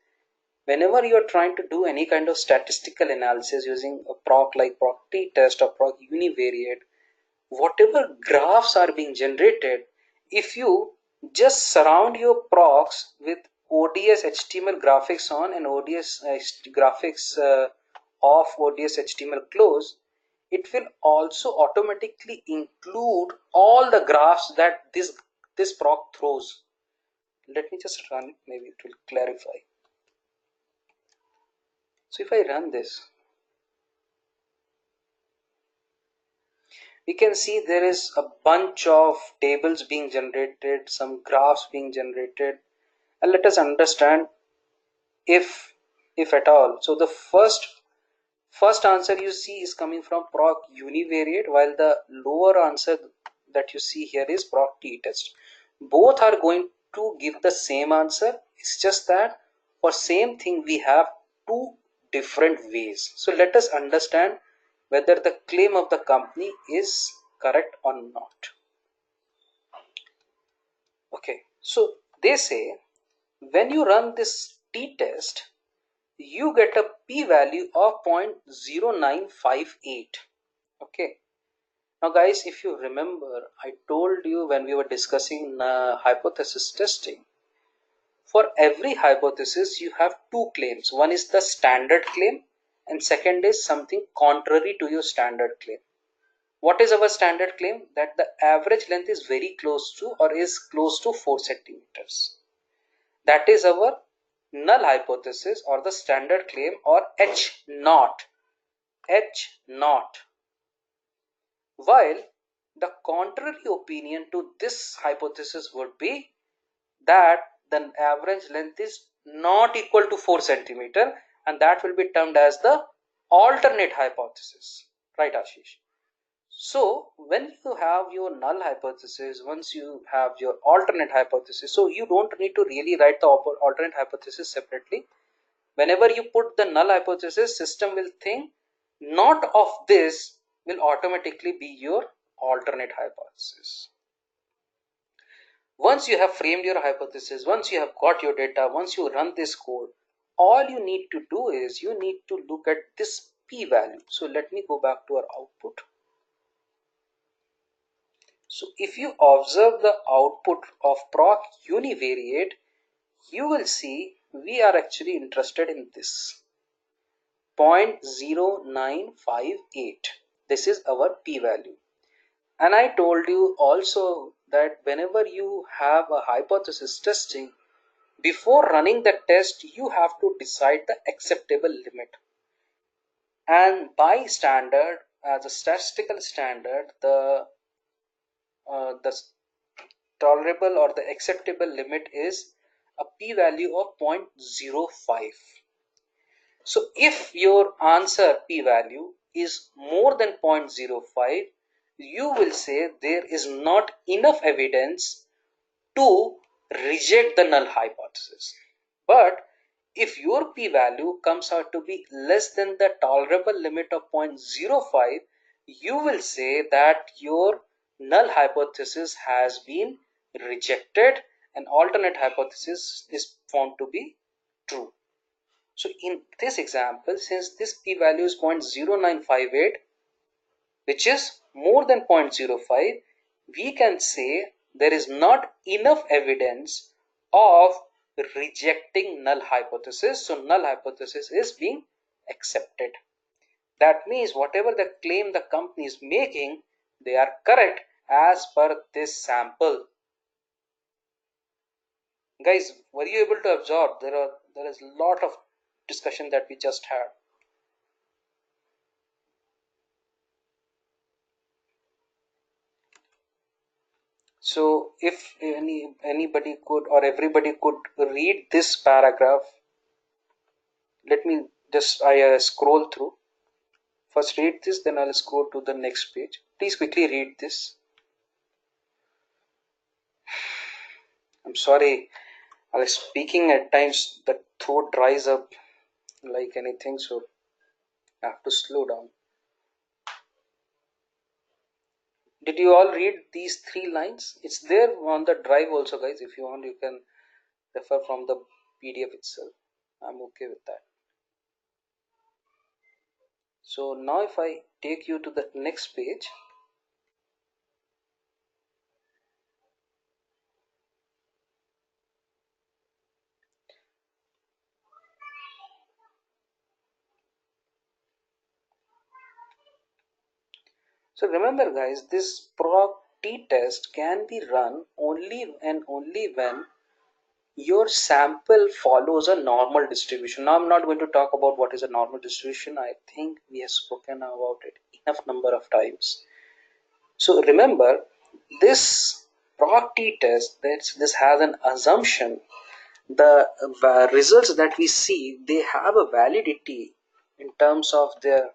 whenever you're trying to do any kind of statistical analysis using a proc like proc t-test or proc univariate, whatever graphs are being generated, if you just surround your procs with ODS HTML graphics on and ODS graphics off, ODS HTML close, it will also automatically include all the graphs that this proc throws. Let me just run it, maybe it will clarify. So if I run this, we can see there is a bunch of tables being generated, some graphs being generated, and let us understand if at all. So the first answer you see is coming from proc univariate, while the lower answer that you see here is proc t-test. Both are going to give the same answer. It's just that for same thing we have two different ways. So let us understand whether the claim of the company is correct or not. Okay, so they say when you run this t-test, you get a p-value of 0.0958. Okay, now guys, if you remember, I told you when we were discussing hypothesis testing, for every hypothesis you have two claims. One is the standard claim and second is something contrary to your standard claim. What is our standard claim? That the average length is very close to or is close to 4 centimeters. That is our null hypothesis or the standard claim, or H naught. H naught. While the contrary opinion to this hypothesis would be that the average length is not equal to 4 centimeter, and that will be termed as the alternate hypothesis. Right, Ashish? So when you have your null hypothesis, once you have your alternate hypothesis, so you don't need to really write the alternate hypothesis separately. Whenever you put the null hypothesis, system will think not of this will automatically be your alternate hypothesis. Once you have framed your hypothesis, once you have got your data, once you run this code, all you need to do is you need to look at this p-value. So let me go back to our output. So if you observe the output of proc univariate, you will see we are actually interested in this 0.0958. This is our p-value. And I told you also that whenever you have a hypothesis testing, before running the test, you have to decide the acceptable limit. And by standard, as a statistical standard, the tolerable or the acceptable limit is a p-value of 0.05. So if your answer p-value is more than 0.05, you will say there is not enough evidence to reject the null hypothesis. But if your p-value comes out to be less than the tolerable limit of 0.05, you will say that your null hypothesis has been rejected and alternate hypothesis is found to be true. So in this example, since this p-value is 0.0958, which is more than 0.05, we can say there is not enough evidence of rejecting null hypothesis. So null hypothesis is being accepted. That means whatever the claim the company is making, they are correct as per this sample. Guys, were you able to absorb? There is a lot of discussion that we just had. So if anybody could or everybody could read this paragraph, let me just scroll through. First read this, then I'll scroll to the next page. Please quickly read this. I'm sorry, I was speaking at times the throat dries up like anything, so I have to slow down. Did you all read these 3 lines? It's there on the drive also, guys. If you want, you can refer from the PDF itself. I'm okay with that. So now if I take you to the next page, so remember guys, this proc t-test can be run only and only when your sample follows a normal distribution. Now I'm not going to talk about what is a normal distribution. I think we have spoken about it enough number of times. So remember, this proc t-test, this has an assumption. The results that we see, they have a validity in terms of their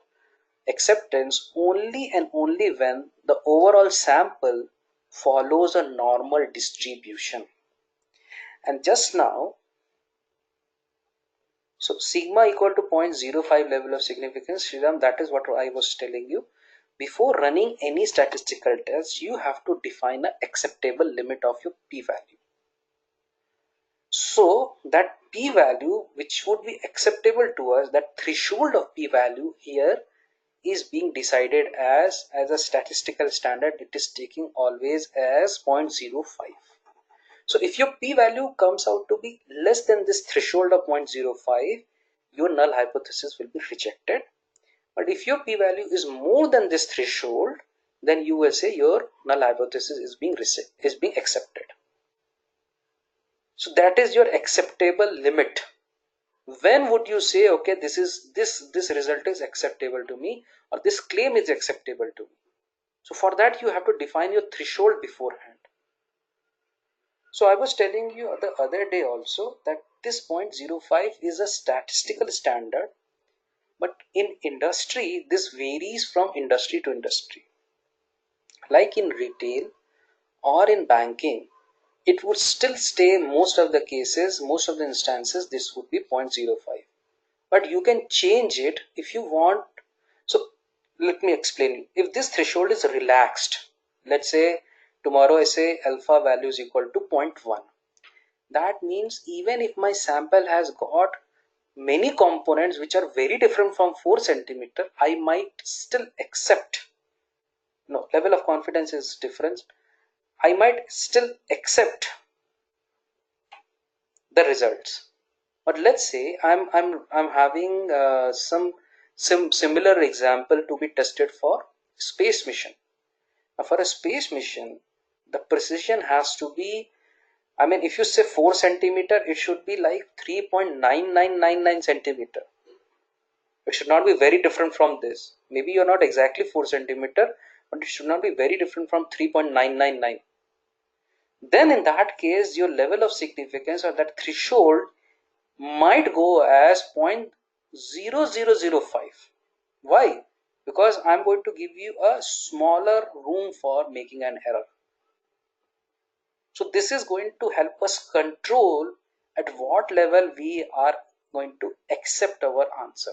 acceptance only and only when the overall sample follows a normal distribution. And just now, so sigma equal to 0.05 level of significance, Sriram, that is what I was telling you. Before running any statistical test, you have to define an acceptable limit of your p-value. So that p-value which would be acceptable to us, that threshold of p-value here is being decided as a statistical standard. It is taking always as 0.05. So if your p-value comes out to be less than this threshold of 0.05, your null hypothesis will be rejected. But if your p-value is more than this threshold, then you will say your null hypothesis is being accepted. So that is your acceptable limit. When would you say, okay, this result is acceptable to me, or this claim is acceptable to me? So for that you have to define your threshold beforehand. So I was telling you the other day also that this 0.05 is a statistical standard, but in industry this varies from industry to industry. Like in retail or in banking, it would still stay most of the cases, most of the instances, this would be 0.05. But you can change it if you want. So let me explain. If this threshold is relaxed, let's say tomorrow I say alpha value is equal to zero point 0.1. That means even if my sample has got many components which are very different from 4 centimeter, I might still accept. No, level of confidence is different. I might still accept the results. But let's say I'm having some similar example to be tested for space mission. Now for a space mission, the precision has to be, I mean, if you say 4 centimeter, it should be like 3.9999 centimeter. It should not be very different from this. Maybe you're not exactly 4 centimeter, but it should not be very different from 3.999. Then in that case, your level of significance or that threshold might go as 0.0005. Why? Because I'm going to give you a smaller room for making an error. So this is going to help us control at what level we are going to accept our answer.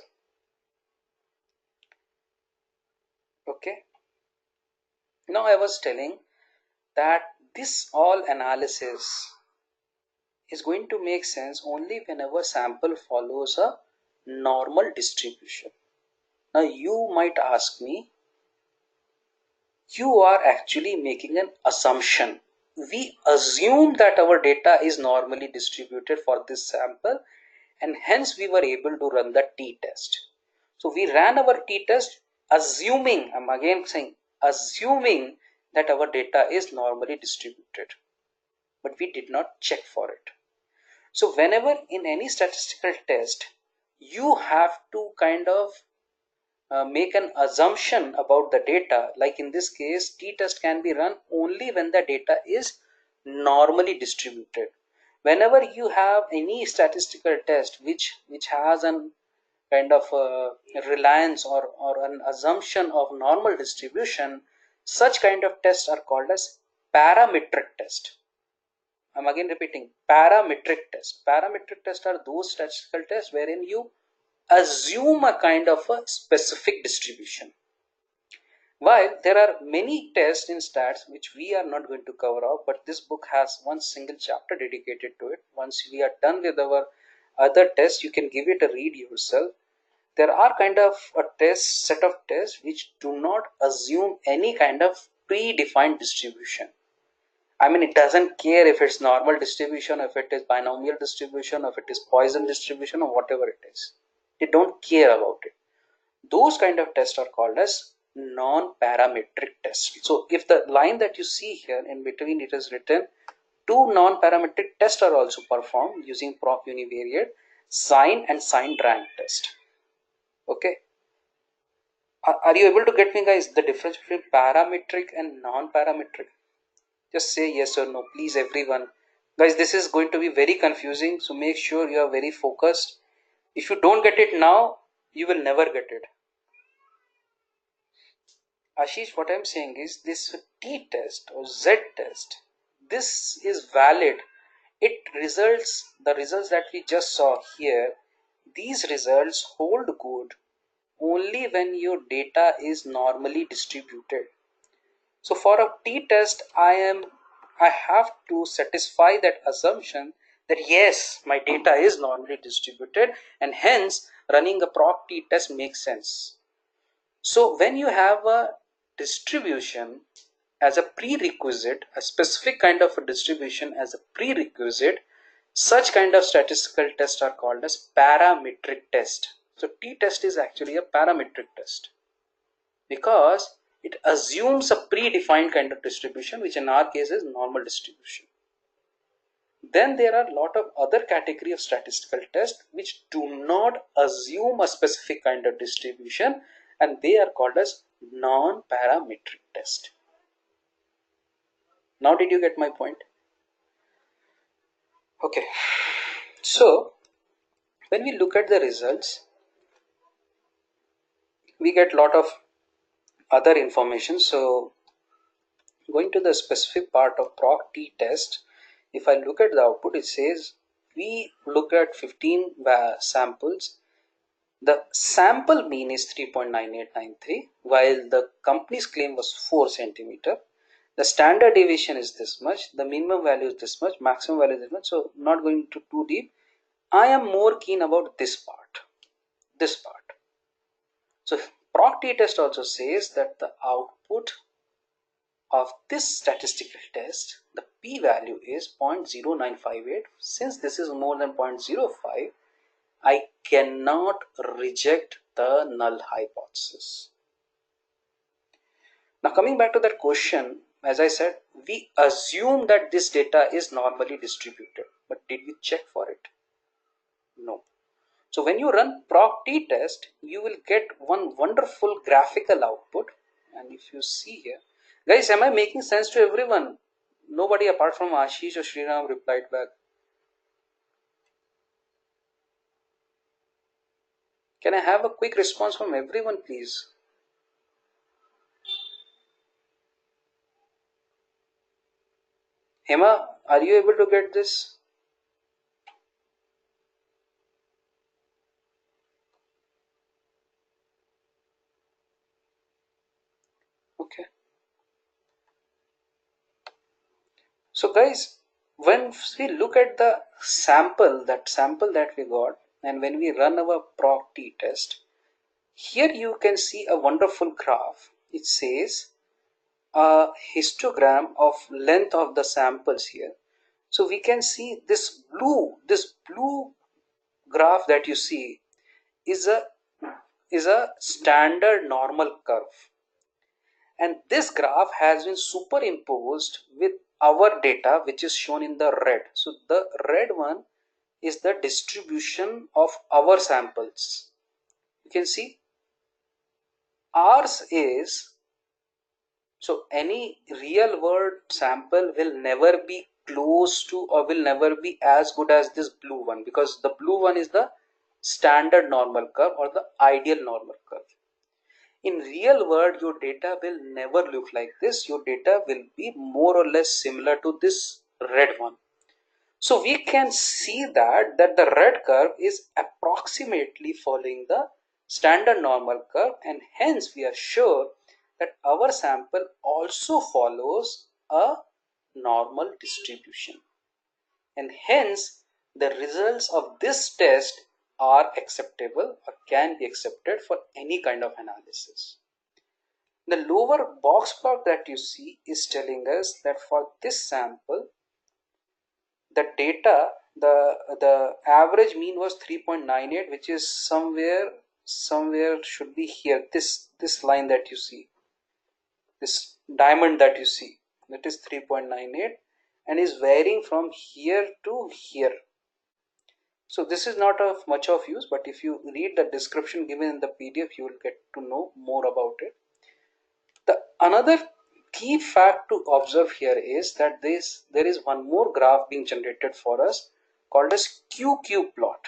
Okay. Now I was telling that this all analysis is going to make sense only whenever sample follows a normal distribution. Now you might ask me, you are actually making an assumption. We assume that our data is normally distributed for this sample, and hence we were able to run the t-test. So we ran our t-test assuming, I'm again saying, assuming that our data is normally distributed, but we did not check for it. So whenever in any statistical test, you have to kind of make an assumption about the data. Like in this case, t-test can be run only when the data is normally distributed. Whenever you have any statistical test which has an kind of reliance or an assumption of normal distribution, such kind of tests are called as parametric test. I'm again repeating, parametric test. Parametric tests are those statistical tests wherein you assume a kind of a specific distribution. While there are many tests in stats which we are not going to cover up, but this book has one single chapter dedicated to it. Once we are done with our other tests, you can give it a read yourself. There are kind of a set of tests which do not assume any kind of predefined distribution. I mean, it doesn't care if it's normal distribution, if it is binomial distribution, if it is Poisson distribution, or whatever it is. They don't care about it. Those kind of tests are called as non-parametric tests. So if the line that you see here in between, it is written, two non-parametric tests are also performed using prop univariate sign and signed rank test. Okay. Are you able to get me, guys, the difference between parametric and non-parametric? Just say yes or no, please, everyone. Guys, this is going to be very confusing, so make sure you are very focused. If you don't get it now, you will never get it. Ashish, what I'm saying is this t-test or z-test, this is valid. It results, the results that we just saw here, these results hold good only when your data is normally distributed. So for a t-test, I have to satisfy that assumption that yes, my data is normally distributed, and hence running a proc t-test makes sense. So when you have a distribution as a prerequisite, a specific kind of a distribution as a prerequisite, such kind of statistical tests are called as parametric test. So t-test is actually a parametric test because it assumes a predefined kind of distribution, which in our case is normal distribution. Then there are a lot of other category of statistical tests which do not assume a specific kind of distribution, and they are called as non-parametric test. Now did you get my point? Okay, so when we look at the results, we get a lot of other information. So Going to the specific part of proc t test, if I look at the output, it says we look at 15 samples. The sample mean is 3.9893, while the company's claim was 4 centimeter. The standard deviation is this much, the minimum value is this much, maximum value is this much. So not going to too deep. I am more keen about this part. This part. So proc t test also says that the output of this statistical test, the p-value is 0.0958. Since this is more than 0.05, I cannot reject the null hypothesis. Now coming back to that question, as I said, we assume that this data is normally distributed, but did we check for it? No. So when you run proc t test, you will get one wonderful graphical output. And if you see here, guys, am I making sense to everyone? Nobody apart from Ashish or Sriram replied back. Can I have a quick response from everyone, please? Hema, are you able to get this? Okay. So guys, when we look at the sample that we got, and when we run our proc t test, here you can see a wonderful graph. It says a histogram of length of the samples here. So we can see this blue graph that you see is a standard normal curve, and this graph has been superimposed with our data, which is shown in the red. So the red one is the distribution of our samples. You can see ours is, so any real world sample will never be close to or will never be as good as this blue one, because the blue one is the standard normal curve or the ideal normal curve. In real world, your data will never look like this. Your data will be more or less similar to this red one. So we can see that the red curve is approximately following the standard normal curve, and hence we are sure that our sample also follows a normal distribution, and hence the results of this test are acceptable or can be accepted for any kind of analysis. The lower box plot that you see is telling us that for this sample, the data, the average mean was 3.98, which is somewhere should be here. This line that you see, this diamond that you see, that is 3.98, and is varying from here to here. So this is not of much of use, but if you read the description given in the PDF, you will get to know more about it. The another key fact to observe here is that there is one more graph being generated for us called as QQ plot.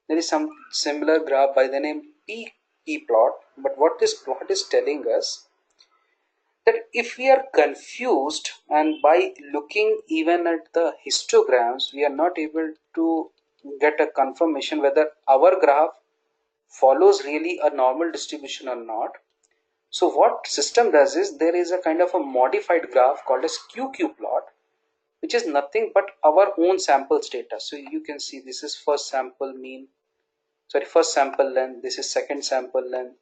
There is some similar graph by the name PP plot, but what this plot is telling us, that if we are confused and by looking even at the histograms, we are not able to get a confirmation whether our graph follows really a normal distribution or not. So what system does is, there is a kind of a modified graph called as QQ plot, which is nothing but our own samples data. So you can see this is first sample length, this is second sample length,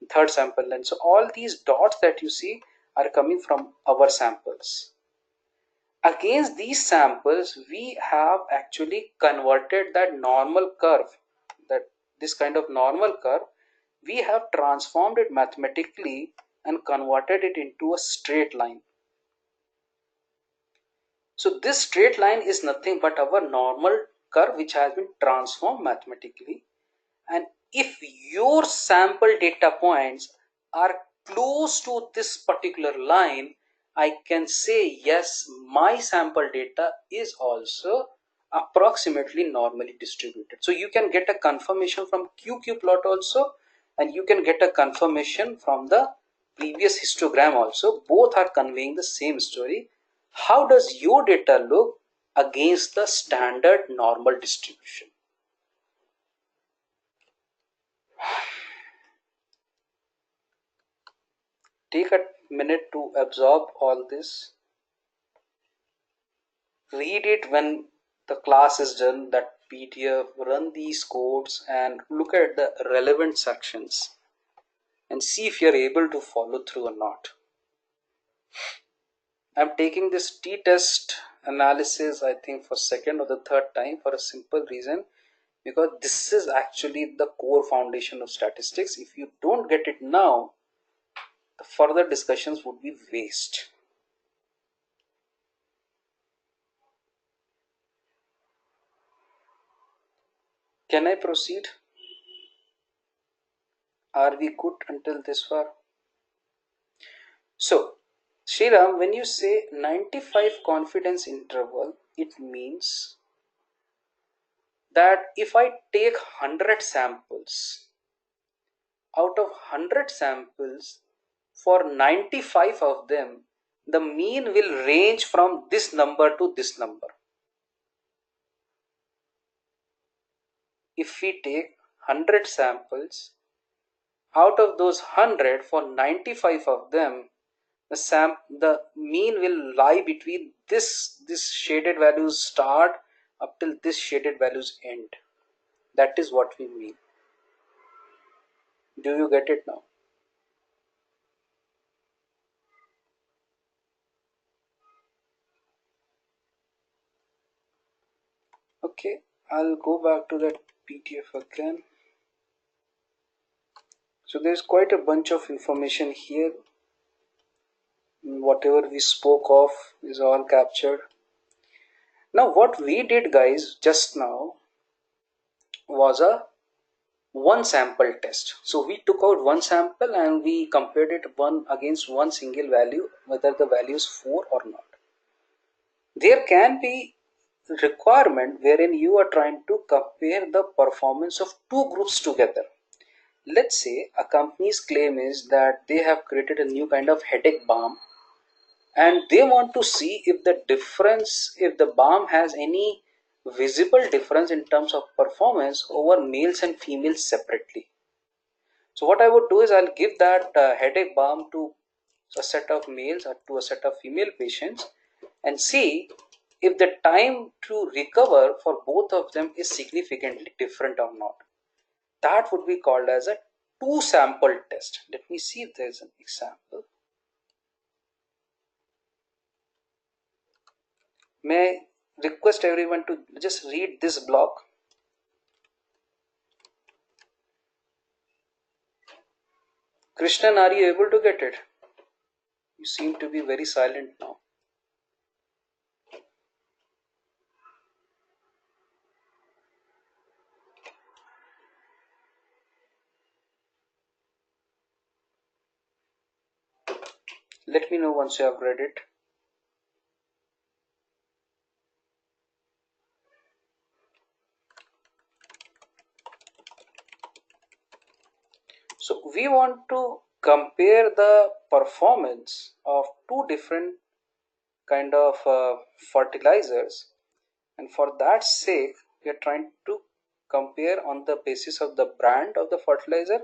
third sample length. So all these dots that you see are coming from our samples. Against these samples, we have actually converted that normal curve, that this kind of normal curve, we have transformed it mathematically and converted it into a straight line. So this straight line is nothing but our normal curve, which has been transformed mathematically. And if your sample data points are close to this particular line, I can say yes, my sample data is also approximately normally distributed. So you can get a confirmation from QQ plot also, and you can get a confirmation from the previous histogram also, both are conveying the same story. How does your data look against the standard normal distribution? Take a minute to absorb all this. Read it when the class is done, that PDF, run these codes and look at the relevant sections and see if you're able to follow through or not. I'm taking this t-test analysis, I think, for second or the third time for a simple reason, because this is actually the core foundation of statistics. If you don't get it now, the further discussions would be waste. Can I proceed? Are we good until this far? So, Sriram, when you say 95 confidence interval, it means that if I take 100 samples, out of 100 samples, for 95 of them, the mean will range from this number to this number. If we take 100 samples, out of those 100, for 95 of them, the mean will lie between this shaded values start up till this shaded values end. That is what we mean. Do you get it now? Okay, I'll go back to that PDF again. So there's quite a bunch of information here. Whatever we spoke of is all captured. Now what we did, guys, just now was a one sample test. So we took out one sample and we compared it one against one single value, whether the value is 4 or not. There can be requirement wherein you are trying to compare the performance of two groups together. Let's say a company's claim is that they have created a new kind of headache balm, and they want to see if the difference, if the balm has any visible difference in terms of performance over males and females separately. So what I would do is I'll give that headache balm to a set of males or to a set of female patients and see if the time to recover for both of them is significantly different or not. That would be called as a two sample test. Let me see if there's an example. May I request everyone to just read this block. Krishnan, are you able to get it? You seem to be very silent now. Let me know once you have read it. So we want to compare the performance of two different kind of fertilizers, and for that sake we are trying to compare on the basis of the brand of the fertilizer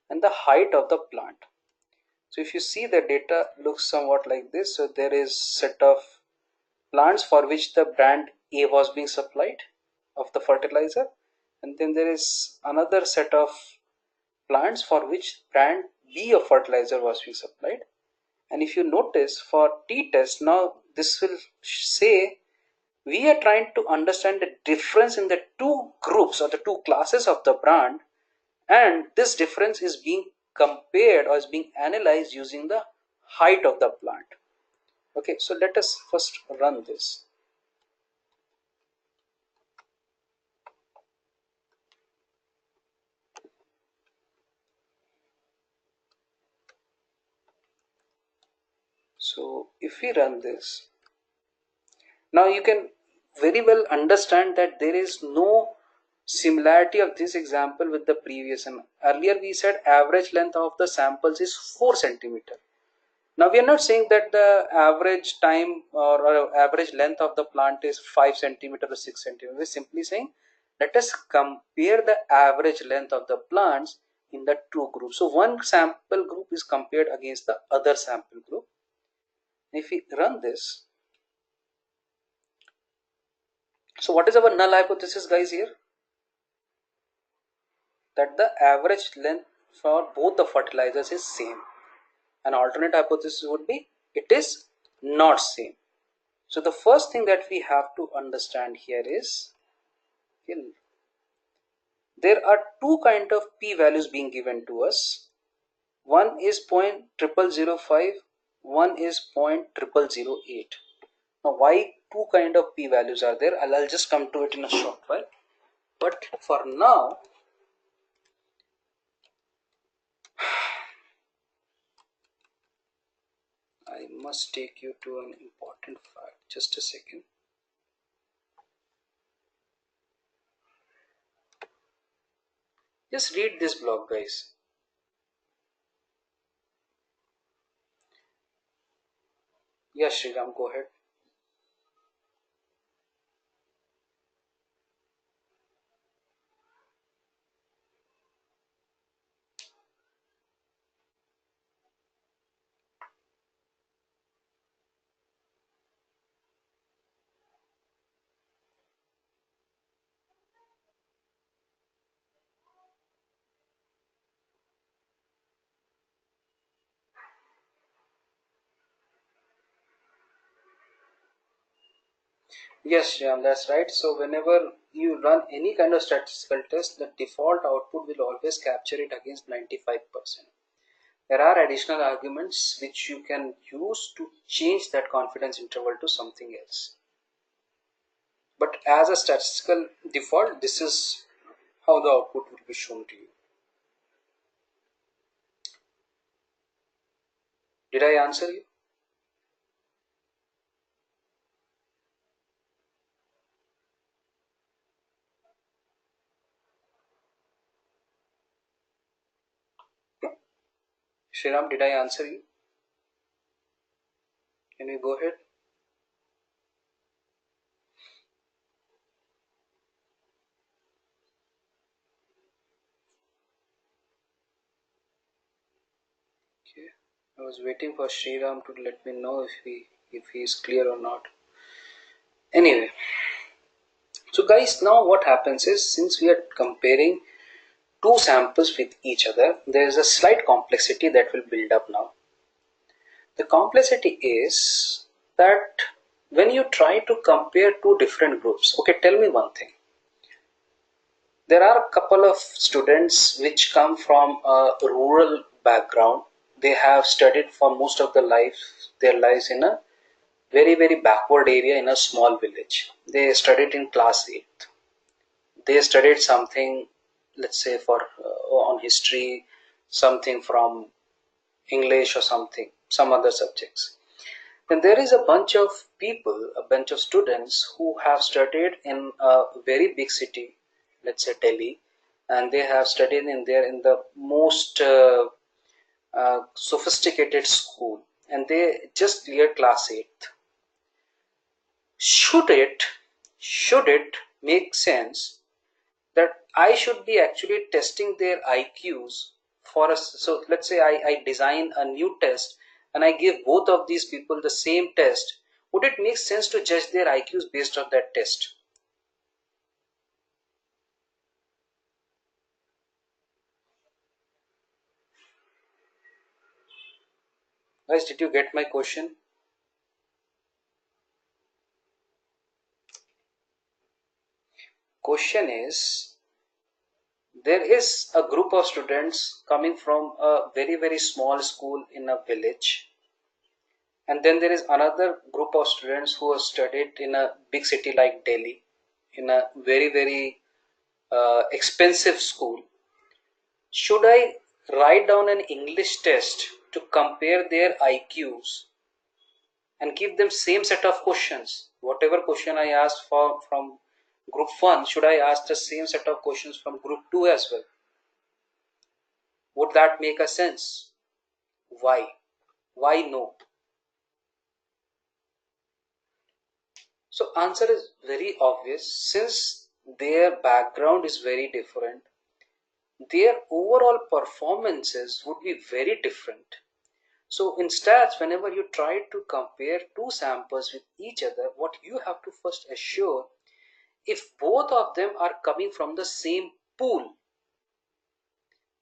and the height of the plant. So if you see, the data looks somewhat like this. So there is set of plants for which the brand A was being supplied of the fertilizer, and then there is another set of plants for which brand B of fertilizer was being supplied. And if you notice, for t-test, now this will say we are trying to understand the difference in the two groups or the two classes of the brand, and this difference is being compared or is being analyzed using the height of the plant. Okay, so let us first run this. So if we run this, now you can very well understand that there is no similarity of this example with the previous one. Earlier we said average length of the samples is 4 centimeter. Now we are not saying that the average time or average length of the plant is 5 centimeter or 6 centimeter. We're simply saying let us compare the average length of the plants in the two groups. So one sample group is compared against the other sample group. If we run this, so what is our null hypothesis, guys, here? That the average length for both the fertilizers is same. An alternate hypothesis would be it is not same. So the first thing that we have to understand here is, there are two kind of p values being given to us. One is 0.0005, one is 0.0008. Now why two kind of p values are there? I'll just come to it in a short while. But for now, I must take you to an important fact. Just a second. Just read this blog, guys. Yes, Sriram, go ahead. Yes, Shyam, that's right. So whenever you run any kind of statistical test, the default output will always capture it against 95%. There are additional arguments which you can use to change that confidence interval to something else. But as a statistical default, this is how the output will be shown to you. Did I answer you? Shriram, did I answer you? Can you go ahead? Okay. I was waiting for Shriram to let me know if he is clear or not. Anyway, so guys, now what happens is, since we are comparing two samples with each other, there is a slight complexity that will build up now. The complexity is that when you try to compare two different groups, okay, tell me one thing. There are a couple of students which come from a rural background. They have studied for most of their lives in a very backward area in a small village. They studied in class 8th. They studied something, let's say, for on history, something from English or something, some other subjects. Then there is a bunch of people, a bunch of students who have studied in a very big city, let's say Delhi, and they have studied in the most sophisticated school, and they just cleared class 8th. Should it make sense that I should be actually testing their IQs for us? So let's say I design a new test and I give both of these people the same test. Would it make sense to judge their IQs based on that test? Guys, did you get my question? Question is, there is a group of students coming from a very small school in a village, and then there is another group of students who have studied in a big city like Delhi in a very expensive school. Should I write down an English test to compare their IQs and give them same set of questions? Whatever question I asked for from Group 1, should I ask the same set of questions from group 2 as well? Would that make a sense? Why? Why no? So answer is very obvious. Since their background is very different, their overall performances would be very different. So in stats, whenever you try to compare two samples with each other, what you have to first assure, if both of them are coming from the same pool.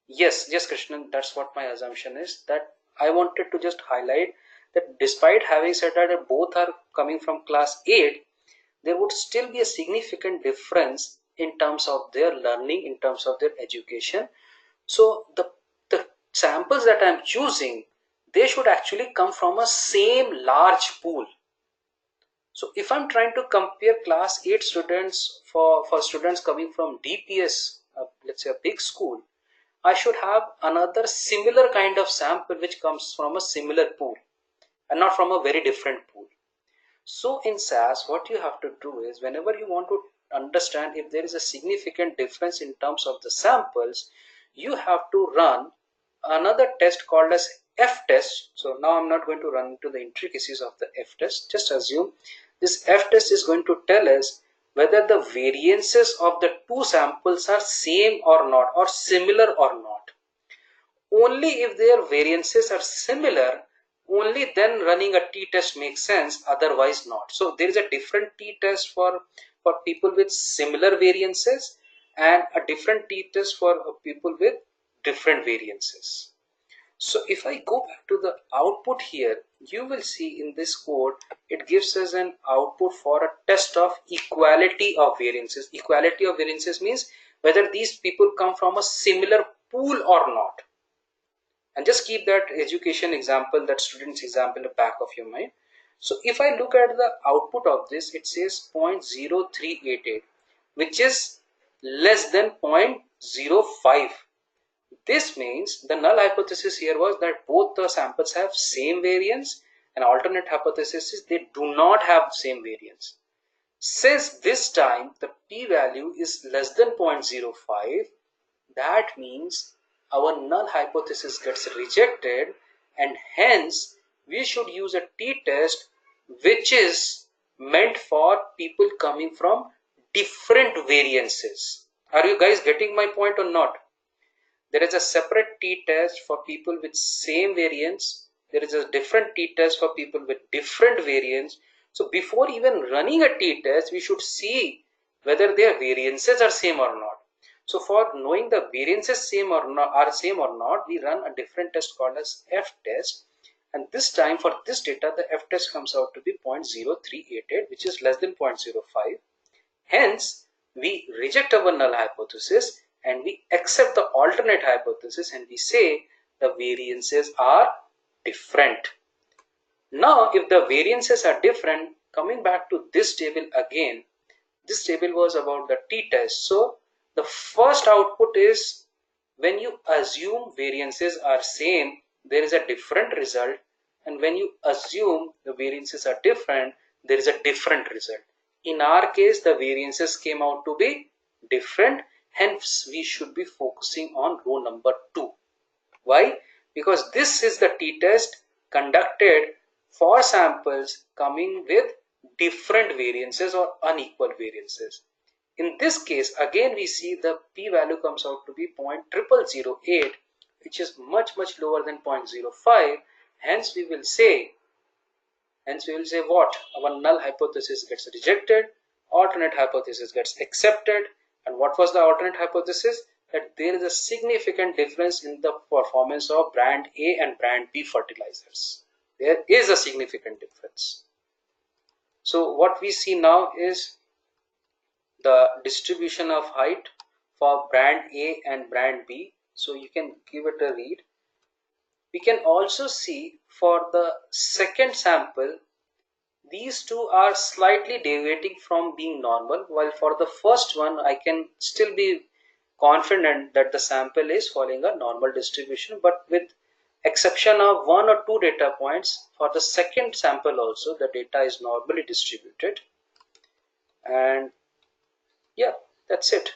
Yes, Krishnan, that's what my assumption is. That I wanted to just highlight that despite having said that both are coming from class 8, there would still be a significant difference in terms of their learning, in terms of their education. So the samples that I'm choosing, they should actually come from a same large pool. So if I'm trying to compare class 8 students for students coming from DPS, let's say a big school, I should have another similar kind of sample which comes from a similar pool and not from a very different pool. So in SAS, what you have to do is whenever you want to understand if there is a significant difference in terms of the samples, you have to run another test called as F test. So now I'm not going to run into the intricacies of the F test. Just assume this F test is going to tell us whether the variances of the two samples are same or not, or similar or not. Only if their variances are similar, only then running a t-test makes sense, otherwise not. So there is a different t-test for people with similar variances and a different t-test for people with different variances. So if I go back to the output here, you will see in this code, it gives us an output for a test of equality of variances. Equality of variances means whether these people come from a similar pool or not. And just keep that education example, that student's example in the back of your mind. So if I look at the output of this, it says 0.0388, which is less than 0.05. This means the null hypothesis here was that both the samples have same variance, and alternate hypothesis is they do not have same variance. Since this time the p-value is less than 0.05, that means our null hypothesis gets rejected, and hence we should use a t-test which is meant for people coming from different variances. Are you guys getting my point or not? There is a separate t-test for people with same variance. There is a different t-test for people with different variance. So before even running a t-test, we should see whether their variances are same or not. So for knowing the variances are same or not, we run a different test called as F test. And this time for this data, the F test comes out to be 0.0388, which is less than 0.05. Hence, we reject our null hypothesis and we accept the alternate hypothesis, and we say the variances are different. Now, if the variances are different, coming back to this table again, this table was about the t-test. So the first output is when you assume variances are same, there is a different result, and when you assume the variances are different, there is a different result. In our case, the variances came out to be different, hence we should be focusing on row number 2. Why? Because this is the t-test conducted for samples coming with different variances or unequal variances. In this case, again we see the p-value comes out to be 0.0008, which is much lower than 0.05. Hence we will say what? Our null hypothesis gets rejected, alternate hypothesis gets accepted. And what was the alternate hypothesis? That there is a significant difference in the performance of brand A and brand B fertilizers. There is a significant difference. So what we see now is the distribution of height for brand A and brand B. So you can give it a read. We can also see for the second sample, these two are slightly deviating from being normal, while for the first one I can still be confident that the sample is following a normal distribution, but with exception of 1 or 2 data points, for the second sample also the data is normally distributed. And Yeah, that's it.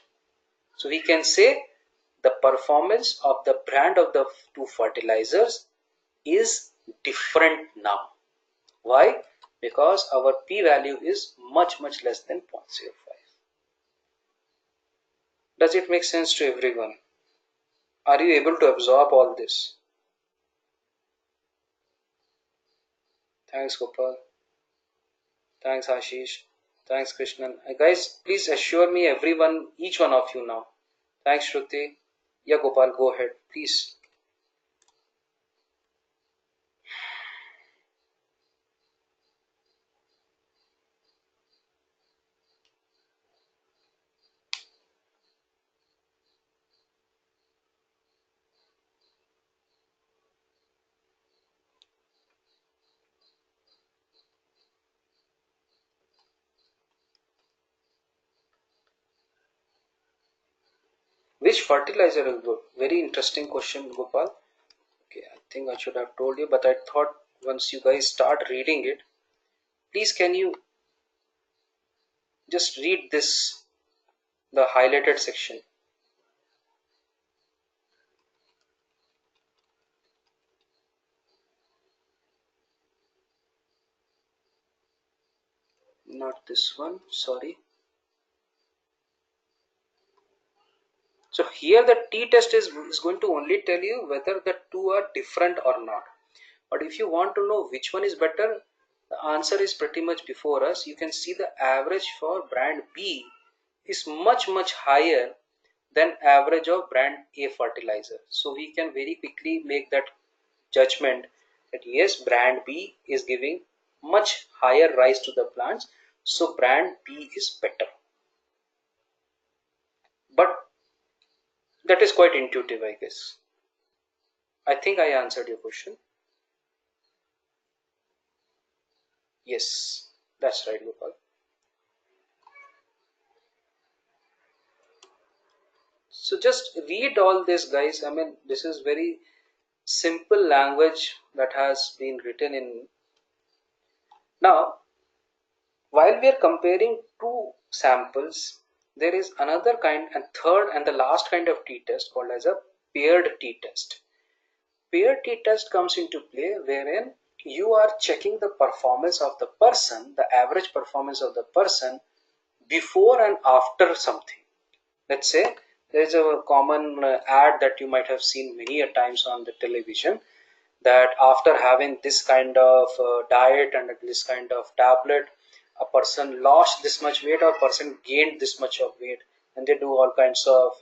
So we can say the performance of the brand of the two fertilizers is different now. Why? Because our p value is much less than 0.05. Does it make sense to everyone? Are you able to absorb all this? Thanks, Gopal. Thanks, Ashish. Thanks, Krishnan. Guys, please assure me, everyone, each one of you now. Thanks, Shruti. Yeah, Gopal, go ahead, please. Which fertilizer is good? Very interesting question, Gopal. Okay, I think I should have told you, but I thought once you guys start reading it, please can you just read this, the highlighted section. Not this one, sorry. So here the t-test is going to only tell you whether the two are different or not. But if you want to know which one is better, the answer is pretty much before us. You can see the average for brand B is much higher than average of brand A fertilizer. So we can very quickly make that judgment that yes, brand B is giving much higher rise to the plants. So brand B is better. But that is quite intuitive, I guess. I think I answered your question. Yes, that's right, Gopal. So just read all this, guys. I mean, this is very simple language that has been written in. Now, while we are comparing two samples, there is another kind and third and the last kind of t-test called as a paired t-test. Paired t-test comes into play wherein you are checking the performance of the person, the average performance of the person before and after something. Let's say there is a common ad that you might have seen many a times on the television, that after having this kind of diet and this kind of tablet, a person lost this much weight or a person gained this much of weight, and they do all kinds of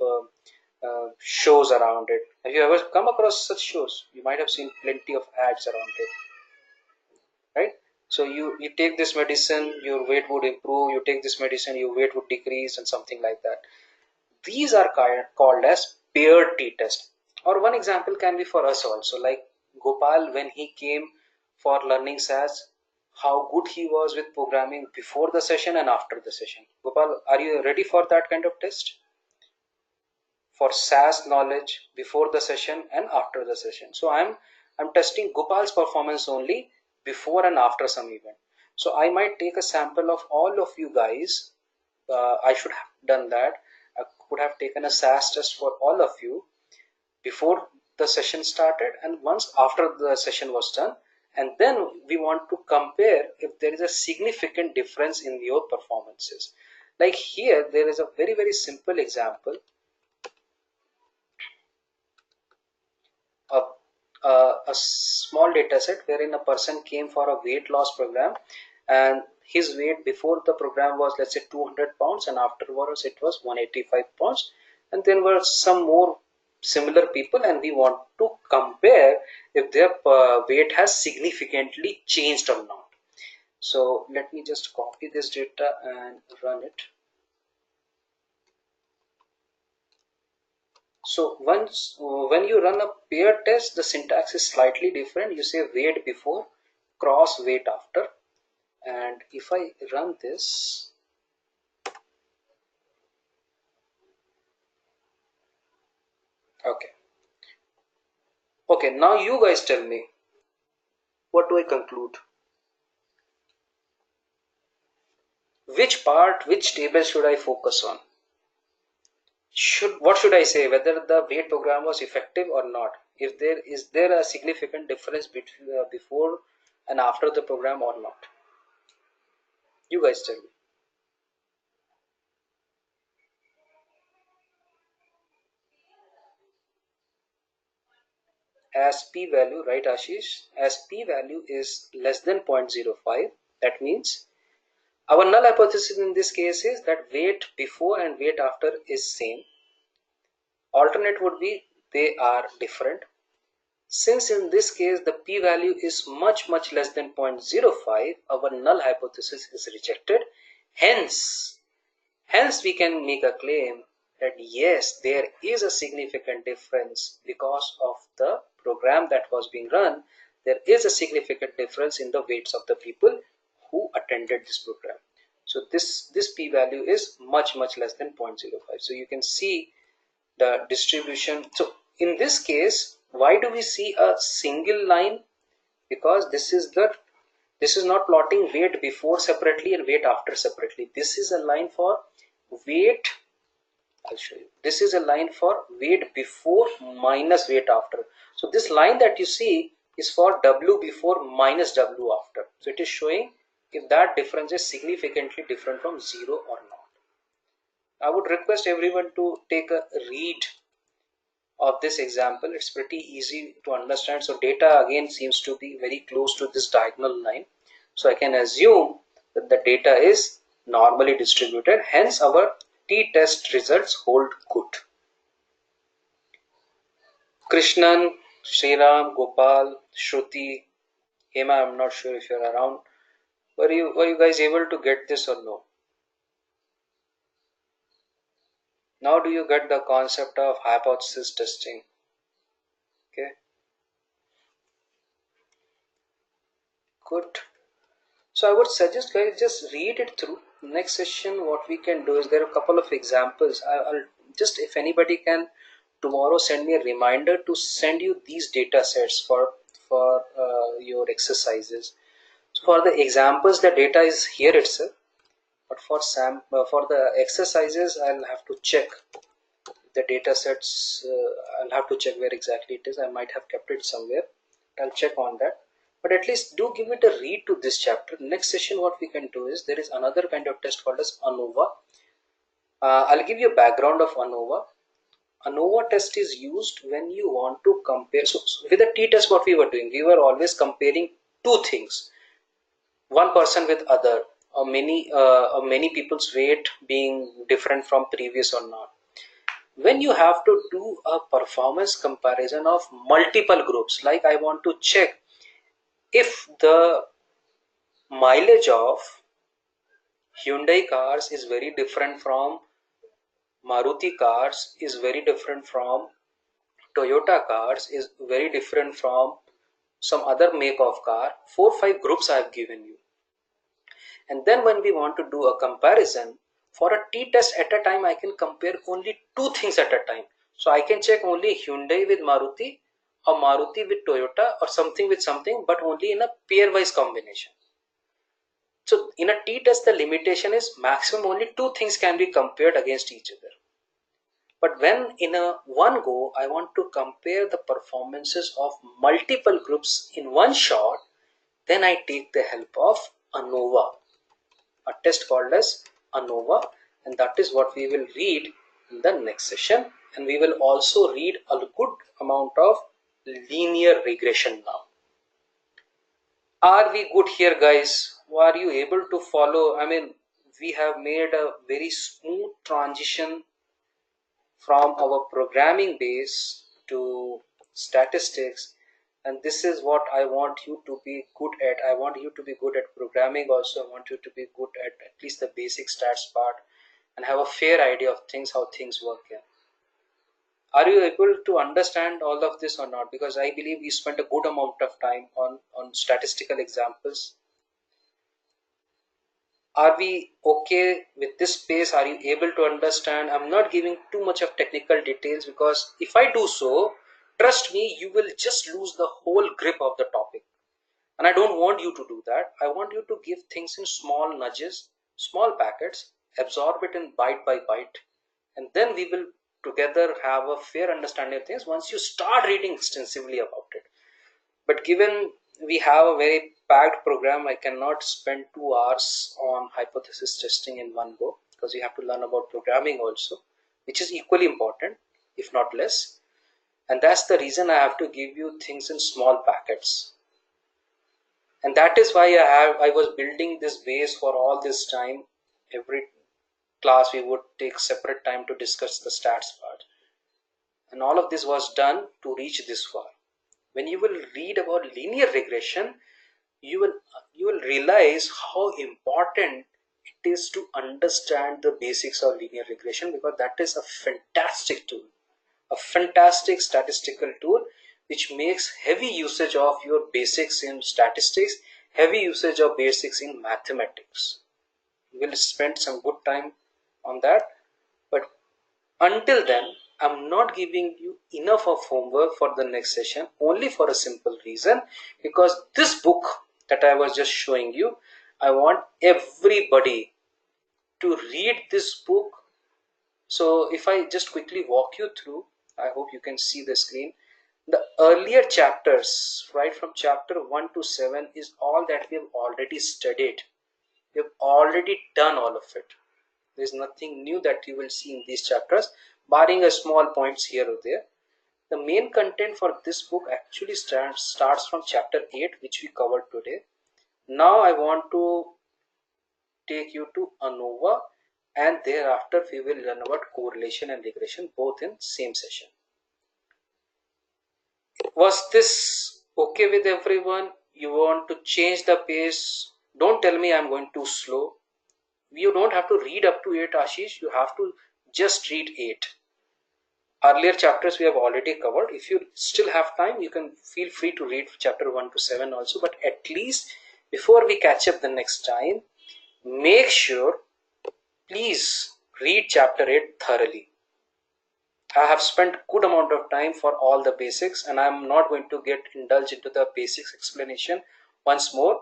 shows around it. Have you ever come across such shows? You might have seen plenty of ads around it, right? So you take this medicine, your weight would improve. You take this medicine, your weight would decrease, and something like that. These are called as paired t-test. Or one example can be for us also, like Gopal when he came for learning SAS, how good he was with programming before the session and after the session. Gopal, are you ready for that kind of test? For SAS knowledge before the session and after the session. So I'm testing Gopal's performance only before and after some event. So I might take a sample of all of you guys. I should have done that. I could have taken a SAS test for all of you before the session started and once after the session was done. And then we want to compare if there is a significant difference in your performances. Like here, there is a very simple example. A, a small data set wherein a person came for a weight loss program, and his weight before the program was, let's say, 200 pounds, and afterwards it was 185 pounds. And then were some more similar people, and we want to compare if their weight has significantly changed or not. So let me just copy this data and run it. So once when you run a pair test, the syntax is slightly different. You say weight before, cross weight after. And if I run this, okay. Okay, now you guys tell me, what do I conclude? which table should I focus on? What should I say? Whether the weight program was effective or not? If there is there a significant difference between before and after the program or not? You guys tell me. As p value, right, Ashish? As p value is less than 0.05, that means our null hypothesis in this case is that weight before and weight after is same. Alternate would be they are different. Since in this case the p-value is much less than 0.05, our null hypothesis is rejected. Hence we can make a claim that yes, there is a significant difference because of the program that was being run. There is a significant difference in the weights of the people who attended this program. So this p-value is much less than 0.05. So you can see the distribution. So in this case, why do we see a single line? Because this is not plotting weight before separately and weight after separately. This is a line for weight. I'll show you. This is a line for weight before minus weight after. So this line that you see is for W before minus W after. So it is showing if that difference is significantly different from 0 or not. I would request everyone to take a read of this example. It's pretty easy to understand. So data again seems to be very close to this diagonal line. So I can assume that the data is normally distributed. Hence our t-test results hold good. Krishnan, Sriram, Gopal, Shruti, Hema, I'm not sure if you're around. Were you guys able to get this or no? Now do you get the concept of hypothesis testing? Okay, good. So I would suggest guys just read it through. Next session, what we can do is there are a couple of examples. I'll just, if anybody can tomorrow send me a reminder to send you these data sets for your exercises. So for the examples, the data is here itself, but for the exercises, I'll have to check the data sets. I'll have to check where exactly it is. I might have kept it somewhere. I'll check on that. But at least do give it a read to this chapter. Next session, what we can do is there is another kind of test called as ANOVA. I'll give you a background of ANOVA. ANOVA test is used when you want to compare. So with the t-test, what we were doing, we were always comparing two things, one person with other, or many people's weight being different from previous or not. When you have to do a performance comparison of multiple groups, like I want to check if the mileage of Hyundai cars is very different from Maruti cars, is very different from Toyota cars, is very different from some other make of car. 4 5 groups I have given you. And then when we want to do a comparison for a t-test at a time, I can compare only two things at a time. So I can check only Hyundai with Maruti or Maruti with Toyota or something with something, but only in a pairwise combination. So in a t-test, the limitation is maximum only two things can be compared against each other. But when in a one go, I want to compare the performances of multiple groups in one shot, then I take the help of ANOVA, a test called as ANOVA, and that is what we will read in the next session. And we will also read a good amount of linear regression now. Are we good here, guys? Are you able to follow? I mean, we have made a very smooth transition from our programming base to statistics, and this is what I want you to be good at. I want you to be good at programming also. I want you to be good at least the basic stats part and have a fair idea of things, how things work here. Are you able to understand all of this or not? Because I believe we spent a good amount of time on statistical examples. Are we okay with this space? Are you able to understand? I'm not giving too much of technical details, because if I do so, trust me, you will just lose the whole grip of the topic, and I don't want you to do that. I want you to give things in small nudges, small packets, absorb it in bite by bite, and then we will together have a fair understanding of things once you start reading extensively about it. But given we have a very packed program, I cannot spend 2 hours on hypothesis testing in one go, because you have to learn about programming also, which is equally important, if not less. And that's the reason I have to give you things in small packets. And that is why I was building this base for all this time. Every class we would take separate time to discuss the stats part. And all of this was done to reach this far. When you will read about linear regression, you will you will realize how important it is to understand the basics of linear regression, because that is a fantastic tool, a fantastic statistical tool, which makes heavy usage of your basics in statistics, heavy usage of basics in mathematics. We'll spend some good time on that. But until then, I'm not giving you enough of homework for the next session, only for a simple reason, because this book that I was just showing you, I want everybody to read this book. So if I just quickly walk you through, I hope you can see the screen. The earlier chapters, right from chapter 1 to 7, is all that we have already studied. We have already done all of it. There is nothing new that you will see in these chapters, barring a small points here or there. The main content for this book actually starts from chapter 8, which we covered today. Now I want to take you to ANOVA, and thereafter we will learn about correlation and regression, both in same session. Was this okay with everyone? You want to change the pace? Don't tell me I'm going too slow. You don't have to read up to 8, Ashish. You have to just read 8. Earlier chapters we have already covered. If you still have time, you can feel free to read chapter 1 to 7 also. But at least before we catch up the next time, make sure, please read chapter 8 thoroughly. I have spent good amount of time for all the basics, and I'm not going to get indulged into the basics explanation once more,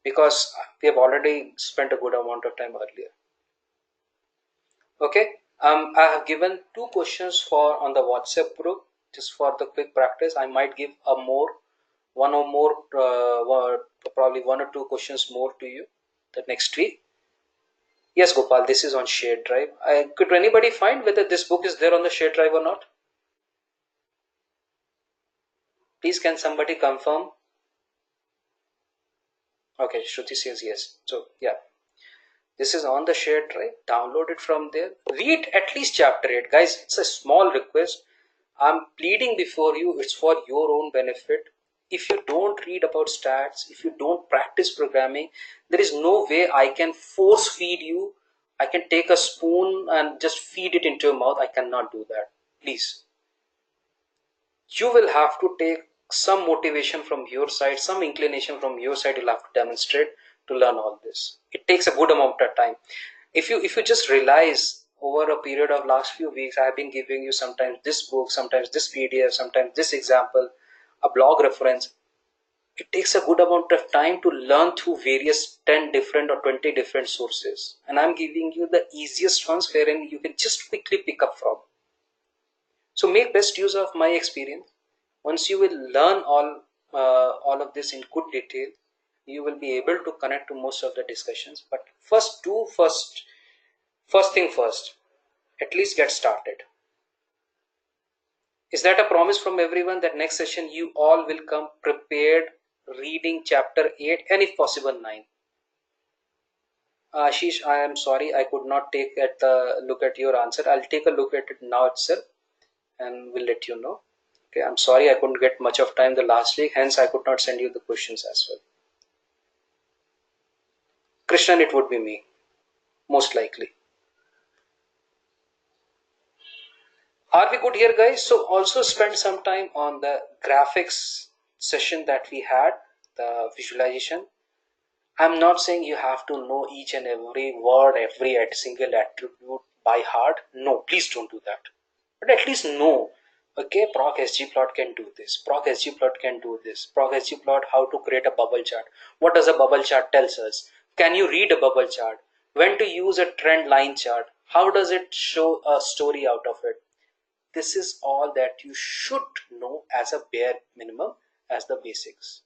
because we have already spent a good amount of time earlier. Okay, I have given 2 questions for on the WhatsApp group, just for the quick practice. I might give a more, one or more, probably 1 or 2 questions more to you the next week. Yes, Gopal, this is on shared drive. Could anybody find whether this book is there on the shared drive or not? Please, can somebody confirm? Okay, Shruti says yes. So yeah, this is on the shared drive. Download it from there. Read at least chapter 8, guys. It's a small request. I'm pleading before you. It's for your own benefit. If you don't read about stats, if you don't practice programming, there is no way I can force feed you. I can take a spoon and just feed it into your mouth. I cannot do that. Please. You will have to take some motivation from your side, some inclination from your side. You'll have to demonstrate to learn all this. It takes a good amount of time. If you just realize over a period of last few weeks, I have been giving you sometimes this book, sometimes this PDF, sometimes this example, a blog reference. It takes a good amount of time to learn through various 10 different or 20 different sources, and I'm giving you the easiest ones wherein you can just quickly pick up from. So make best use of my experience. Once you will learn all of this in good detail, you will be able to connect to most of the discussions. But first thing first, at least get started. Is that a promise from everyone that next session you all will come prepared, reading chapter 8 and if possible 9? Ashish, I am sorry I could not take at the look at your answer. I'll take a look at it now itself and will let you know. Okay, I'm sorry I couldn't get much of time the last week, hence I could not send you the questions as well. Krishnan, it would be me, most likely. Are we good here, guys? So also spend some time on the graphics session that we had, the visualization. I'm not saying you have to know each and every word, every single attribute by heart. No, please don't do that. But at least know, okay, proc sgplot can do this, proc sgplot can do this, proc sgplot how to create a bubble chart. What does a bubble chart tells us? Can you read a bubble chart? when to use a trend line chart, how does it show a story out of it. This is all that you should know as a bare minimum, as the basics.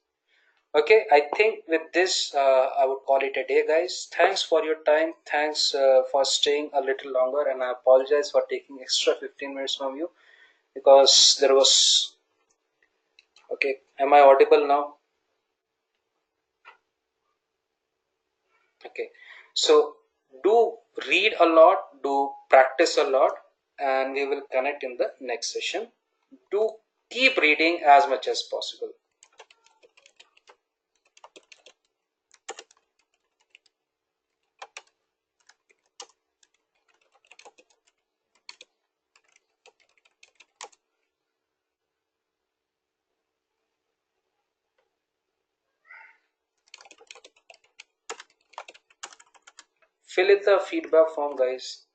Okay, I think with this, I would call it a day, guys. Thanks for your time. Thanks for staying a little longer, and I apologize for taking extra 15 minutes from you because there was. Okay, am I audible now? Okay, so do read a lot, do practice a lot, and we will connect in the next session. Do keep reading as much as possible. Fill in the feedback form, guys.